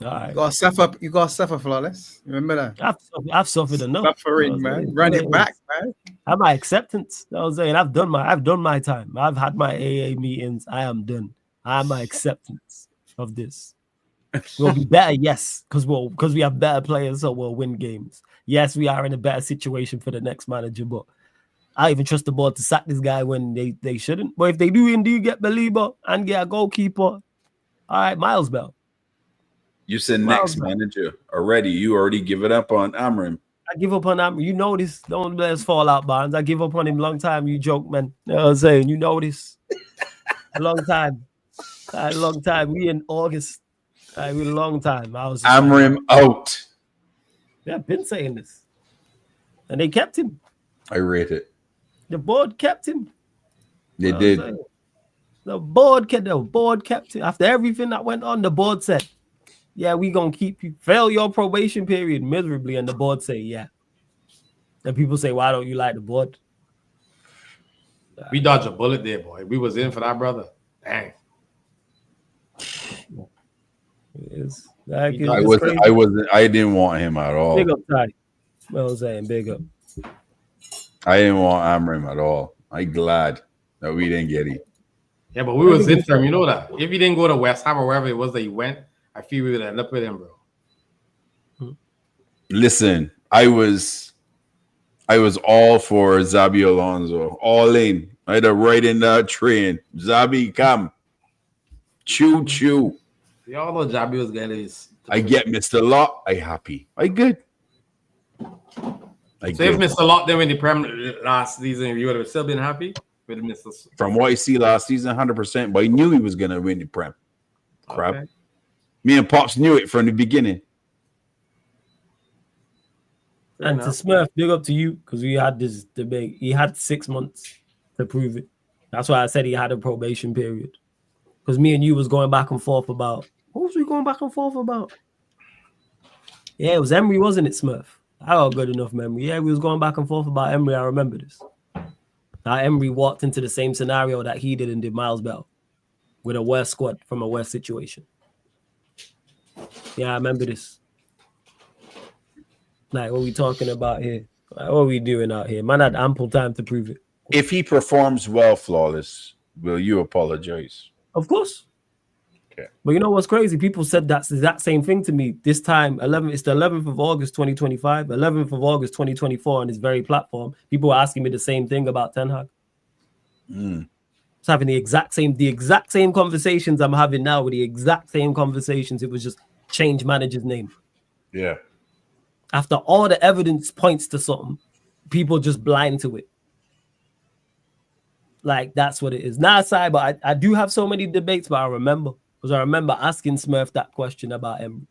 All right. You got to suffer, Flawless. Remember that? I've suffered enough. Suffering, man. Run it back, man. Have my acceptance. I was saying I've done my time. I've had my AA meetings. I am done. I have my acceptance of this. We'll be better, yes, because we have better players, so we'll win games. Yes, we are in a better situation for the next manager, but I even trust the board to sack this guy when they shouldn't. But if they do indeed get Baleba and get a goalkeeper, all right, Miles Bell. You said next manager already. You already give it up on Amrin. I give up on Amrin. You know this. Don't let us fall out, Barnes. I give up on him long time. You joke, man. You know what I'm saying? You know this. A long time. A long time. We in August. We a long time. Amrin out. Yeah, I've been saying this. And they kept him. I rate it. The board kept him. They did. The board kept him. After everything that went on, the board said, yeah, we gonna keep you. Fail your probation period miserably, and the board say, yeah. And people say, why don't you like the board? We dodged a bullet there, boy. We was in for that, brother. Dang. Yes. I didn't want him at all. Big up, Ty. I was saying, big up. I didn't want Amrin at all. I'm glad that we didn't get him. Yeah, but we was in for him. You know that. If he didn't go to West Ham or wherever it was that he went, I feel we would end up with him, bro. Listen, I was all for Xabi Alonso, all in. I had to ride in that train. Xabi, come. Choo. Y'all know Xabi was getting his. I get Mr. Lot. I happy. I good. If Mr. Lot then win the Prem last season, you would have still been happy with Mr. From what I see last season, 100%. But I knew he was gonna win the Prem. Crap. Okay. Me and Pops knew it from the beginning. And to Smurf, big up to you, because we had this debate. He had 6 months to prove it. That's why I said he had a probation period. Because me and you was going back and forth about, what was we going back and forth about? Yeah, it was Emery, wasn't it, Smurf? I got good enough memory. Yeah, we was going back and forth about Emery. I remember this. Now Emery walked into the same scenario that he did and did Miles Bell with a worse squad from a worse situation. Yeah, I remember this. Like, what are we talking about here? Like, what are we doing out here? Man had ample time to prove it. If he performs well, Flawless, will you apologize? Of course. Okay. But you know what's crazy? People said that's the exact same thing to me this time. It's the 11th of August, 2025, 11th of August, 2024 on this very platform. People were asking me the same thing about Ten Hag. It's having the exact same conversations I'm having now with the exact same conversations. It was just change manager's name. Yeah. After all the evidence points to something, people just blind to it. Like, that's what it is. Now, aside, but I do have so many debates, but I remember. Because I remember asking Smurf that question about Emery.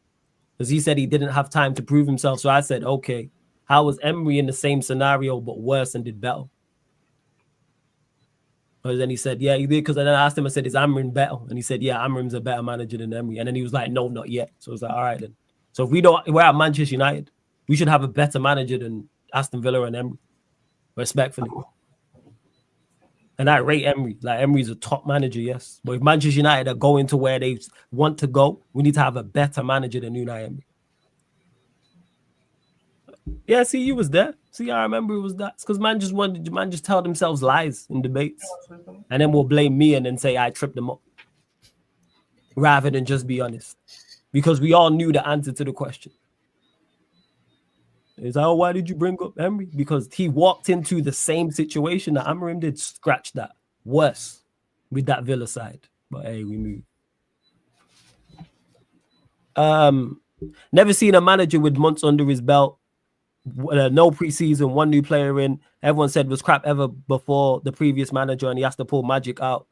Because he said he didn't have time to prove himself. So I said, okay, how was Emery in the same scenario, but worse and did better? But then he said, yeah, he did. Because then I asked him, I said, is Amrin better? And he said, yeah, Amrin's a better manager than Emery. And then he was like, no, not yet. So I was like, all right then. So if we're at Manchester United, we should have a better manager than Aston Villa and Emery. Respectfully. And I rate Emery. Like, Emery's a top manager, yes. But if Manchester United are going to where they want to go, we need to have a better manager than Unai Emery. Yeah, see, you was there. See, I remember it was that. Because man just tell themselves lies in debates. And then will blame me and then say I tripped them up. Rather than just be honest. Because we all knew the answer to the question. It's like, oh, why did you bring up Emery? Because he walked into the same situation that Amorim did, scratch that. Worse with that Villa side. But hey, we move. Never seen a manager with months under his belt. No preseason, one new player in. Everyone said was crap ever before the previous manager, and he has to pull magic out.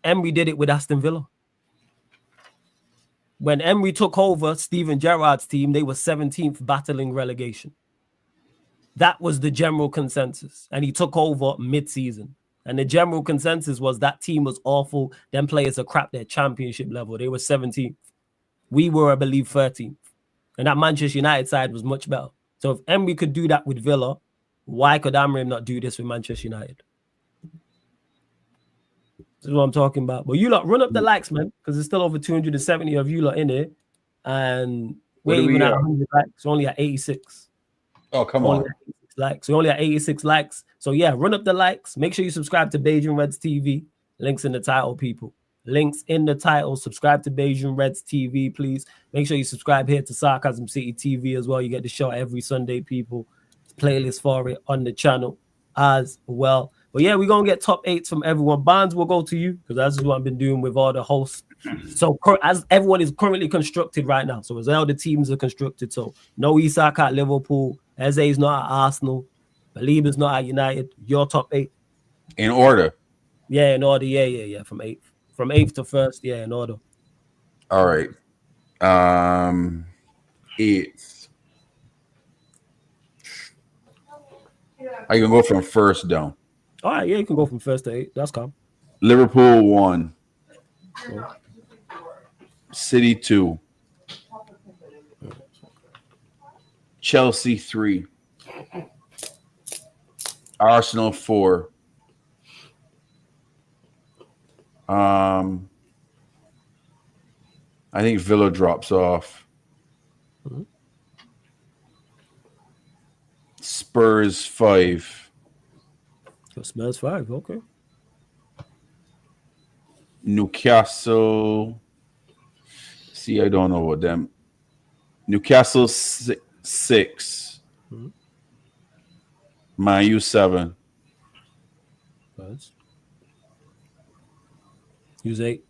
Emery did it with Aston Villa. When Emery took over Steven Gerrard's team, they were 17th battling relegation. That was the general consensus. And he took over mid-season. And the general consensus was that team was awful. Them players are crap. They're championship level. They were 17th. We were, I believe, 13th. And that Manchester United side was much better. So if Emery could do that with Villa, why could Amorim not do this with Manchester United? This is what I'm talking about. But you lot, run up the likes, man, because there's still over 270 of you lot in here. And we're even at 100 likes. We're only at 86. Oh, come on. Likes. We're only at 86 likes. So yeah, run up the likes. Make sure you subscribe to Beijing Reds TV. Links in the title, people. Links in the title. Subscribe to Beijing Reds TV, please. Make sure you subscribe here to Sarcasm City TV as well. You get the show every Sunday, people. Playlist for it on the channel as well. But yeah, we're going to get top 8s from everyone. Barnes will go to you because that's what I've been doing with all the hosts. So as everyone is currently constructed right now. So as all the teams are constructed. So no Isak at Liverpool. Eze's not at Arsenal. Baleba's not at United. Your top 8. In order. Yeah, in order. Yeah. From 8th. From 8th to 1st. Yeah, in order. All right. 8th. I can go from 1st down. All right, yeah, you can go from 1st to 8th. That's calm. Liverpool 1. City 2. Chelsea 3. Arsenal 4. I think Villa drops off. Mm-hmm. Spurs 5. Spurs 5, okay. Newcastle. See, I don't know what them. Newcastle 6. Mm-hmm. Man U 7. Spurs. Use 8.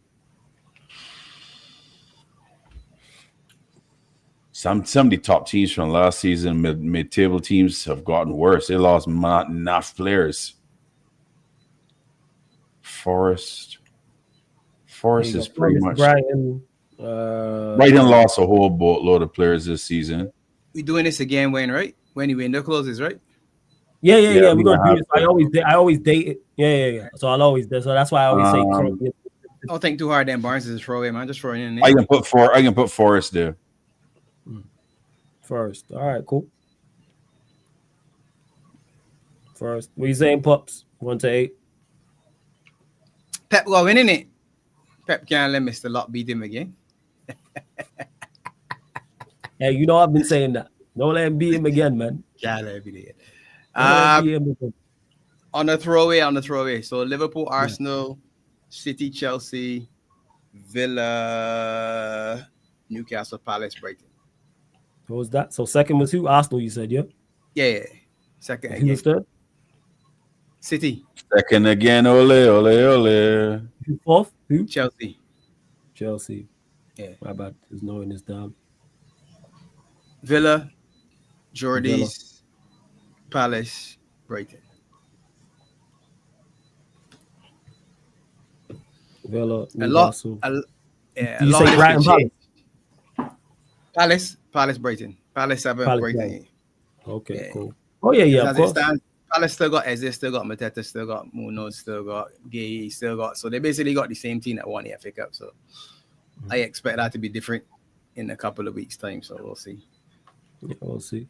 Some of the top teams from last season, mid-table teams, have gotten worse. They lost not enough players. Forest is pretty much. Brighton. Brighton lost a whole boatload of players this season. We're doing this again, Wayne, right? When the window closes, right? Yeah. We're gonna do this. I always date it. Yeah. So I'll always do. So that's why I always say. Don't think too hard. Then Barnes is a throwaway, man. Just throw it in. I can put Forest there. First. All right, cool. First. What are you saying, Pops? 1 to 8. Pep got winning it. Pep can't let Mr. Lot beat him again. Yeah, you know I've been saying that. Don't let him beat him again, man. Can't let him beat him again. On the throwaway. So Liverpool, Arsenal, City, Chelsea, Villa, Newcastle, Palace, Brighton. What was that? So second was who? Arsenal, you said, yeah? Yeah. Second Who was third? City. Second again, ole. Fourth? Who? Chelsea. Yeah. My bad. There's knowing this down. Villa, Geordies, Palace, Brighton. Villa, Newcastle. Yeah. You say Brighton, Palace, Brighton. Palace 7, Brighton 8. Okay, cool. Oh, yeah, of course. Palace still got Eze, still got Mateta, still got Munoz, still got Gay, so they basically got the same team that won the FA Cup. So I expect that to be different in a couple of weeks' time. So we'll see. Yeah, we'll see.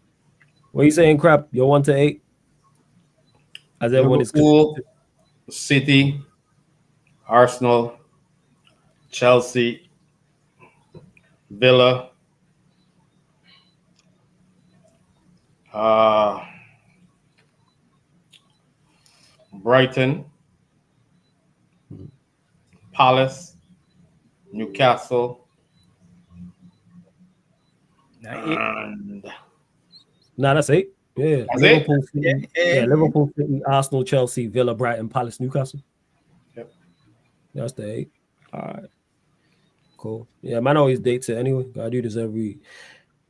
What are you saying, Crap? You're 1 to 8? As everyone is Liverpool, City, Arsenal, Chelsea, Villa, Brighton, Palace, Newcastle, and Nah, that's 8. Yeah, That's Liverpool, City, Yeah. Liverpool, City, Arsenal, Chelsea, Villa, Brighton, Palace, Newcastle. Yep. That's the 8. All right, cool. Yeah, man always dates it anyway. I do this every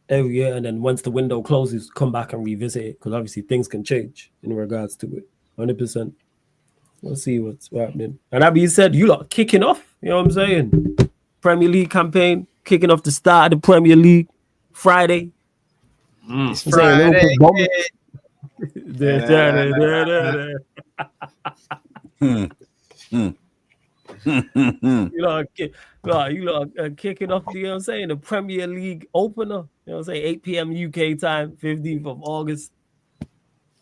year, and then once the window closes, come back and revisit it because obviously things can change in regards to it. 100%. We'll see what's happening. And that being said, you lot kicking off. You know what I'm saying? Premier League campaign kicking off the start of the Premier League Friday. It's Friday. You lot kicking off, you know what I'm saying? The Premier League opener, you know what I'm saying? 8 p.m. UK time, 15th of August.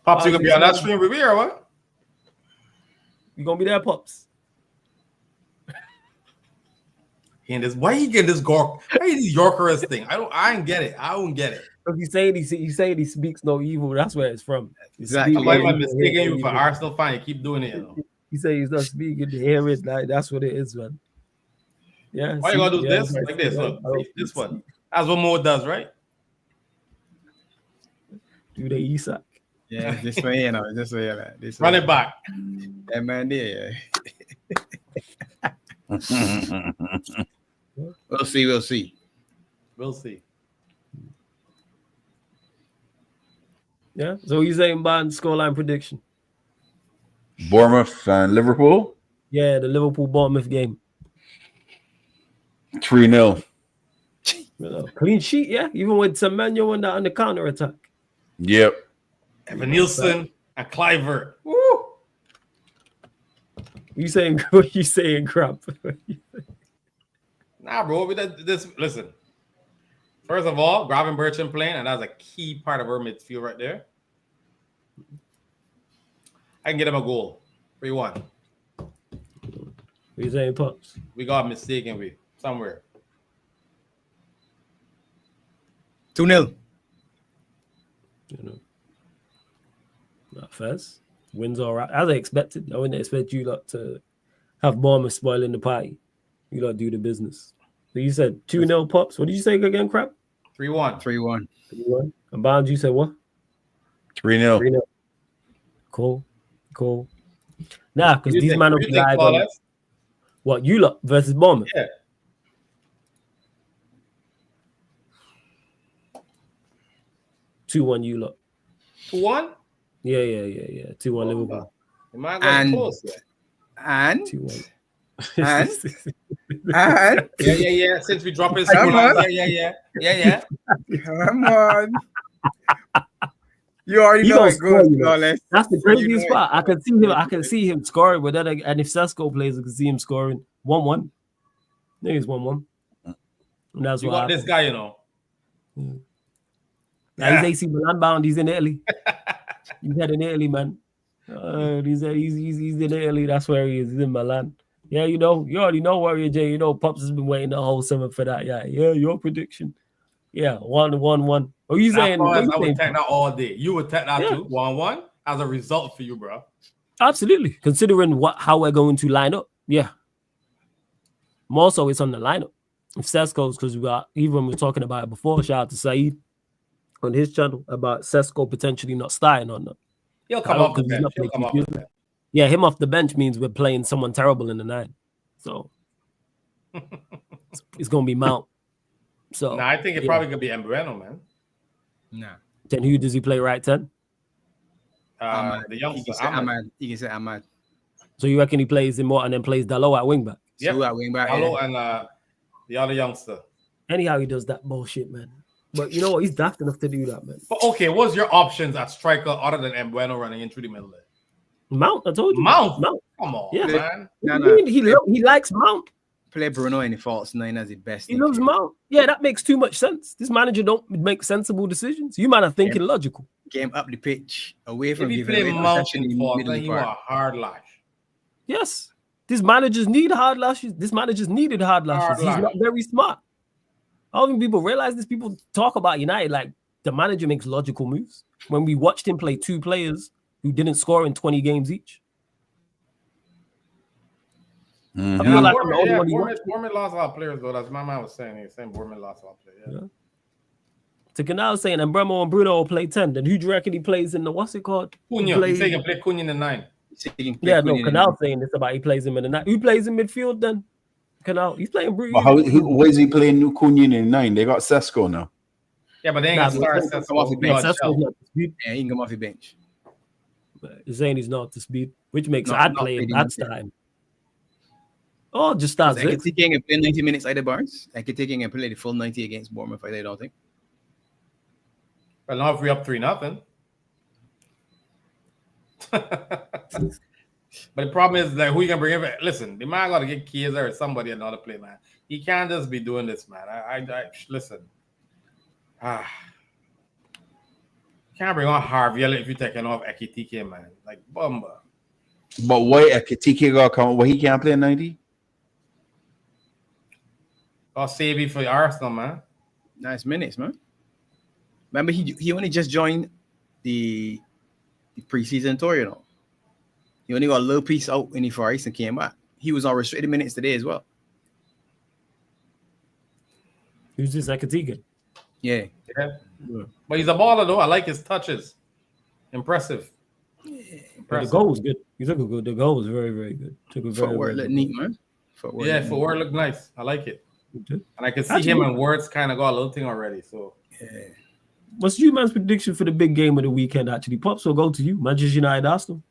Pops, you gonna be on that stream with me or what? You gonna be there, Pops? And this, why you get this Yorkerist thing? I don't get it. I don't get it. He's saying he speaks no evil. That's where it's from. Exactly. Why am I mistaking you for Arsenal fan? You keep doing it. You know? He said he's not speaking to hear it. Like, that's what it is, man. Yeah. Why you gonna do this? Like this. Look, this one. That's what Mo does, right? Do the Isak. Yeah, this way, you know, this way, man. This Run way. it back. Yeah, man, yeah. We'll see. We'll see. Yeah. So you saying Bond scoreline prediction? Bournemouth and Liverpool. Yeah, the Liverpool Bournemouth game. 3-0. Clean sheet, yeah. Even with Semenyo on the counter attack. Yep. Evan Nielsen and Clivert. Woo! You saying what you saying, crap? Nah, bro. This listen. First of all, Gravin Bertrand playing, and that's a key part of our midfield right there. I can get him a goal. 3-1. What you saying, Pops? We got mistaken with somewhere. 2-0. You know, not first. Wins all right. As I expected. I wouldn't expect you lot to have Bournemouth spoiling the party. You lot do the business. So you said 2-0 Pops. What did you say again, crap? 3-1. 3-1. 3-1. And Bound, you said what? 3-0. 3-0. Cool. Nah, because these men will be live on what you lot versus Bournemouth. Yeah. 2-1 you lot. 2-1? Yeah. 2-1 Liverpool. Am I going close? And 2-1. and Yeah. Since we drop his Come on. Yeah. come on. You already He know gonna it score, goes, you know. flawless. That's the craziest You know part. I can see him scoring, but then and if Sesko plays, I can see him scoring 1-1. I think it's 1-1. And that's You what got this guy, you know. Now he's AC Milan bound. He's in Italy. He's heading Italy, man. He's in Italy. That's where he is. He's in Milan. Yeah, you already know Warrior J. You know, Pops has been waiting the whole summer for that. Yeah, your prediction. Yeah, 1-1. Are you saying? I would take that all day. You would take that too, 1-1 as a result for you, bro. Absolutely. Considering how we're going to line up. Yeah. More so, it's on the lineup. If Sesko's, because we were talking about it before, shout out to Saeed on his channel about Sesko potentially not starting or not. He'll come off the bench. Yeah, him off the bench means we're playing someone terrible in the 9. So it's going to be Mount. So I think it probably could be Embueno, man. Nah. Then who does he play right 10? The youngster, Ahmad. You can say Ahmad. So you reckon he plays him more and then plays Dalot at wing back? Yeah, at wing back. Hello, and the other youngster. Anyhow, he does that bullshit, man. But you know what? He's daft enough to do that, man. But okay, what's your options at striker other than Embueno running in through the middle there? Mount, I told you. Mount. Come on, yeah, man. He likes Mount. Play Bruno in the false 9 as the best. He loves Mount. Yeah, that makes too much sense. This manager don't make sensible decisions. You might have thinking logical. Game up the pitch, away from if you play Mount in false, then you are hard lash. Yes. These managers need hard lashes. This manager's needed hard lashes. He's not very smart. I don't think people realize this. People talk about United like the manager makes logical moves. When we watched him play 2 players who didn't score in 20 games each. Mhm. I feel like I'm the Bournemouth, only yeah, one who watched Bournemouth lost a lot of players, though. That's my man was saying. He was saying Bournemouth lost a lot of players. Yeah. Yeah. To Canal saying, and Bremo and Bruno will play 10. Then who do you reckon he plays in the, what's it called? Cunha, he's saying he play Cunha in the 9. Yeah, no, Canal saying this about he plays him in the 9. Who plays in midfield then? Canal, he's playing Bruno. Where is he playing New Cunha in 9? They got Sesko now. Yeah, but they ain't gonna start come off the bench. Yeah, he can come off the bench. He's saying he's not up to speed, which makes No, I'd not play him really, that not time. Oh, just starts I could take him and play 90 minutes either Barnes. I could take him and play the full 90 against Bournemouth. I don't think. Well, now if we're up 3-0. But the problem is that who you can bring in? Listen, the man got to get Kaiser or somebody another play, man. He can't just be doing this, man. I listen. Can't bring on Harvey if you're taking off Ekitike, man. Like Bumba. But why Ekitike got come? Why he can't play 90? I'll save you for Arsenal, man. Nice minutes, man. Remember, he only just joined the preseason tour, you know. He only got a little piece out in the Far East and came back. He was on restricted minutes today as well. Who's this Ekitike? Yeah. But he's a baller, though. I like his touches. Impressive. The goal was good. He took a good. The goal was very, very good. Took a very, Footwork very looked good neat, goal. man. Footwork looked nice. I like it. Okay. And I can see him and Words kind of got a little thing already. So, What's you man's prediction for the big game of the weekend? Actually, Pops will go to you. Manchester United, Arsenal.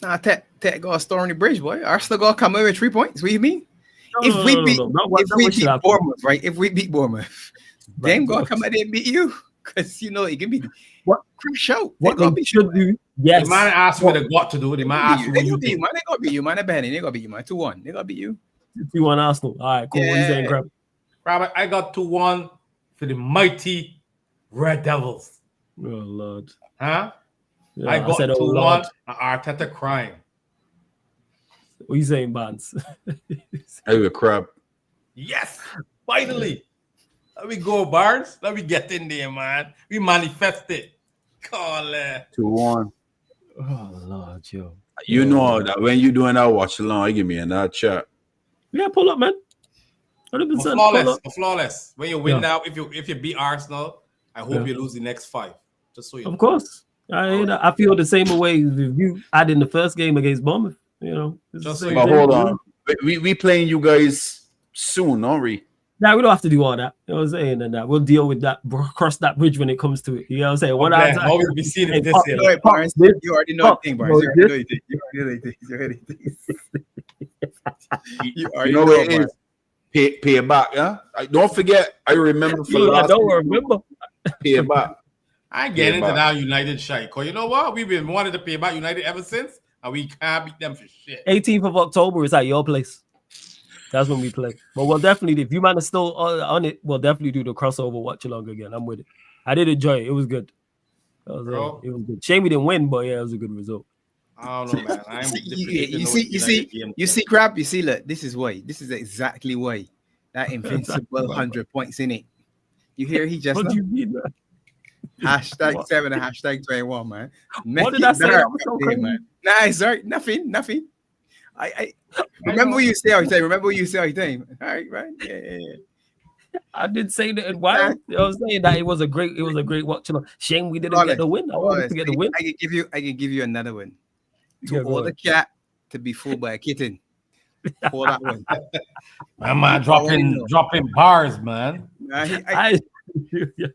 Nah, Tet got a storm on the bridge, boy. Arsenal got to come in with 3 points. What do you mean? If we beat Bournemouth, right? If we beat Bournemouth, them got to come out there and beat you. Because, you know, it can be what crash out. What they should do. Yes. the man asked what they got to do. The man asked what you think. Man, they got to beat you, man. They got to beat you, man. 2-1. They got to beat you. 2-1 Arsenal. All right, cool. What are you saying, Crab? Robert, I got 2-1 for the mighty Red Devils. Oh, Lord. Huh? Yeah, I got said, 2-1. Arteta crying. What are you saying, Barnes? Hey, a crap. Yes, finally. Let me go, Barnes. Let me get in there, man. We manifest it. Call it. 2-1. Oh, Lord, Joe. You know that when you doing that watch along, give me in that chat. Yeah, pull up, man. 100%. Flawless. When you win now, if you beat Arsenal, I hope you lose the next 5. Just so you know. Of course. I feel the same way if you add in the first game against Bournemouth. You know, just so but hold on. We playing you guys soon, aren't we? Nah, we don't have to do all that. You know what I'm saying? And that we'll deal with that, cross that bridge when it comes to it. You know what I'm saying? What I always be seeing it this year. You already know the thing, Barnes. You already know what it is. Pay it back, yeah? Don't forget, I remember for last remember. Pay it back. I get into that United shite. Cause you know what? We've been wanting to pay back United ever since, and we can't beat them for shit. 18th of October is at your place. That's when we play. But we'll definitely, if you man are still on it, we'll definitely do the crossover watch along again. I'm with it. I did enjoy it. It was good. It was good. Shame we didn't win, but yeah, it was a good result. I don't know, man. You see, crap. You see, look, this is why. This is exactly why that invincible 100 points in it. You hear he just what do you mean, man? #7 and #21, man. What did I say? That was so crazy. Man. Nah, sorry, nothing. I remember what you say all the time. All right. Yeah. I did say that. Why? I was saying that it was a great watch. Shame we didn't get the win. I wanted to get the win. I can give you another one. To order cat to be fooled by a kitten. For that one. Man, dropping bars, man. Yeah. Did you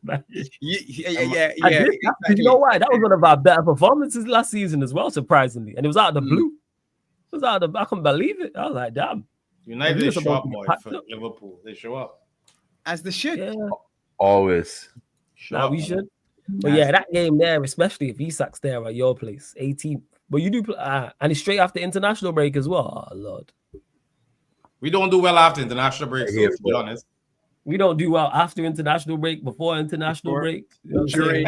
know why? That was one of our better performances last season as well, surprisingly. And it was out of the blue. It was out of I couldn't believe it. I was like, damn. United, they show up, boy, for Liverpool. They show up. As they should. Yeah. Always. We should. But yeah, that game there, especially if Isak's there at your place, 18. But you do play, and it's straight after international break as well. Oh, Lord. We don't do well after international break, so to be honest. We don't do well after international break, before international break. You know during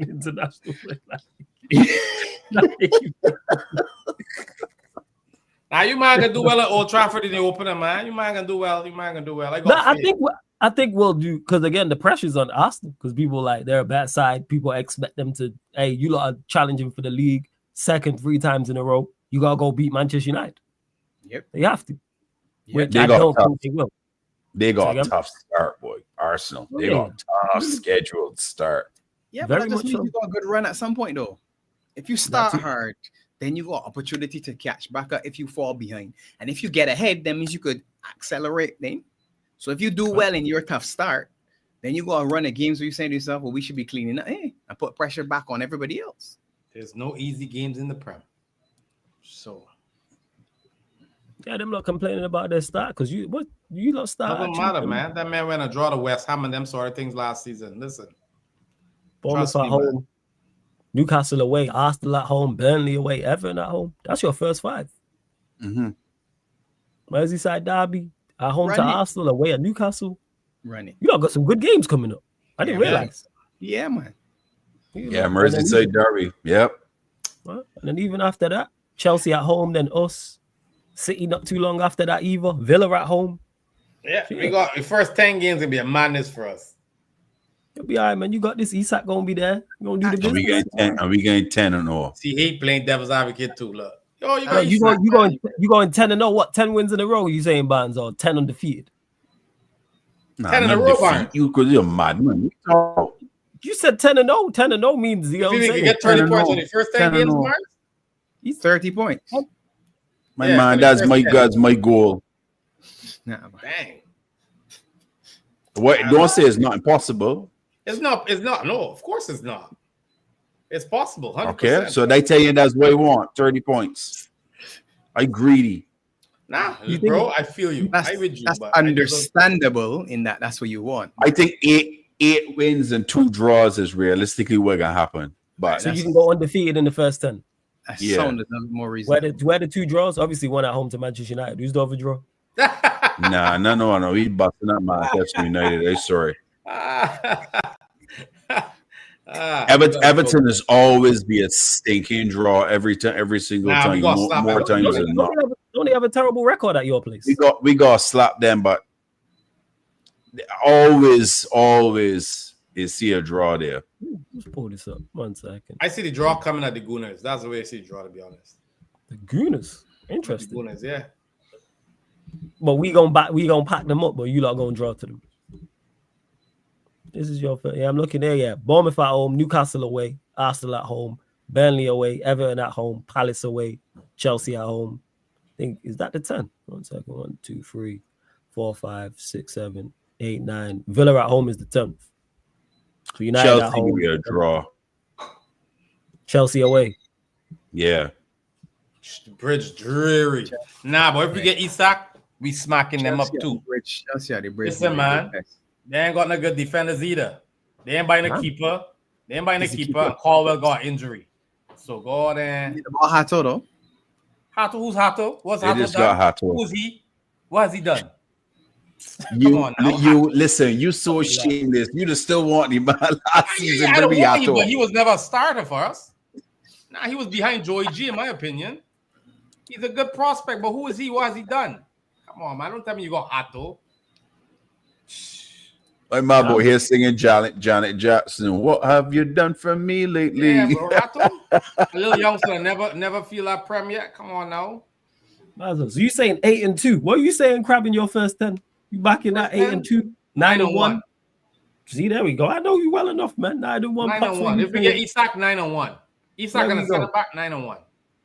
international break. Now you might gonna do well at Old Trafford in the opener, man. You might gonna do well. I think we'll do, because again the pressure's on Arsenal, because people like they're a bad side. People expect them to, hey, you lot are challenging for the league second 3 times in a row. You gotta go beat Manchester United. Yep. They have to. Which They I got don't tough. think they will. They got Say a again? tough start, boy. Arsenal. They Yeah. got a tough scheduled start. Yeah, but Very that just much means so. you got a good run at some point, though. If you start hard, then you got opportunity to catch back up if you fall behind. And if you get ahead, that means you could accelerate then. So if you do well in your tough start, then you got to run the games where you say to yourself, well, we should be cleaning up and put pressure back on everybody else. There's no easy games in the Prem. So Yeah, them not complaining about their start because you lot start. doesn't matter, man. That man went and draw the West Ham and them sort of things last season. Listen, Bournemouth trust at me, home, man. Newcastle away, Arsenal at home, Burnley away, Everton at home. That's your first 5. Mm-hmm. Merseyside derby at home to Run it. Arsenal, away at Newcastle. Run it. You lot got some good games coming up. I didn't Yeah, realize. Yeah, man. Yeah, Merseyside derby. Yep. And then even after that, Chelsea at home, then us. City not too long after that either. Villa at home. Yeah, we got the first 10 games gonna be a madness for us. You'll be all right, man. You got this. Isak gonna be there. You gonna do the And business. we getting 10 and all. See, he playing devil's advocate too. Look, yo, you No, got you going 10-0. What 10 wins in a row? You saying Barnes or 10 undefeated? Nah, 10 in a not row, defeat Barnes. you because you're mad, man. You said 10-0. 10-0 means you know If what you I'm can saying. get 30 points 10-0. on the first 10 games, 10-0. Barnes. He's 30 points. My Yeah, man, for the that's first my goal. Nah, man. Dang, What? Don't say it's not impossible. it's not. No, of course it's not. It's possible. 100%. Okay, so they tell you that's what you want. 30 points. I greedy. Nah, You bro, think- I feel you. That's, I with you, that's but I just understandable in that's what you want. I think eight wins and 2 draws is realistically what gonna happen. But So you can go undefeated in the first 10. That Yeah. sounded more reasonable. Where the 2 draws? Obviously, one at home to Manchester United. Who's the other draw? no. We busting up Manchester United. I'm sorry. Everton is always be a stinking draw every single Nah, we time. gotta stop More it. times than not. Don't they have a terrible record at your place? We got to slap them, but always is see a draw there. Let's pull this up. 1 second. I see the draw coming at the Gooners. That's the way I see the draw, to be honest. The Gooners. The Interesting. Gooners, yeah. But we gonna pack them up, but you lot gonna draw to them. This is your first. Yeah, I'm looking there. Yeah, Bournemouth at home, Newcastle away, Arsenal at home, Burnley away, Everton at home, Palace away, Chelsea at home. I think is that the 10? 1 second. 1, 2, 3, 4, 5, 6, 7, 8, 9. Villa at home is the 10th. So United at Chelsea home. will be a draw. Chelsea away. Yeah. The bridge dreary. Nah, but if we get Isak, we smacking them up too. Chelsea are the bridge. Listen, man. They ain't got no good defenders either. They ain't buying a keeper. They ain't buying a keeper. And Caldwell got injury. So go there. About Hato, though. Hato, who's Hato? What's They Hato just done? got Hato. Who's he? What has he done? You on now. listen, you so shameless. You just still want him last season. I don't Baby want him, Hato. but he was never a starter for us. Nah, he was behind Joey G, in my opinion. He's a good prospect, but who is he? What has he done? Come on, man. Don't tell me you got Hato. My mom boy here singing Janet Jackson. What have you done for me lately? Yeah, bro. Hato, a little youngster, never feel that prem yet. Come on now. So you saying 8-2? What are you saying, Crab, in your first 10? You back in that 8-2, 9-1? See, there we go. I know you well enough, man. 9-1. 9-1. If we get Isak, 9-1. Isak gonna send it back 9-1. All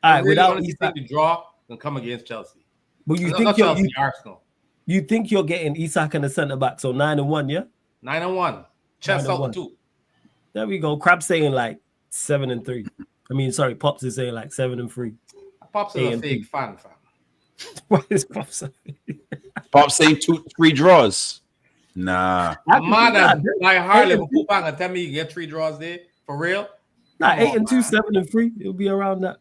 right, really without honestly Isak, think the draw can come against Chelsea. but you No, think not you're Chelsea, Arsenal. you think you're getting Isak and the centre back, so 9-1, yeah? 9-1. Chest 9-1. out 2. There we go. Crab saying like 7-3. I mean, sorry, Pops is saying like 7-3. Pops is a 8-2. fake fan, fam. What is Pops saying? Pop saying 2-3 draws. Nah. Man, my heart Liverpool fan and tell me you get 3 draws there for real. Nah, Come on, 8-2, 7-3. It'll be around that.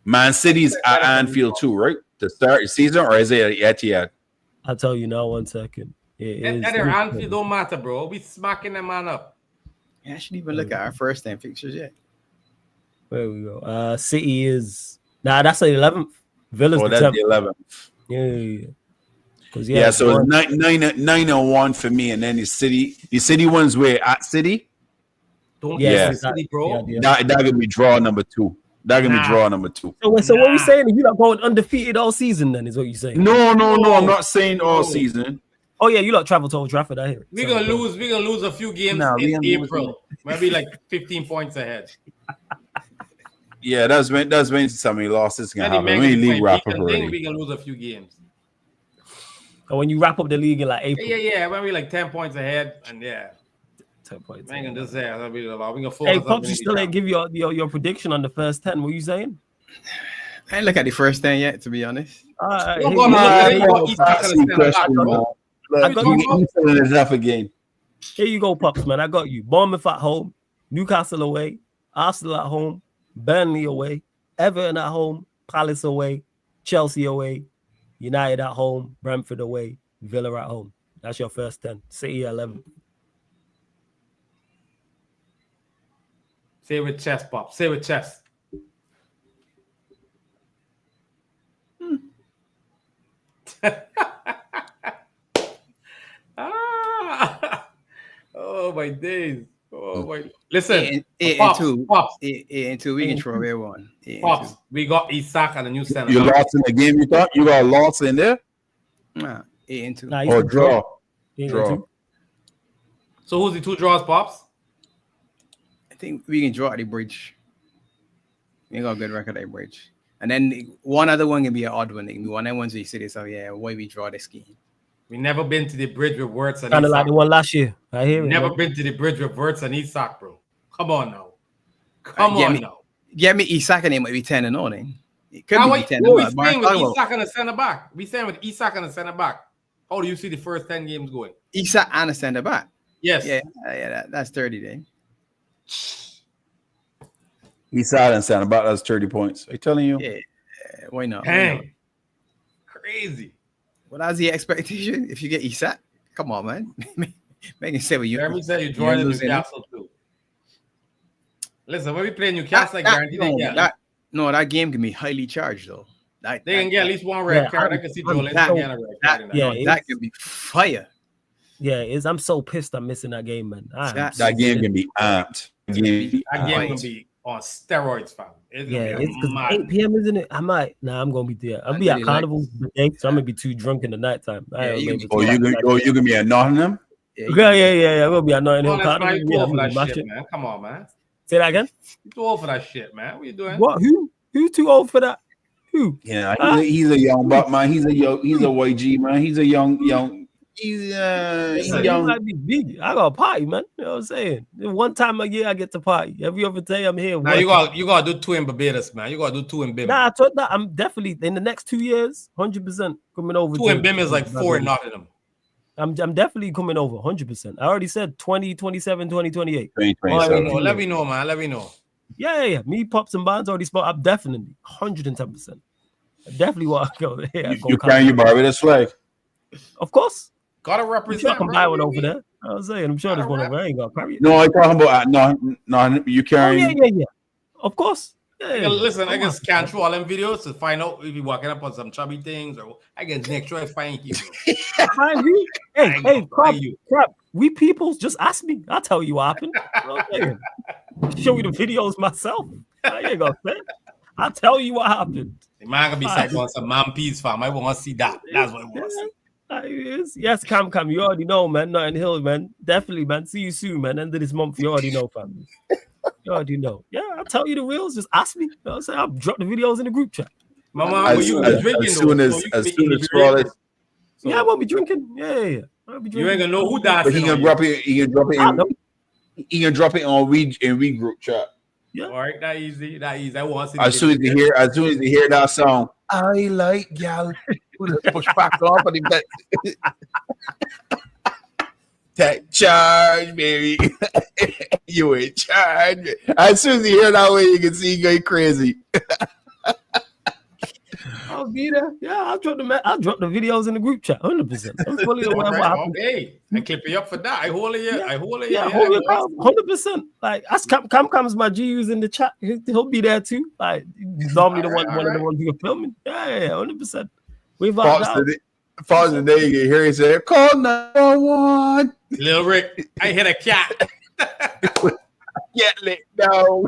Man City's at Anfield too, right? To start the season, or is it at Etihad? I'll tell you now. 1 second. It is. That their Anfield don't matter, bro. We smacking them man up. Yeah, I shouldn't even look at our first 10 fixtures yet. Where we go? City is that's the 11th. Villa's Oh, the that's 10th. the 11th. Yeah. Because Yeah, so it's 9-1 for me, and then the City one's where at City. Don't Yeah, get Yeah. City, bro. Yeah. That could be draw number 2. That gonna be draw number 2. So what we saying? You're not going undefeated all season, then is what you're saying? No. I'm not saying all season. Oh yeah, you lot travel to Old Trafford. I hear it. We're gonna lose a few games in April. Maybe like 15 points ahead. Yeah, that's when some losses can happen. When you league wrap up already. We can lose a few games. And when you wrap up the league in like April. Yeah. When we like 10 points ahead, and 10 points. I ain't gonna just say that'll be a lot. We gonna focus. Hey, Pops, you still ain't give your prediction on the first 10. What you saying? I ain't look at the first 10 yet, to be honest. I got you. Here you go, Pops, man. I got you. Bournemouth at home, Newcastle away, Arsenal at home, Burnley away, Everton at home, Palace away, Chelsea away, United at home, Brentford away, Villa at home. That's your first 10. City 11. Say it with chest, Pop. Say it with chest. Oh my days. Oh my. Listen, 8-2. We can throw away one. Pops, we got Isak and a new center. You lost in the game, you thought? You got lost in there? Nah, 8-2. Nah, or draw. Draw. So who's the 2 draws, Pops? I think we can draw at the bridge. We got a good record at the bridge. And then one other one can be an odd one. One of the ones you see this, why we draw this game. We never been to the bridge with Wirtz and kind of Isak. like the one last year. I hear it. Never been to the bridge with Wirtz and Isak, bro. Come on now. Come on now. Get me Isak and it might be 10 and on. It could be 10 and on. We staying with Isak and a center back. We staying with Isak and a center back. How do you see the first 10 games going? Isak and a center back. Yes. Yeah, that's 30 then. Isak and center back, that's 30 points. Are you telling you? Yeah. Why not? Dang. Crazy. What is the expectation? If you get Isak, come on, man. Make it say what you. Jeremy said you're joining Newcastle too. Listen, when we play Newcastle, I guarantee they get that game can be highly charged though. They can get at least one red card. I can see Joel getting a red card. That can be fire. Yeah, it is. I'm so pissed I'm missing that game, man. That game can be amped. That game can be on steroids, fam. It's because 8 p.m. isn't it? I'm gonna be there. I'll be at Carnival today, so I'm gonna be too drunk in the nighttime. You gonna be at Nottingham? Yeah. I'm gonna be at Nottingham. Man. Come on, man. Say that again. You're too old for that shit, man. What are you doing? What? Who's too old for that? Who? Yeah, he's a young buck, man. He's a YG, man. He's a young. He's young. Might be big. I got a party, man. You know what I'm saying? One time a year I get to party. Every other day I'm here. Now you gotta do 2 in Barbados, man. You gotta do 2 in Bim. Nah, I thought that I'm definitely in the next 2 years, 100% coming over. 2 in Bim is like 4 in Nottingham. I'm definitely coming over 100%. I already said 2027, 2028. 2027. Let me know, man. Let me know. Yeah. Me, Pops, and Bonds already spot. I'm definitely 110%. I definitely want to go there. You carrying your Barbados flag? Of course. Gotta represent. I can buy one over there. I was saying, I'm sure there's one over there. I ain't gonna carry it. No, I'm talking about no. You carrying? Yeah. Of course. Yeah. Listen, I can scan through all them videos to find out if you're walking up on some chubby things, or I can make sure I find you. Find you? Hey, crap. We people just ask me. I'll tell you what happened. Okay. Show you the videos myself. I ain't gonna say. I'll tell you what happened. The man gonna be like on some man peas farm. I want to see that. That's what it was. Yes, Cam. You already know, man. Notting Hill, man. Definitely, man. See you soon, man. End of this month, you already know, family. You already know. Yeah, I'll tell you the reals. Just ask me. You know what I'm saying? I'll drop the videos in the group chat. Mama, as soon as Flawless. Yeah, I won't be drinking. Yeah. I'll be drinking. You ain't gonna know who that. But he can drop it. He can drop it on we group chat. Yeah. All right, that easy. I want to see. As soon as you hear that song, I like y'all. Push back off of the Take charge, baby. You in charge. As soon as you hear that way, you can see you going crazy. I'll be there. Yeah, I'll drop the videos in the group chat. 100%. I'm fully aware of what happened. Hey, I clip you up for that. I hold it. Yeah, hold it up. 100%. Like, ask Cam comes my GU's in the chat. He'll be there too. Like, he's normally one of the ones who are filming. Yeah, 100%. We've Pause the day you can hear him say, call 911. Lil Rick, I hit a cat. Get lit down.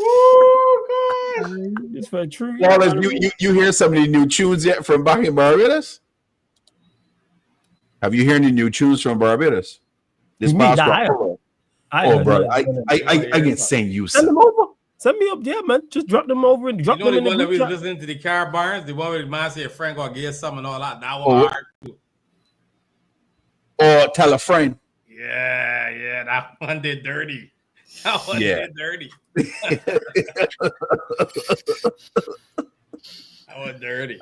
Oh gosh. It's for true. Flawless, you hear some of the new tunes yet from back in Barbados? Have you heard any new tunes from Barbados? This past October. Bro, I can sing you send some. them over. Send me up, yeah, man. Just drop them over and drop them in the one that we group was chat. listening to the car Barnes, the one with the man said Frank gonna get some and all that. That was hard too. Or Tell a Friend. Yeah, that one did dirty. That one did dirty. That was dirty.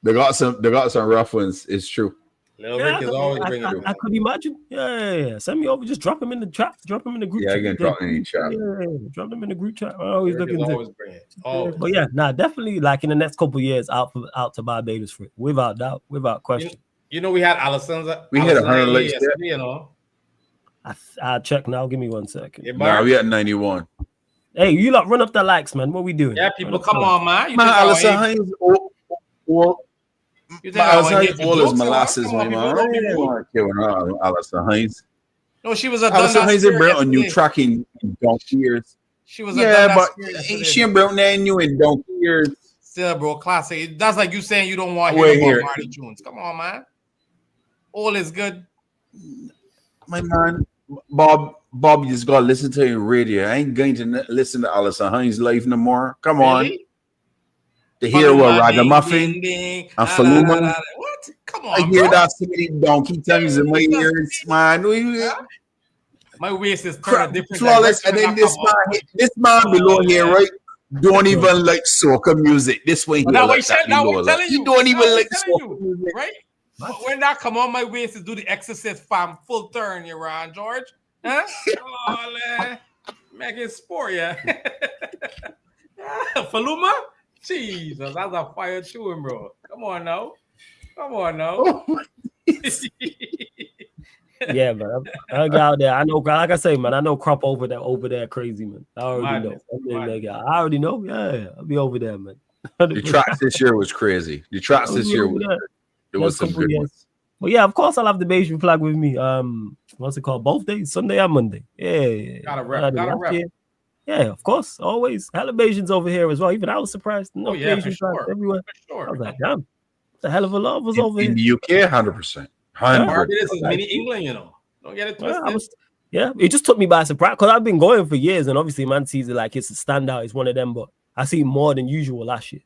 They got some rough ones. It's true. Lil Rick is always bringing it. I could imagine. Yeah. Send me over. Just drop them in the chat. Drop them in the group chat. Yeah, I can drop them in the chat. Yeah, drop them in the group chat. I always look into it. Oh, but yeah, definitely. Like in the next couple of years, out to Barbados for it, without doubt, without question. You know, we had Allison's. We had 100 likes. You know. I'll check now. Give me 1 second. Yeah, we at 91. Hey, you lot run up the likes, man. What we doing? Yeah, people, come on, man. Man, Allison Hines. All is molasses, man. I don't want to kill Allison Hines. No, she was a Allison Hines and Brown on new track in donkey years. She was a but she and Brown and you in donkey years. Still, bro, classic. That's like you saying you don't want to hear Marty tunes. Come on, man. All is good. My man, Bob, you just gotta listen to your radio. I ain't going to listen to Allison Hines live no more. Come on. To hear what Ragamuffin and Faluma. What? Come on. I hear that so many donkey tongues in my ears, man. My waist is kind of flawless. And then this man below here, right? Don't even like soca music. This way here. You don't even like soca music, right? But when that come on my waist to do the exorcist fam full turn, you're on, George. Huh? Oh, man. Make it sport, yeah. Faluma? Jesus, that's a fire tune, bro. Come on now. Yeah, man. I got out there. I know, like I say, man. I know Crop over there crazy, man. I already know. I already know. Yeah, I'll be over there, man. The tracks this year was crazy. There was some good ones. Well, yeah, of course I'll have the Bayesian flag with me. What's it called? Both days, Sunday and Monday. Yeah. Gotta rep. Yeah, of course, always. Halibations over here as well. Even I was surprised. No, for sure. Everywhere. For sure. I was like, damn, it's a hell of a lot of us over in here. the UK, 100%. Barbados is mini England, you know. Don't get it twisted. It just took me by surprise because I've been going for years, and obviously Man sees it like it's a standout. It's one of them, but I see more than usual last year.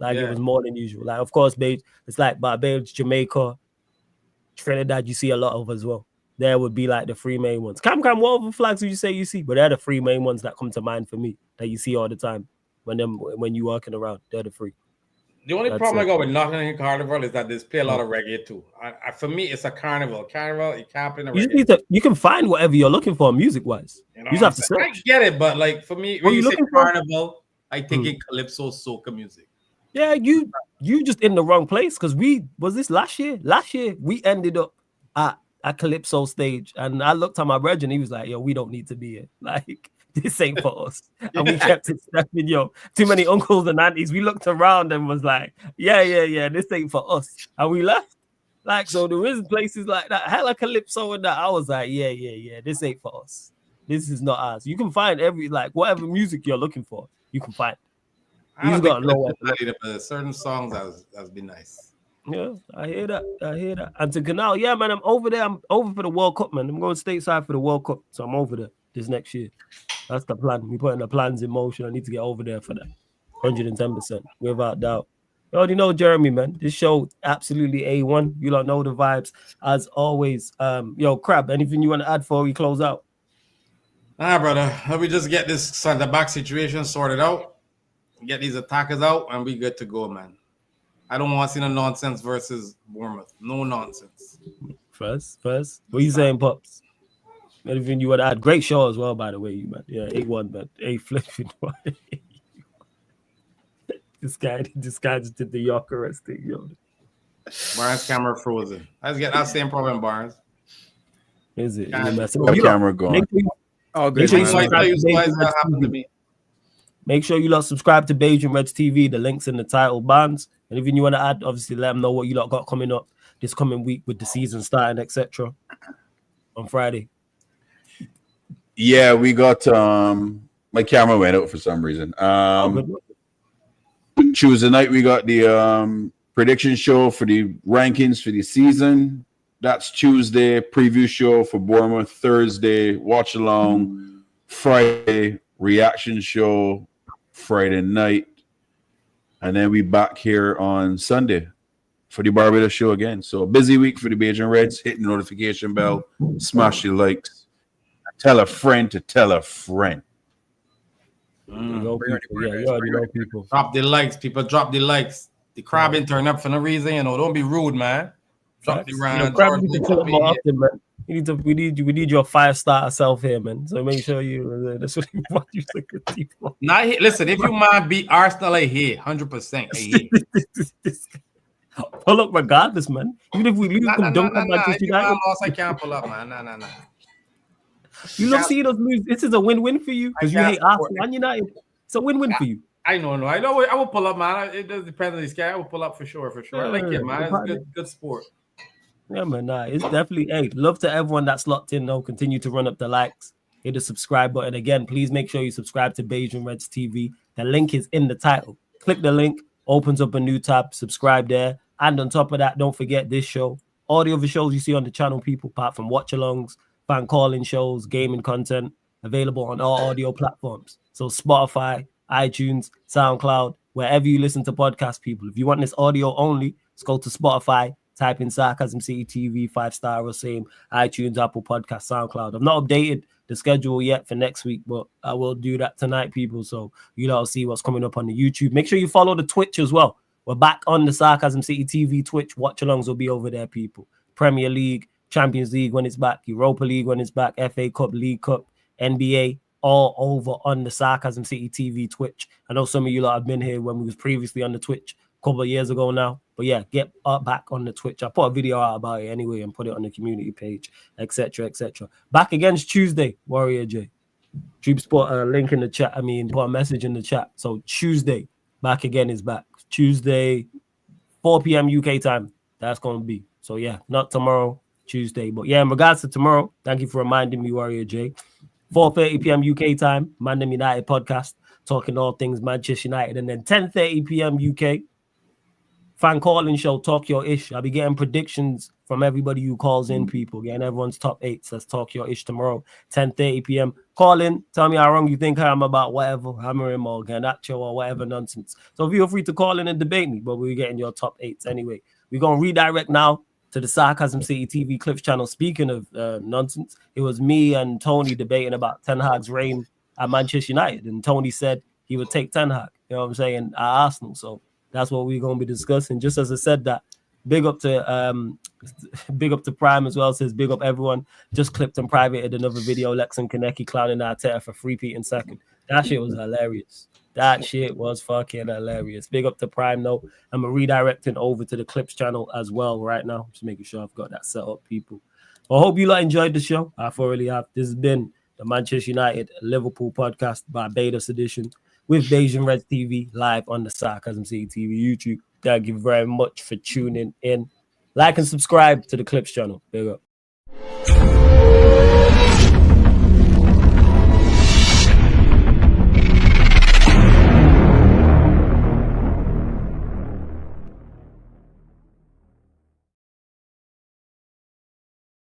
It was more than usual. Like, of course, it's like Barbados, Jamaica, Trinidad. You see a lot of as well. There would be like the three main ones. What other flags would you say you see? But they're the three main ones that come to mind for me that you see all the time when you're walking around. They're the three. The only problem I got with Nottingham Carnival is that they play a lot of reggae too. For me, it's a carnival. Carnival, you can't play the reggae. You can find whatever you're looking for music-wise. You just have to search. I get it, but like for me, when you say carnival, I think it calypso, soca music. Yeah, you just in the wrong place because was this last year? Last year we ended up at a calypso stage, and I looked at my brother and he was like, "Yo, we don't need to be here. Like, this ain't for us." And we kept it stepping. Yo, too many uncles and aunties. We looked around and was like, "Yeah, this ain't for us," and we left. Like, so there is places like that, hella calypso and that. I was like, "Yeah, this ain't for us. This is not ours." You can find whatever music you're looking for, you can find. You got to know what certain songs has been nice. Yeah, I hear that. And to Canal, yeah, man, I'm over there. I'm over for the World Cup, man. I'm going stateside for the World Cup, so I'm over there this next year. That's the plan. We're putting the plans in motion. I need to get over there for that. 110%, without doubt. You already know Jeremy, man. This show absolutely A1. You don't know the vibes as always. Yo, Crab, anything you want to add before we close out? Nah, brother. Let me just get this center back situation sorted out. Get these attackers out, and we good to go, man. I don't want to see no nonsense versus Bournemouth. No nonsense. First. What you saying, Pops? Anything you want to add? Great show as well, by the way, you man. Yeah, 8-1, man. 8 flipping. This guy just did the Yorker thing, yo. Barnes' camera frozen. I just get that same problem, Barnes. Is it? Your camera gone. Make sure you lot subscribe to Beijing Reds TV. The link's in the title, Barnes. And if you want to add, obviously let them know what you lot got coming up this coming week with the season starting, etc. on Friday. Yeah, we got My camera went out for some reason. But Tuesday night we got the prediction show for the rankings for the season. That's Tuesday. Preview show for Bournemouth. Thursday watch along. Friday reaction show. Friday night, and then we back here on Sunday for the Barbados show again. So a busy week for the Bajan Reds. Hit the notification bell, smash the likes, tell a friend to tell a friend. You already know people. Drop the likes, people. Drop the likes. The crab ain't turn up for no reason, you know. Don't be rude, man. Drop the round. Crab need to pull up more often, man. We need your 5-star self here, man. So make sure you. That's what you want. You look at people. Not here. Listen, if you mind beat Arsenal, I here 100%. Pull up regardless, man. Even if we lose, don't come back to If I lost, I can't pull up, man. Nah. You love seeing us lose. This is a win-win for you because you hate Arsenal and United. It's a win-win for you. I know. I will pull up, man. It does depend on this guy. I will pull up for sure. I like it, man. It's good sport. Yeah, man. Nah, it's definitely. Hey, love to everyone that's locked in. Though, continue to run up the likes, hit the subscribe button. Again, please make sure you subscribe to Bajan Reds TV. The link is in the title. Click the link, opens up a new tab. Subscribe there, and on top of that, don't forget this show. All the other shows you see on the channel, people, apart from watch-alongs, fan calling shows, gaming content, available on all audio platforms. So Spotify, iTunes, SoundCloud, wherever you listen to podcasts, people. If you want this audio only, just go to Spotify. Type in Sarcasm City TV, 5-star or same, iTunes, Apple Podcast, SoundCloud. I've not updated the schedule yet for next week, but I will do that tonight, people. So you'll see what's coming up on the YouTube. Make sure you follow the Twitch as well. We're back on the Sarcasm City TV Twitch. Watch-alongs will be over there, people. Premier League, Champions League when it's back, Europa League when it's back, FA Cup, League Cup, NBA, all over on the Sarcasm City TV Twitch. I know some of you lot have been here when we was previously on the Twitch a couple of years ago now. But yeah, get back on the Twitch. I put a video out about it anyway and put it on the community page, etc., etc. Back against Tuesday, Warrior J. Troops put a link in the chat. Put a message in the chat. So Tuesday, back again is back. Tuesday, 4 p.m. UK time. That's going to be. So yeah, not tomorrow, Tuesday. But yeah, in regards to tomorrow, thank you for reminding me, Warrior J. 4:30 p.m. UK time, Mandem United podcast, talking all things Manchester United. And then 10:30 p.m. UK, fan calling show, Talk Your Ish. I'll be getting predictions from everybody who calls in, people. Getting everyone's top 8s. Let's Talk Your Ish tomorrow, 10:30 p.m. Call in. Tell me how wrong you think I am about whatever, hammering or Garnacho or whatever nonsense. So feel free to call in and debate me, but we're getting your top 8s anyway. We're going to redirect now to the Sarcasm City TV Clips channel. Speaking of nonsense, it was me and Tony debating about Ten Hag's reign at Manchester United. And Tony said he would take Ten Hag, you know what I'm saying, at Arsenal. So that's what we're going to be discussing. Just as I said that, big up to Prime as well. Says big up everyone. Just clipped and privated another video. Lex and Kaneki clowning Arteta for 3-peating second. That shit was hilarious. That shit was fucking hilarious. Big up to Prime though. I'm redirecting over to the Clips channel as well right now. Just making sure I've got that set up, people. I hope you lot enjoyed the show. I thoroughly have. This has been the Manchester United Liverpool podcast, Barbados edition, with Bajan Reds TV live on the Sarcasm City TV YouTube. Thank you very much for tuning in. Like and subscribe to the Clips channel. Big up.